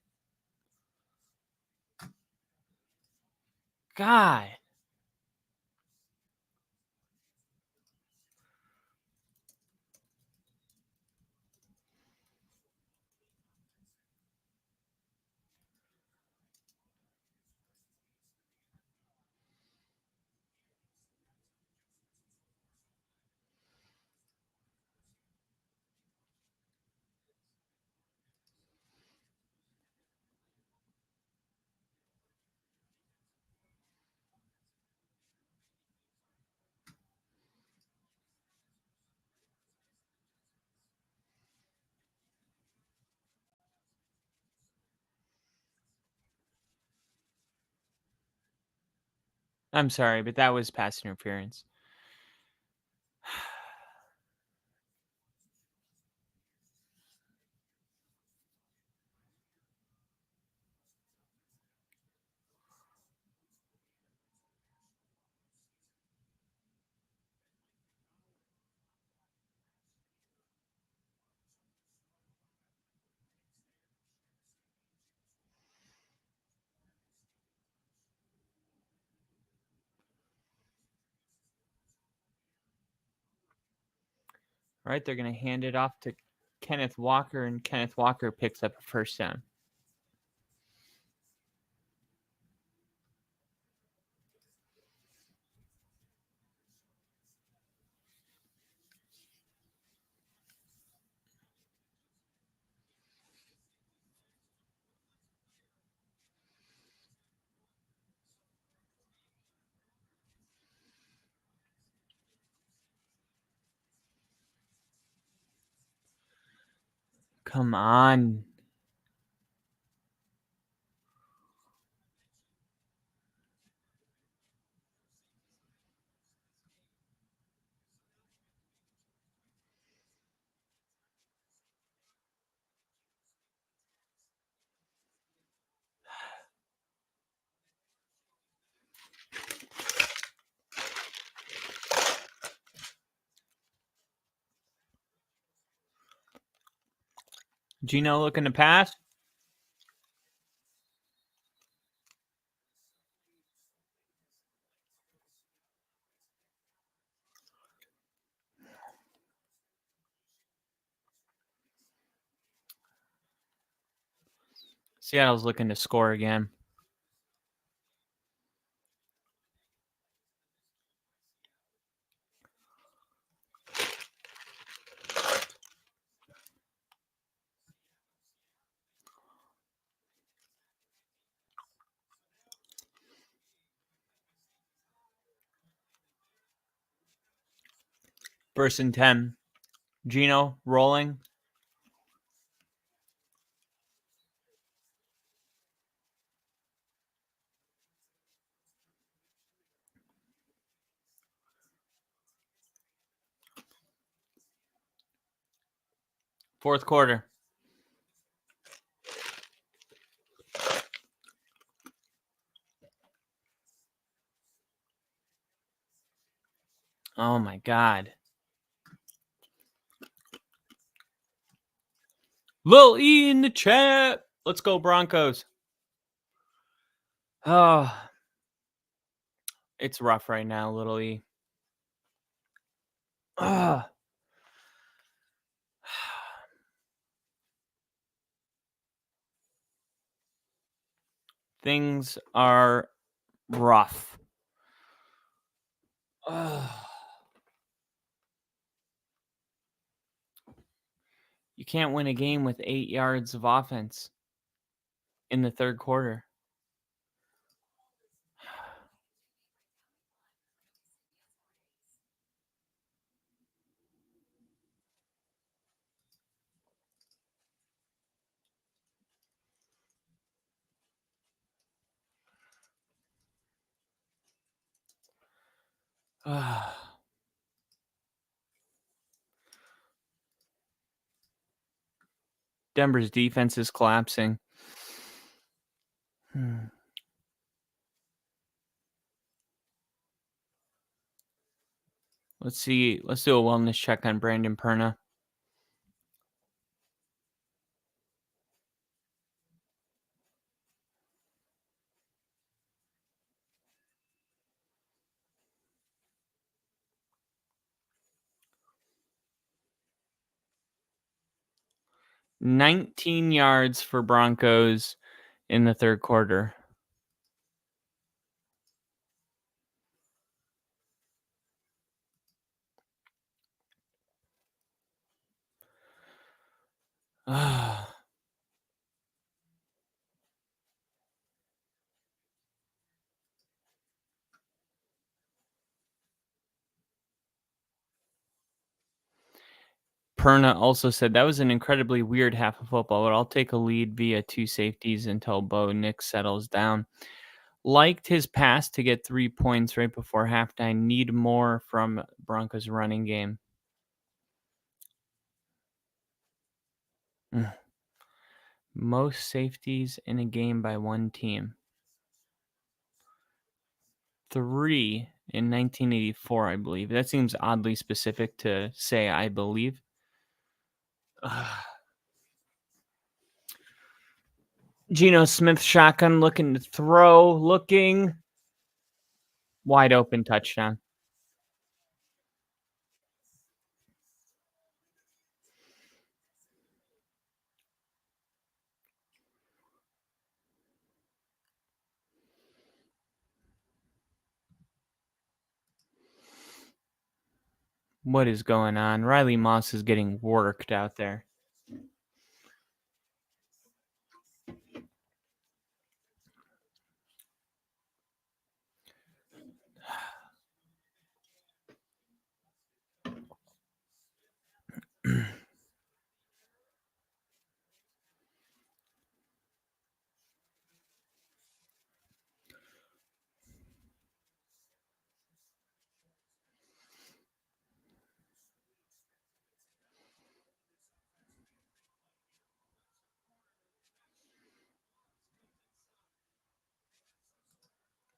God. I'm sorry, but that was pass interference. All right, they're going to hand it off to Kenneth Walker, and Kenneth Walker picks up a first down. Come on. Gino looking to pass. Seattle's looking to score again. First and 10. Gino rolling. Fourth quarter. Oh my God. Lil E in the chat. Let's go Broncos. Oh, it's rough right now, Little E. Things are rough. You can't win a game with 8 yards of offense in the third quarter. Denver's defense is collapsing. Let's see. Let's do a wellness check on Brandon Perna. $19 yards for Broncos in the third quarter. Perna also said that was an incredibly weird half of football, but I'll take a lead via 2 safeties until Bo Nix settles down. Liked his pass to get 3 points right before halftime. Need more from Broncos running game. Most safeties in a game by one team. 3 in 1984, I believe. That seems oddly specific to say I believe. Geno Smith shotgun looking to throw. Looking. Wide open touchdown. What is going on? Riley Moss is getting worked out there.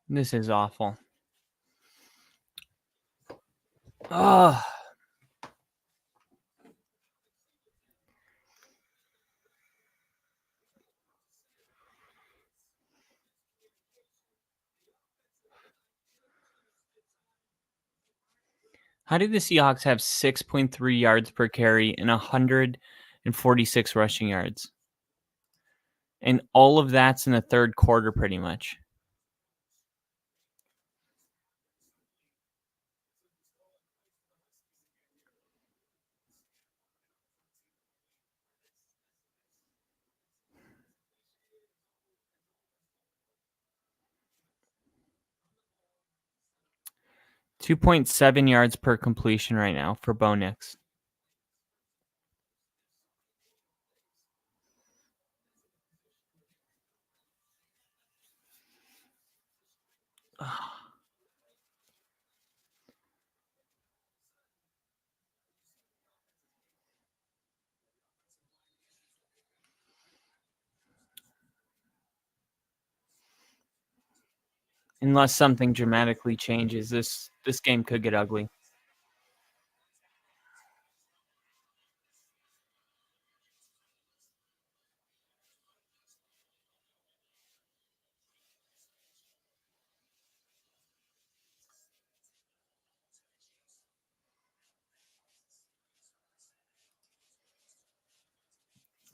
This is awful. Oh. How did the Seahawks have 6.3 yards per carry and 146 rushing yards? And all of that's in the third quarter, pretty much. .7 yards per completion right now for Bo Nix. Unless something dramatically changes, this game could get ugly.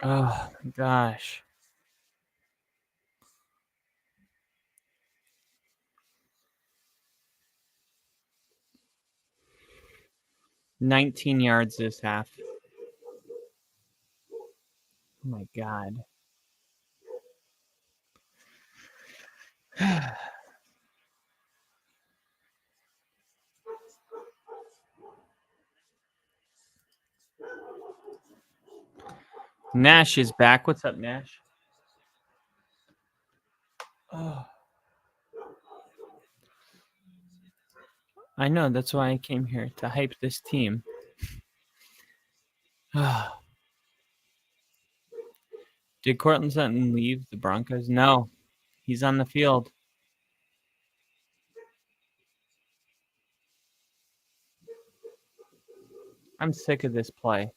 Oh my gosh. $19 yards this half. Oh my God. Nash is back. What's up, Nash? Oh. I know. That's why I came here, to hype this team. Did Cortland Sutton leave the Broncos? No. He's on the field. I'm sick of this play.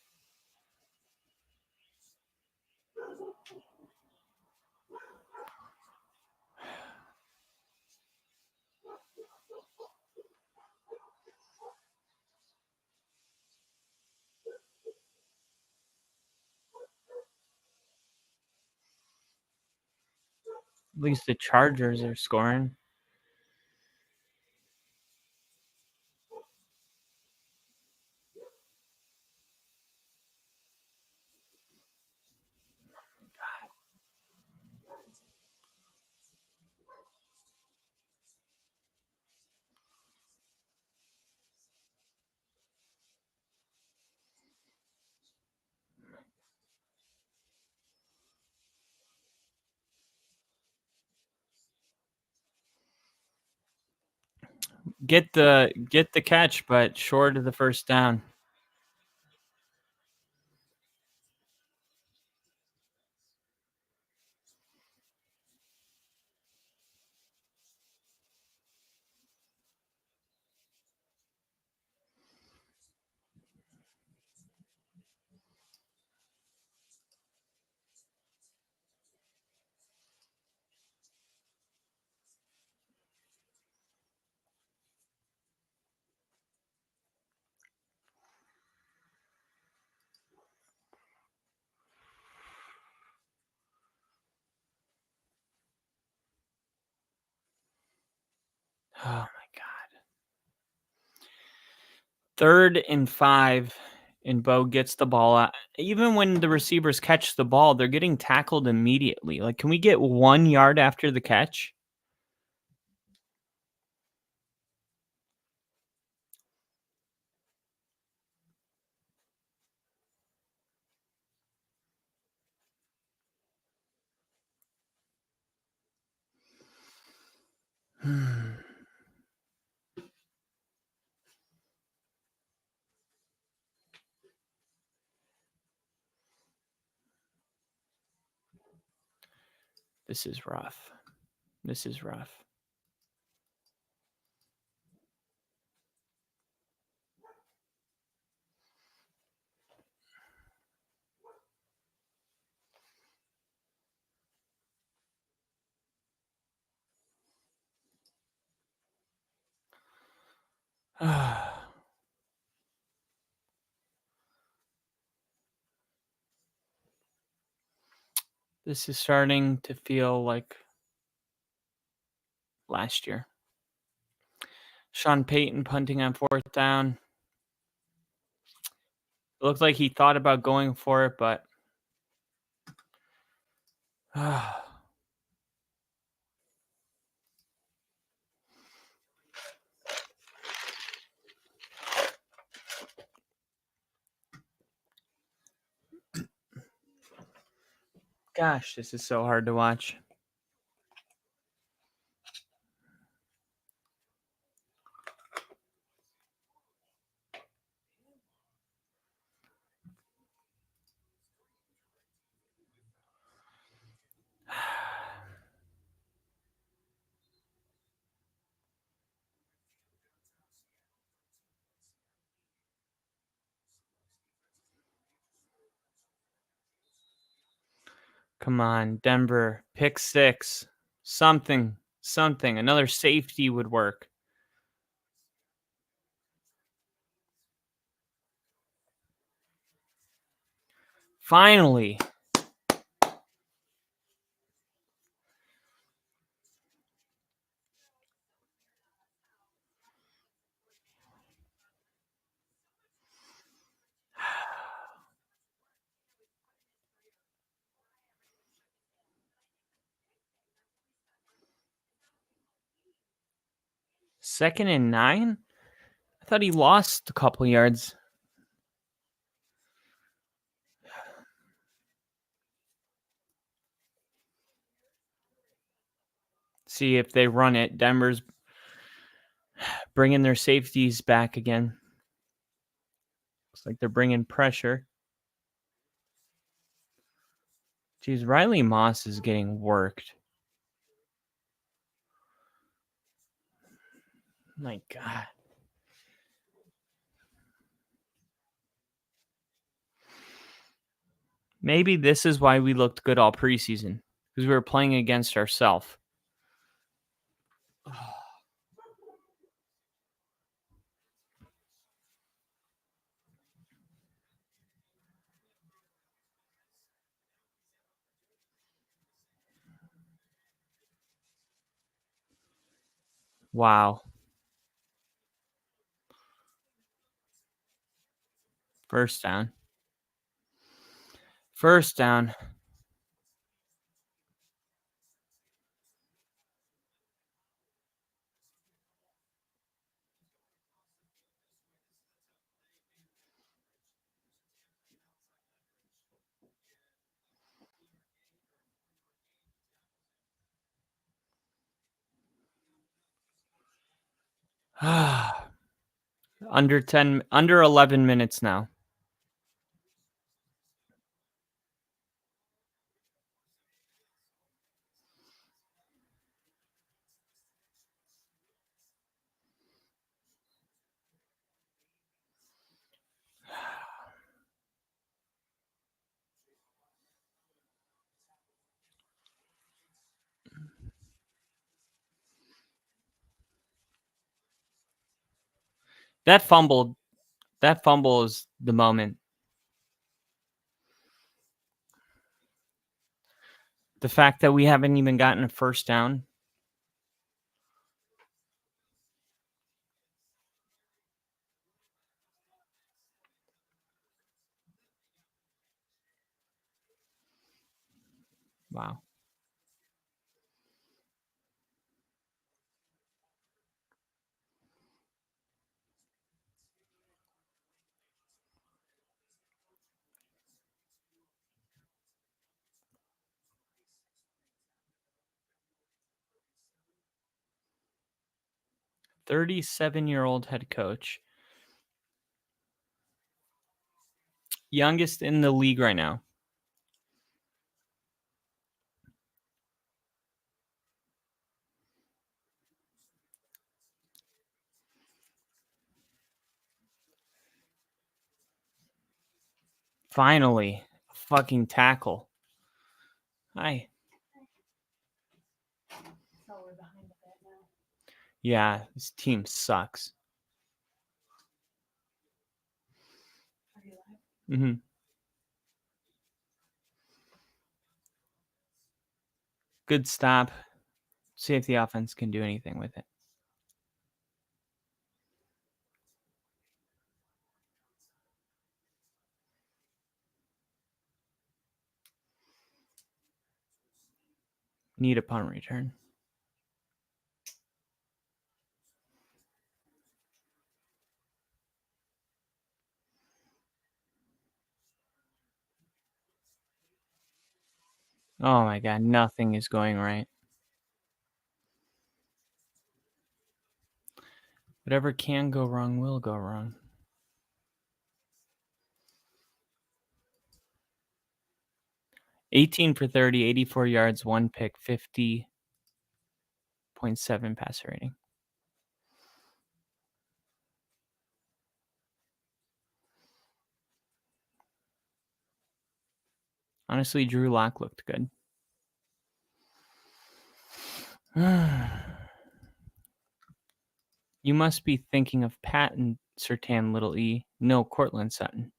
At least the Chargers are scoring. get the catch, but short of the first down. Oh my God. 3rd and 5, and Bo gets the ball out. Even when the receivers catch the ball, they're getting tackled immediately. Like, can we get 1 yard after the catch? This is rough. This is rough. This is starting to feel like last year. Sean Payton punting on 4th down. It looked like he thought about going for it, but gosh, this is so hard to watch. Come on, Denver, pick 6. Something. Another safety would work. Finally. Second and 9? I thought he lost a couple yards. See if they run it. Denver's bringing their safeties back again. Looks like they're bringing pressure. Geez, Riley Moss is getting worked. My God. Maybe this is why we looked good all preseason, because we were playing against ourselves. Wow. First down. First down. Under 11 minutes now. That fumble is the moment. The fact that we haven't even gotten a first down. Wow. "37-year-old head coach. Youngest in the league right now. Finally, a fucking tackle. Hi. Yeah, this team sucks. Mm-hmm. Good stop. See if the offense can do anything with it. Need a punt return. Oh my god, nothing is going right. Whatever can go wrong will go wrong. $18 for 30, 84 yards, 1 pick, 50.7 passer rating. Honestly, Drew Lock looked good. You must be thinking of Patton Surtain, little E. No, Cortland Sutton.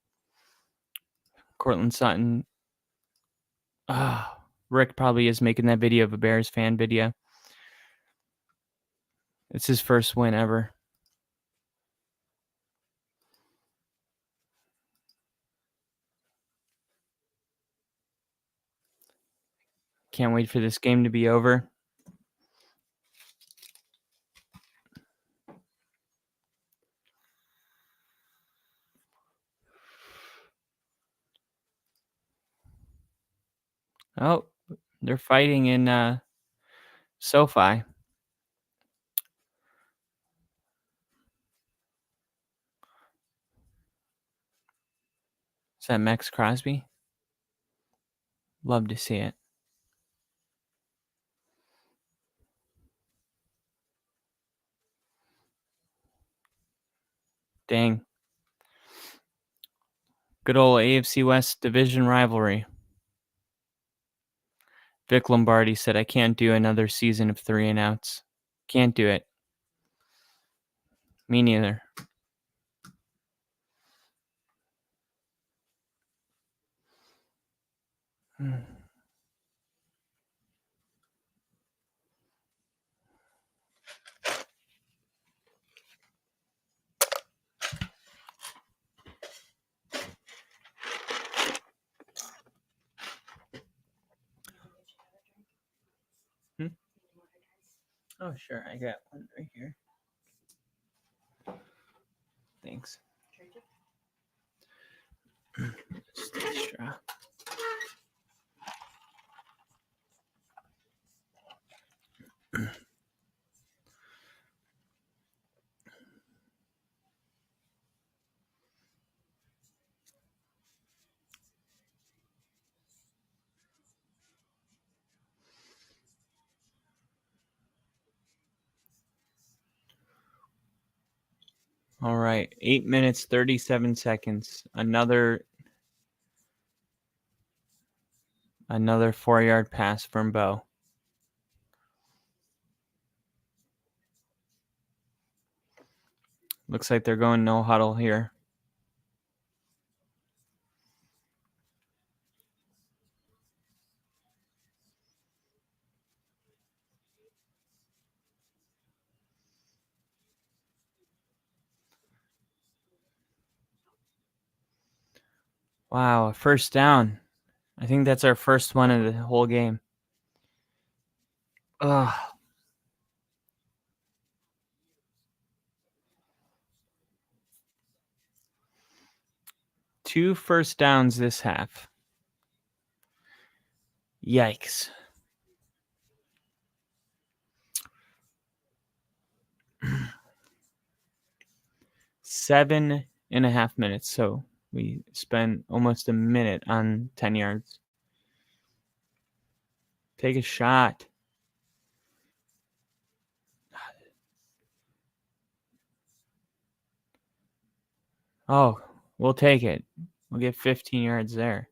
Cortland Sutton. Rick probably is making that video of a Bears fan video. It's his first win ever. Can't wait for this game to be over. Oh, they're fighting in SoFi. Is that Max Crosby? Love to see it. Dang. Good old AFC West division rivalry. Vic Lombardi said, I can't do another season of 3-and-outs. Can't do it. Me neither. Oh, sure. I got one right here. Thanks. Just extra. All right, 8 minutes, 37 seconds. Another 4-yard pass from Bo. Looks like they're going no huddle here. Wow, a first down. I think that's our first one of the whole game. Ugh. Two first downs this half. Yikes. Seven and a half minutes. So we spent almost a minute on 10 yards. Take a shot. Oh, we'll take it. We'll get 15 yards there.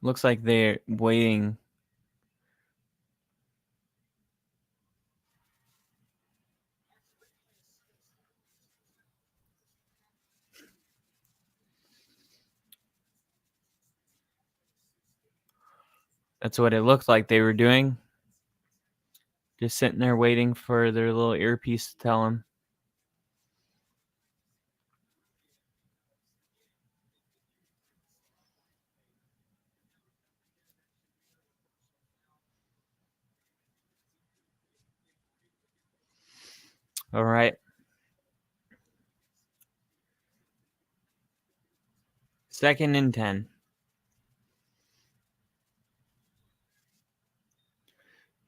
Looks like they're waiting. That's what it looked like they were doing. Just sitting there waiting for their little earpiece to tell them. All right. Second and 10.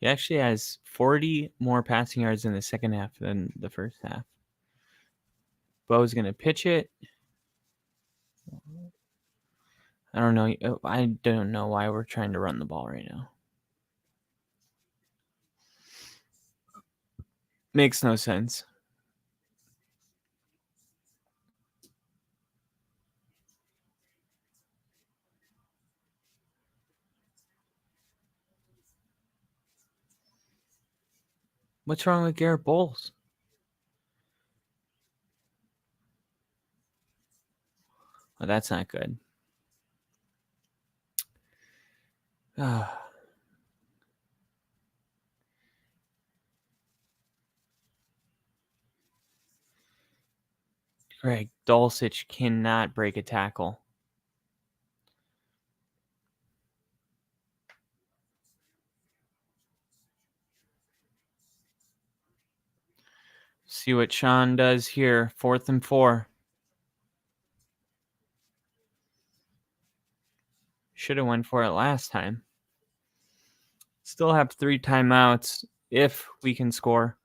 He actually has 40 more passing yards in the second half than the first half. Bo's going to pitch it. I don't know. I don't know why we're trying to run the ball right now. Makes no sense. What's wrong with Garrett Bowles? Oh, that's not good. Greg Dulcich cannot break a tackle. See what Sean does here. 4th and 4. Should have went for it last time. Still have 3 timeouts if we can score.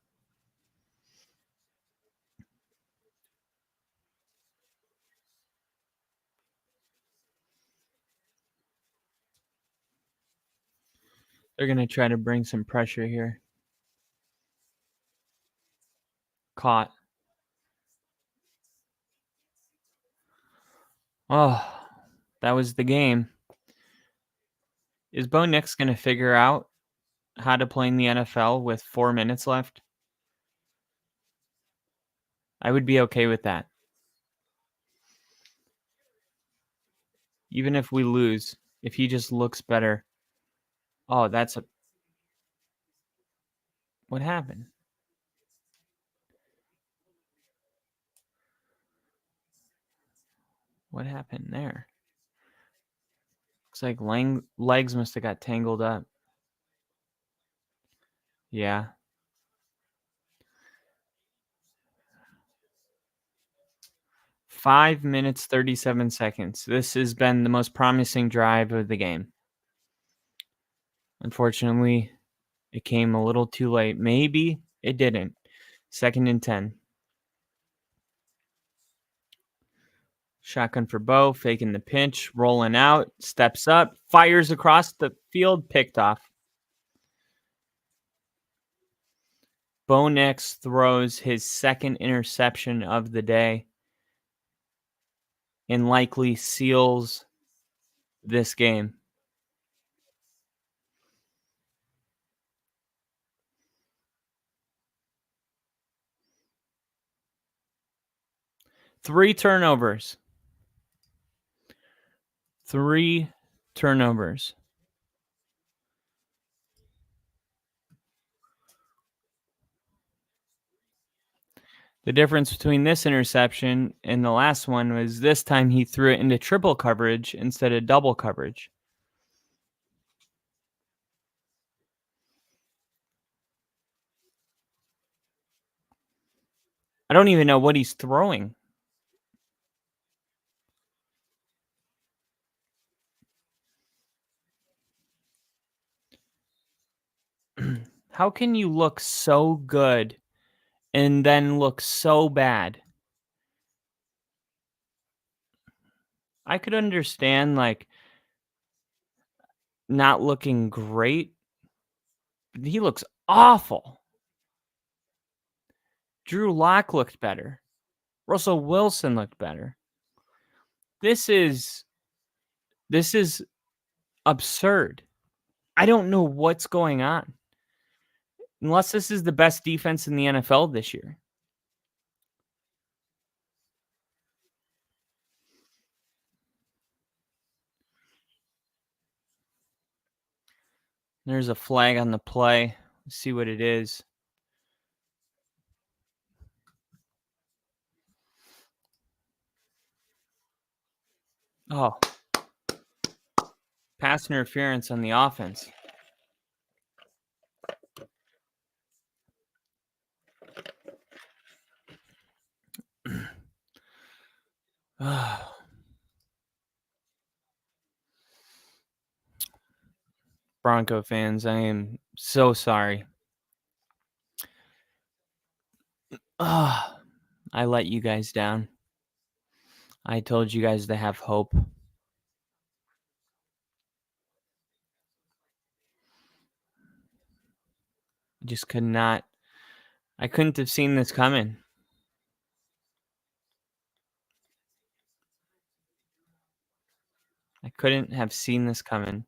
They're going to try to bring some pressure here. Caught. Oh, that was the game. Is Bo Nix going to figure out how to play in the NFL with 4 minutes left? I would be okay with that. Even if we lose, if he just looks better. Oh, that's a... What happened? What happened there? Looks like legs must have got tangled up. Yeah. Five minutes, 37 seconds. This has been the most promising drive of the game. Unfortunately, it came a little too late. Maybe it didn't. 2nd and 10. Shotgun for Bo, faking the pinch, rolling out, steps up, fires across the field, picked off. Bo Nix throws his second interception of the day and likely seals this game. Three turnovers. The difference between this interception and the last one was this time he threw it into triple coverage instead of double coverage. I don't even know what he's throwing. How can you look so good and then look so bad? I could understand, like, not looking great, but he looks awful. Drew Lock looked better. Russell Wilson looked better. This is absurd. I don't know what's going on. Unless this is the best defense in the NFL this year. There's a flag on the play. Let's see what it is. Oh. Pass interference on the offense. Bronco fans, I am so sorry. I let you guys down. I told you guys to have hope. Just could not. I couldn't have seen this coming. I couldn't have seen this coming.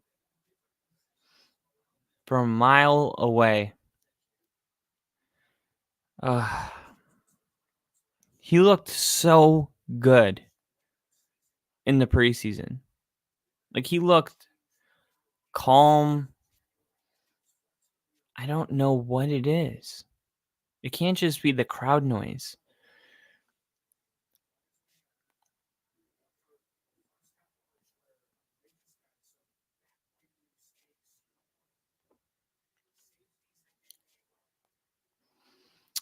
From a mile away. He looked so good in the preseason. Like, he looked calm. I don't know what it is. It can't just be the crowd noise.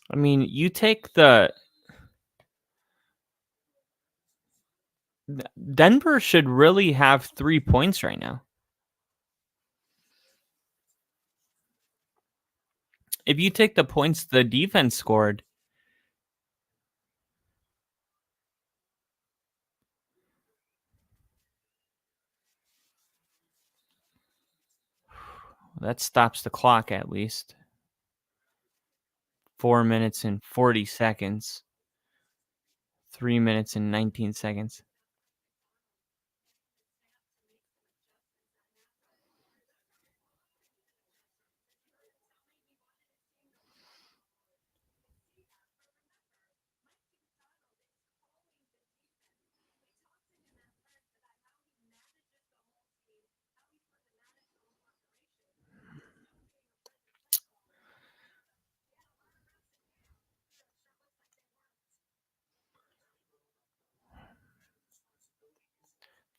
I mean, you take Denver should really have 3 points right now. If you take the points the defense scored, that stops the clock at least. 4 minutes and 40 seconds. 3 minutes and 19 seconds.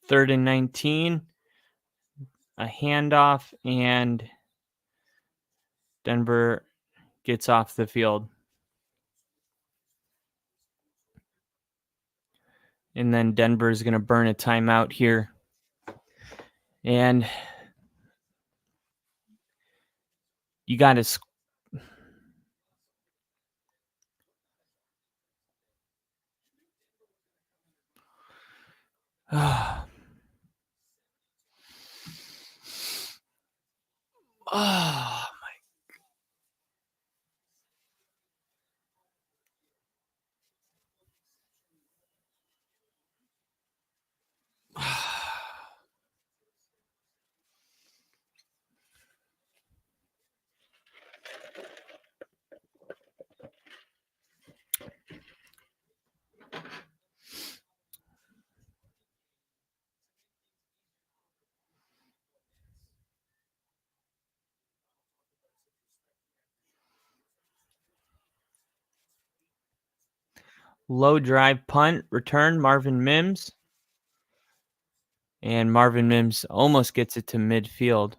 Third and 19. A handoff, and Denver gets off the field. And then Denver is going to burn a timeout here. And you got to... Oh my. Low drive punt return, Marvin Mims. And Marvin Mims almost gets it to midfield.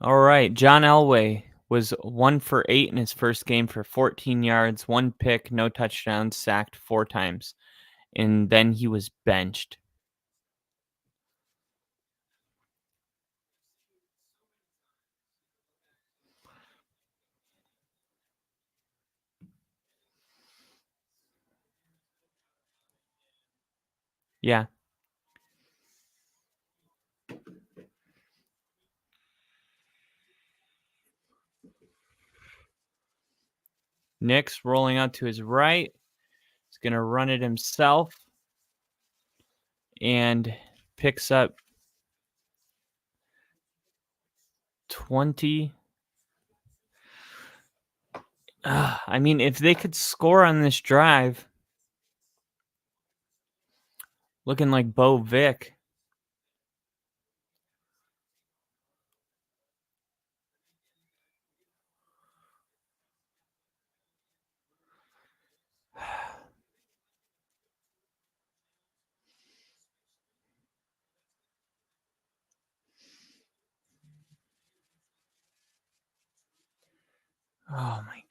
All right, John Elway was 1 for 8 in his first game for 14 yards, 1 pick, no touchdowns, sacked 4 times. And then he was benched. Yeah. Nix rolling out to his right. He's going to run it himself. And picks up 20. I mean, if they could score on this drive, looking like Bo-Vic. Oh my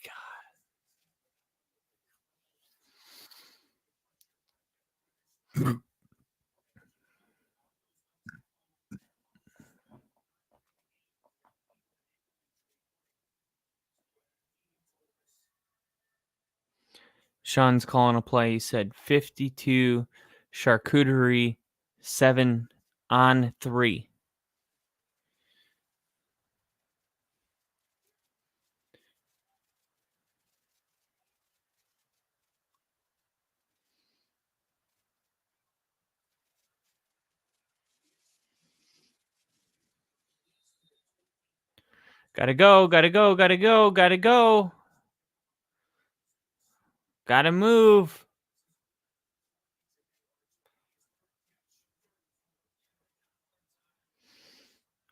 God. Sean's calling a play. He said 52 charcuterie, 7 on 3. Gotta go, gotta go, gotta go, gotta go. Gotta move.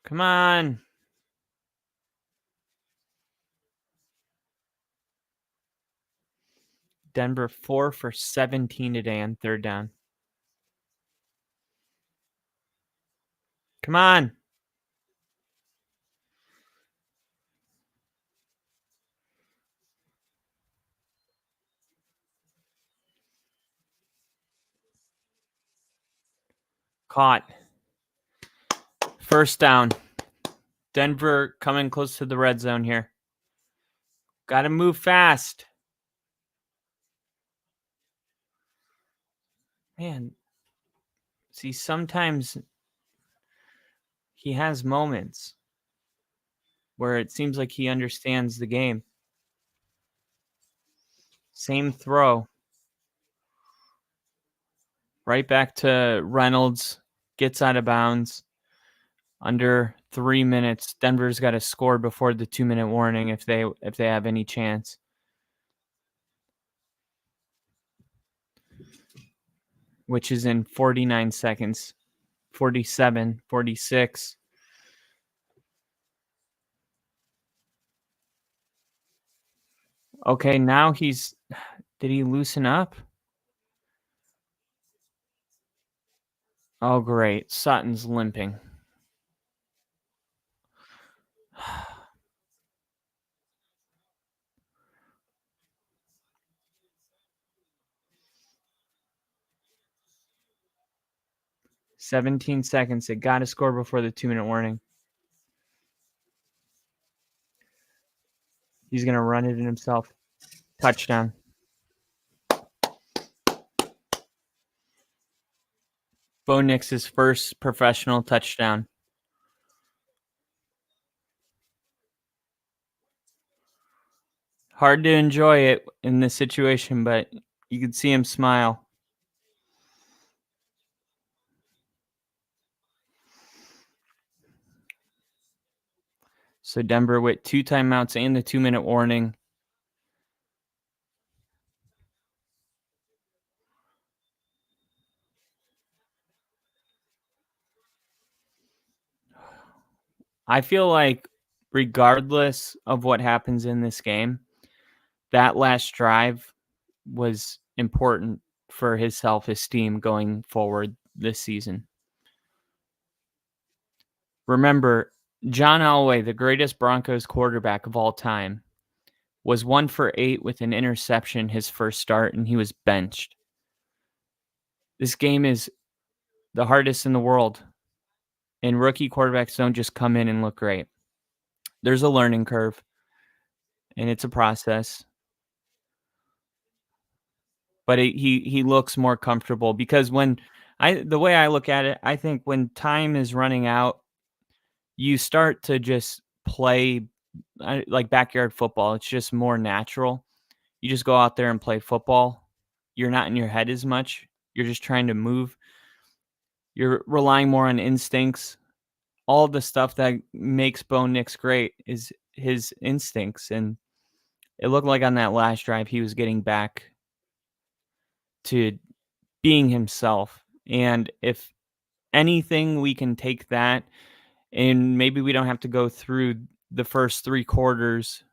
Come on. Denver 4 for 17 today on 3rd down. Come on. Caught. 1st down. Denver coming close to the red zone here. Gotta move fast. Man. See, sometimes he has moments where it seems like he understands the game. Same throw. Right back to Reynolds. Gets out of bounds. Under 3 minutes. Denver's got to score before the 2-minute warning if they have any chance. Which is in 49 seconds. 47, 46. Okay, now did he loosen up? Oh, great. Sutton's limping. "17 seconds. They got to score before the 2-minute warning." He's going to run it in himself. Touchdown. Bo Nix's first professional touchdown. Hard to enjoy it in this situation, but you could see him smile. So Denver with 2 timeouts and the 2-minute warning. I feel like regardless of what happens in this game, that last drive was important for his self-esteem going forward this season. Remember, John Elway, the greatest Broncos quarterback of all time, was 1 for 8 with an interception his first start, and he was benched. This game is the hardest in the world, and rookie quarterbacks don't just come in and look great. There's a learning curve, and it's a process. But he looks more comfortable because the way I look at it, I think when time is running out, you start to just play like backyard football. It's just more natural. You just go out there and play football. You're not in your head as much. You're just trying to move. You're relying more on instincts. All the stuff that makes Bo Nix great is his instincts. And it looked like on that last drive, he was getting back to being himself. And if anything, we can take that, and maybe we don't have to go through the first 3 quarters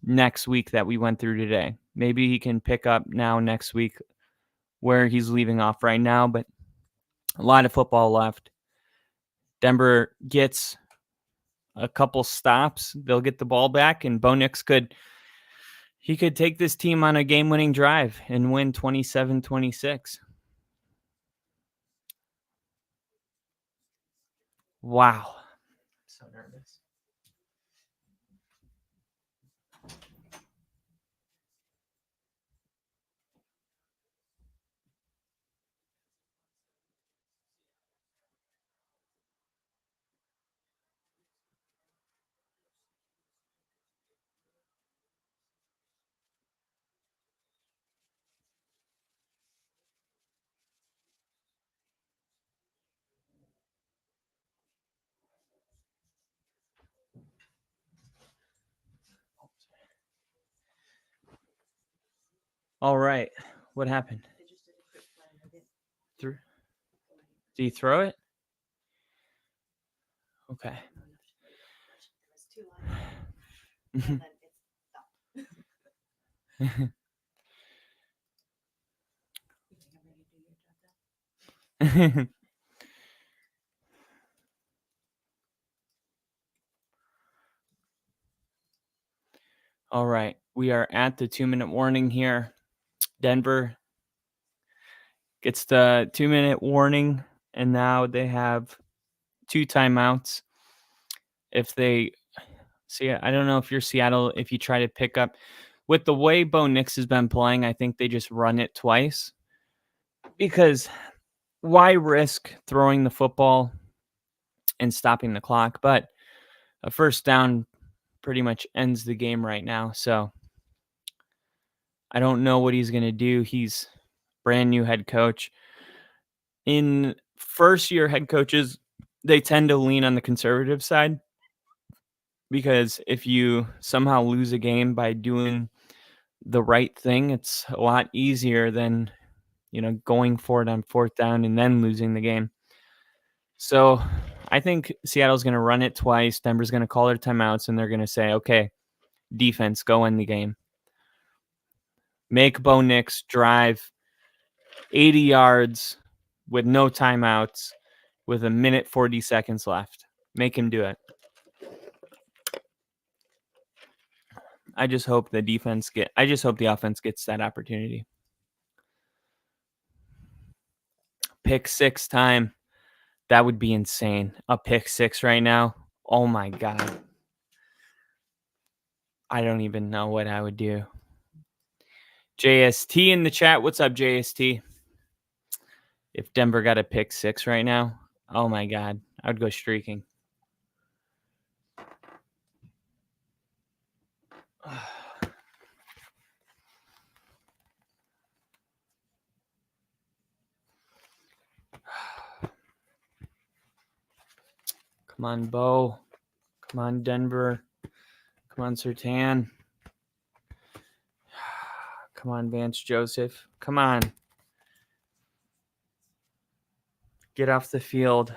next week that we went through today. Maybe he can pick up now next week where he's leaving off right now, but a lot of football left. Denver gets a couple stops. They'll get the ball back, and Bo Nix could take this team on a game-winning drive and win 27-26. Wow. I'm so nervous. All right. What happened? Did you throw it? Okay. All right. We are at the 2-minute warning here. Denver gets the 2-minute warning, and now they have 2 timeouts. If they see, I don't know if you're Seattle, if you try to pick up with the way Bo Nix has been playing, I think they just run it twice, because why risk throwing the football and stopping the clock? But a first down pretty much ends the game right now. So I don't know what he's going to do. He's brand new head coach. In first-year head coaches, they tend to lean on the conservative side, because if you somehow lose a game by doing the right thing, it's a lot easier than, going for it on 4th down and then losing the game. So I think Seattle's going to run it twice. Denver's going to call their timeouts, and they're going to say, okay, defense, go in the game. Make Bo Nix drive 80 yards with no timeouts with 1:40 seconds left. Make him do it. I just hope the offense gets that opportunity. Pick 6 time. That would be insane. A pick 6 right now. Oh my God. I don't even know what I would do. JST in the chat. What's up, JST? If Denver got a pick 6 right now, oh my God, I would go streaking. Come on, Bo. Come on, Denver. Come on, Surtain. Come on, Vance Joseph. Come on. Get off the field.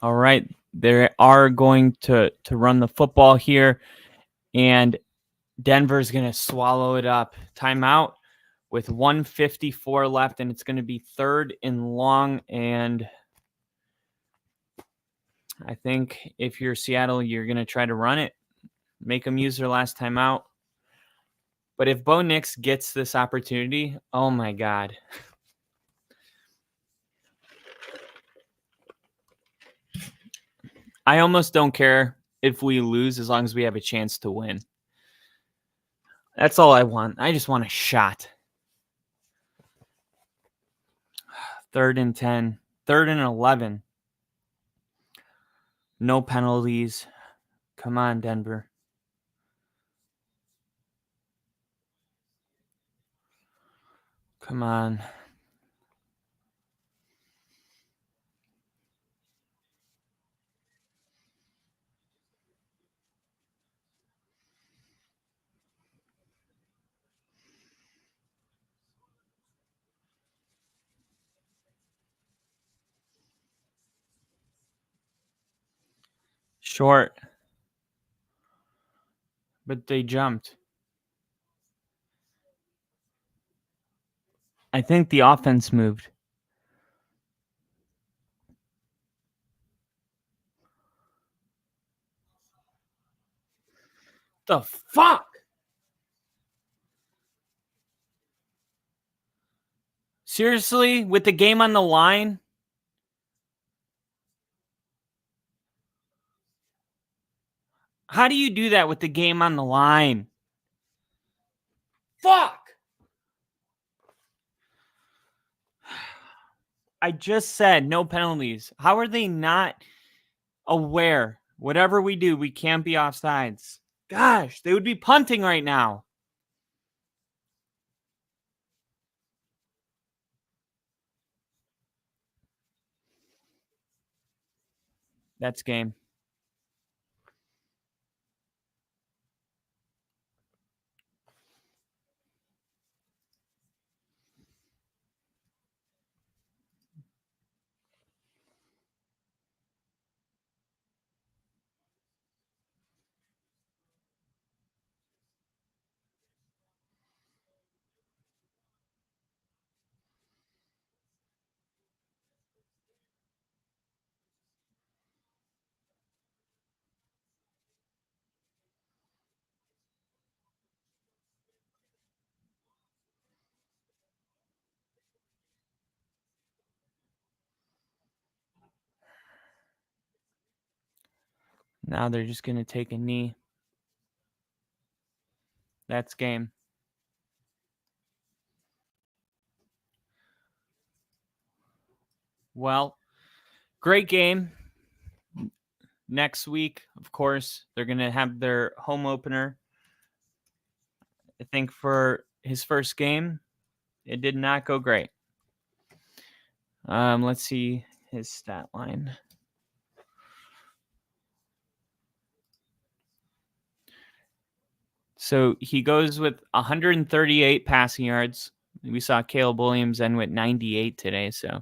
All right. They are going to run the football here, and Denver's going to swallow it up. Timeout with 1:54 left, and it's going to be 3rd and long. And I think if you're Seattle, you're going to try to run it, make them use their last timeout. But if Bo Nix gets this opportunity, oh my God. I almost don't care if we lose as long as we have a chance to win. That's all I want. I just want a shot. 3rd and 10. 3rd and 11. No penalties. Come on, Denver. Come on. Short. But they jumped. I think the offense moved. The fuck? Seriously? With the game on the line? How do you do that with the game on the line? Fuck! I just said no penalties. How are they not aware? Whatever we do, we can't be offsides. Gosh, they would be punting right now. That's game. Now they're just going to take a knee. That's game. Well, great game. Next week, of course, they're going to have their home opener. I think for his first game, it did not go great. Let's see his stat line. So he goes with 138 passing yards. We saw Caleb Williams end with 98 today. So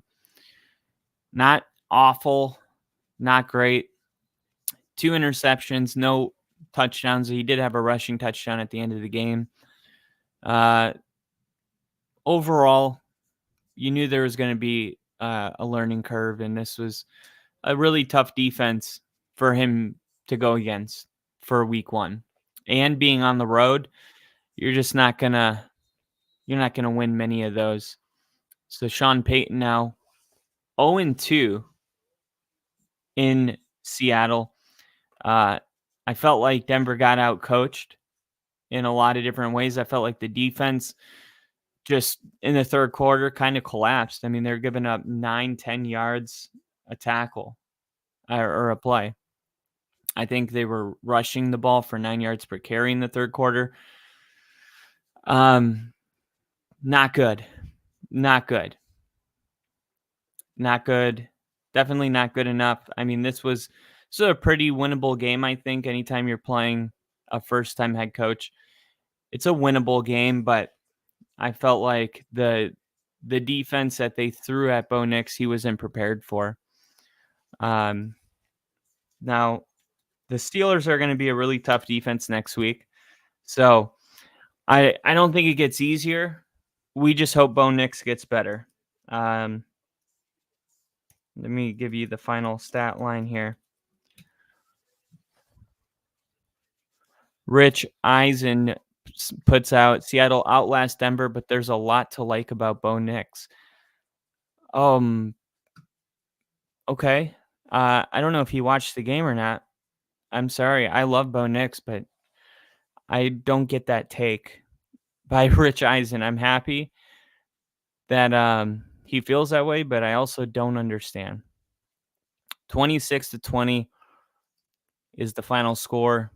not awful, not great. 2 interceptions, no touchdowns. He did have a rushing touchdown at the end of the game. Overall, you knew there was going to be a learning curve, and this was a really tough defense for him to go against for week 1. And being on the road, you're just not gonna win many of those. So Sean Payton now 0-2 in Seattle. I felt like Denver got out coached in a lot of different ways. I felt like the defense just in the third quarter kind of collapsed. I mean, they're giving up 9-10 yards a tackle or a play. I think they were rushing the ball for 9 yards per carry in the third quarter. Not good. Not good. Not good. Definitely not good enough. I mean, this was a pretty winnable game, I think. Anytime you're playing a first-time head coach, it's a winnable game, but I felt like the defense that they threw at Bo Nix, he wasn't prepared for. Now, the Steelers are going to be a really tough defense next week. So I don't think it gets easier. We just hope Bo Nix gets better. Let me give you the final stat line here. Rich Eisen puts out, Seattle outlast Denver, but there's a lot to like about Bo Nix. Okay. I don't know if he watched the game or not. I'm sorry. I love Bo Nix, but I don't get that take by Rich Eisen. I'm happy that he feels that way, but I also don't understand. 26-20 is the final score.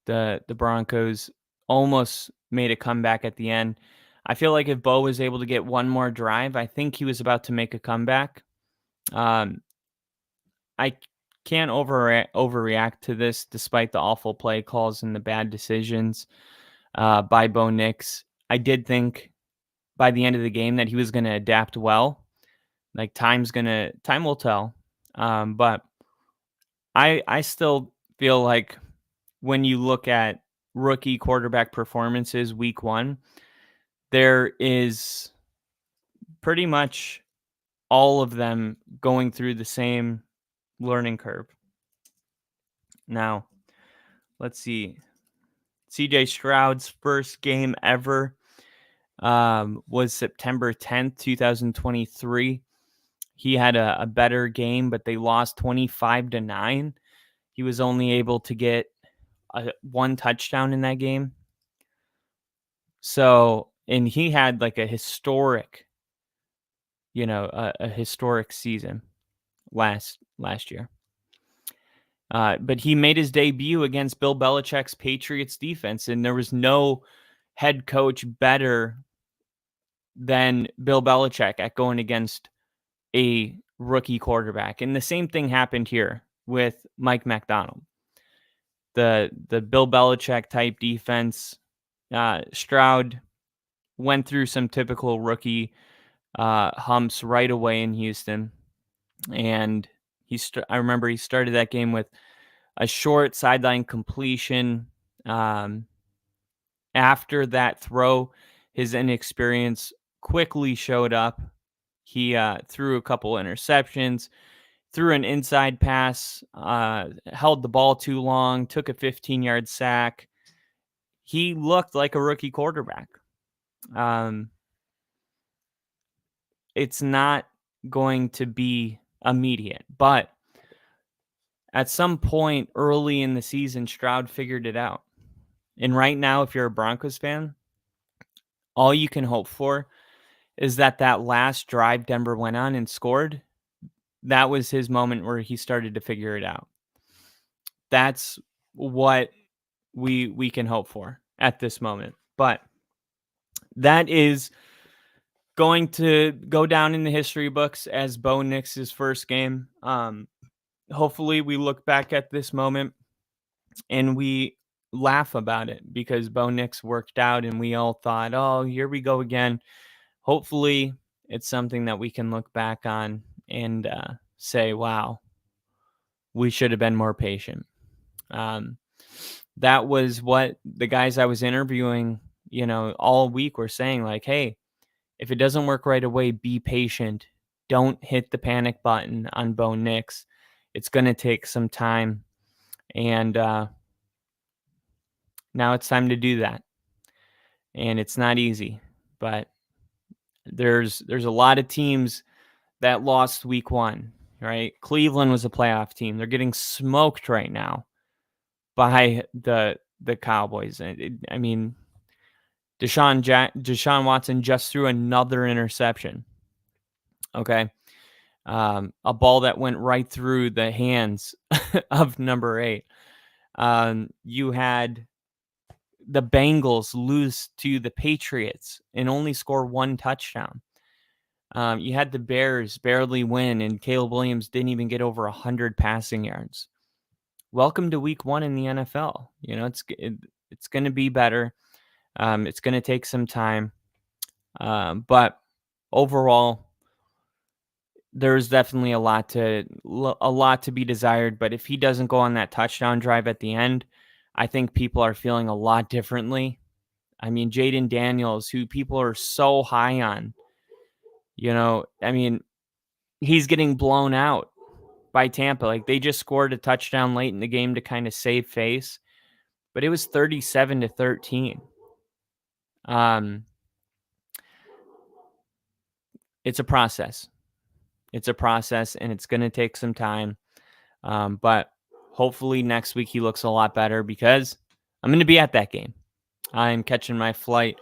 The Broncos almost made a comeback at the end. I feel like if Bo was able to get one more drive, I think he was about to make a comeback. I can't overreact to this despite the awful play calls and the bad decisions by Bo Nix. I did think by the end of the game that he was going to adapt well. Like time will tell. But I still feel like when you look at rookie quarterback performances week one, there is pretty much all of them going through the same learning curve. Now, let's see. CJ Stroud's first game ever was September 10th, 2023. He had a better game, but they lost 25-9. He was only able to get one touchdown in that game. So, and he had like a historic, a historic season last year. But he made his debut against Bill Belichick's Patriots defense, and there was no head coach better than Bill Belichick at going against a rookie quarterback. And the same thing happened here with Mike Macdonald. The Bill Belichick type defense, Stroud went through some typical rookie humps right away in Houston. And I remember he started that game with a short sideline completion. After that throw, his inexperience quickly showed up. He threw a couple interceptions, threw an inside pass, held the ball too long, took a 15-yard sack. He looked like a rookie quarterback. It's not going to be immediate, but at some point early in the season, Stroud figured it out. And right now, if you're a Broncos fan, all you can hope for is that last drive Denver went on and scored, that was his moment where he started to figure it out. That's what we can hope for at this moment. But that is going to go down in the history books as Bo Nix's first game. Hopefully we look back at this moment and we laugh about it because Bo Nix worked out and we all thought, oh, here we go again. Hopefully it's something that we can look back on and say, wow, we should have been more patient. That was what the guys I was interviewing, all week were saying, like, hey, if it doesn't work right away, be patient. Don't hit the panic button on Bo Nix. It's going to take some time. And now it's time to do that. And it's not easy, but there's a lot of teams that lost week one, right? Cleveland was a playoff team. They're getting smoked right now by the Cowboys. I mean, Deshaun Watson just threw another interception. Okay. A ball that went right through the hands of number 8. You had the Bengals lose to the Patriots and only score 1 touchdown. You had the Bears barely win, and Caleb Williams didn't even get over 100 passing yards. Welcome to week 1 in the NFL. You know, it's going to be better. It's going to take some time. But overall, there's definitely a lot to be desired. But if he doesn't go on that touchdown drive at the end, I think people are feeling a lot differently. I mean, Jaden Daniels, who people are so high on, you know, I mean, he's getting blown out by Tampa. Like, they just scored a touchdown late in the game to kind of save face, but it was 37-13. It's a process. It's a process, and it's going to take some time. But hopefully next week he looks a lot better, because I'm going to be at that game. I'm catching my flight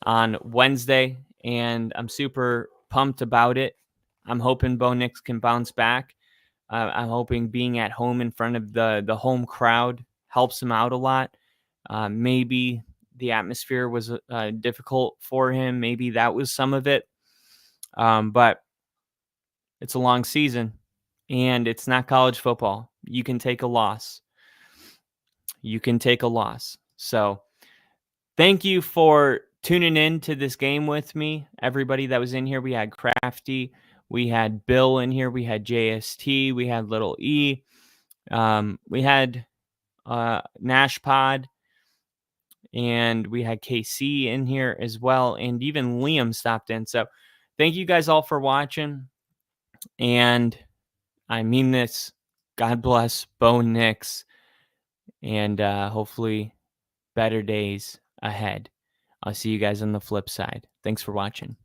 on Wednesday, and I'm super pumped about it. I'm hoping Bo Nix can bounce back. I'm hoping being at home in front of the home crowd helps him out a lot. Maybe the atmosphere was difficult for him. Maybe that was some of it. But it's a long season, and it's not college football. You can take a loss. So thank you for tuning in to this game with me. Everybody that was in here, we had Crafty, we had Bill in here, we had JST, we had Little E, we had Nash Pod, and we had KC in here as well, and even Liam stopped in. So thank you guys all for watching, and I mean this. God bless Bo Nix, and hopefully better days ahead. I'll see you guys on the flip side. Thanks for watching.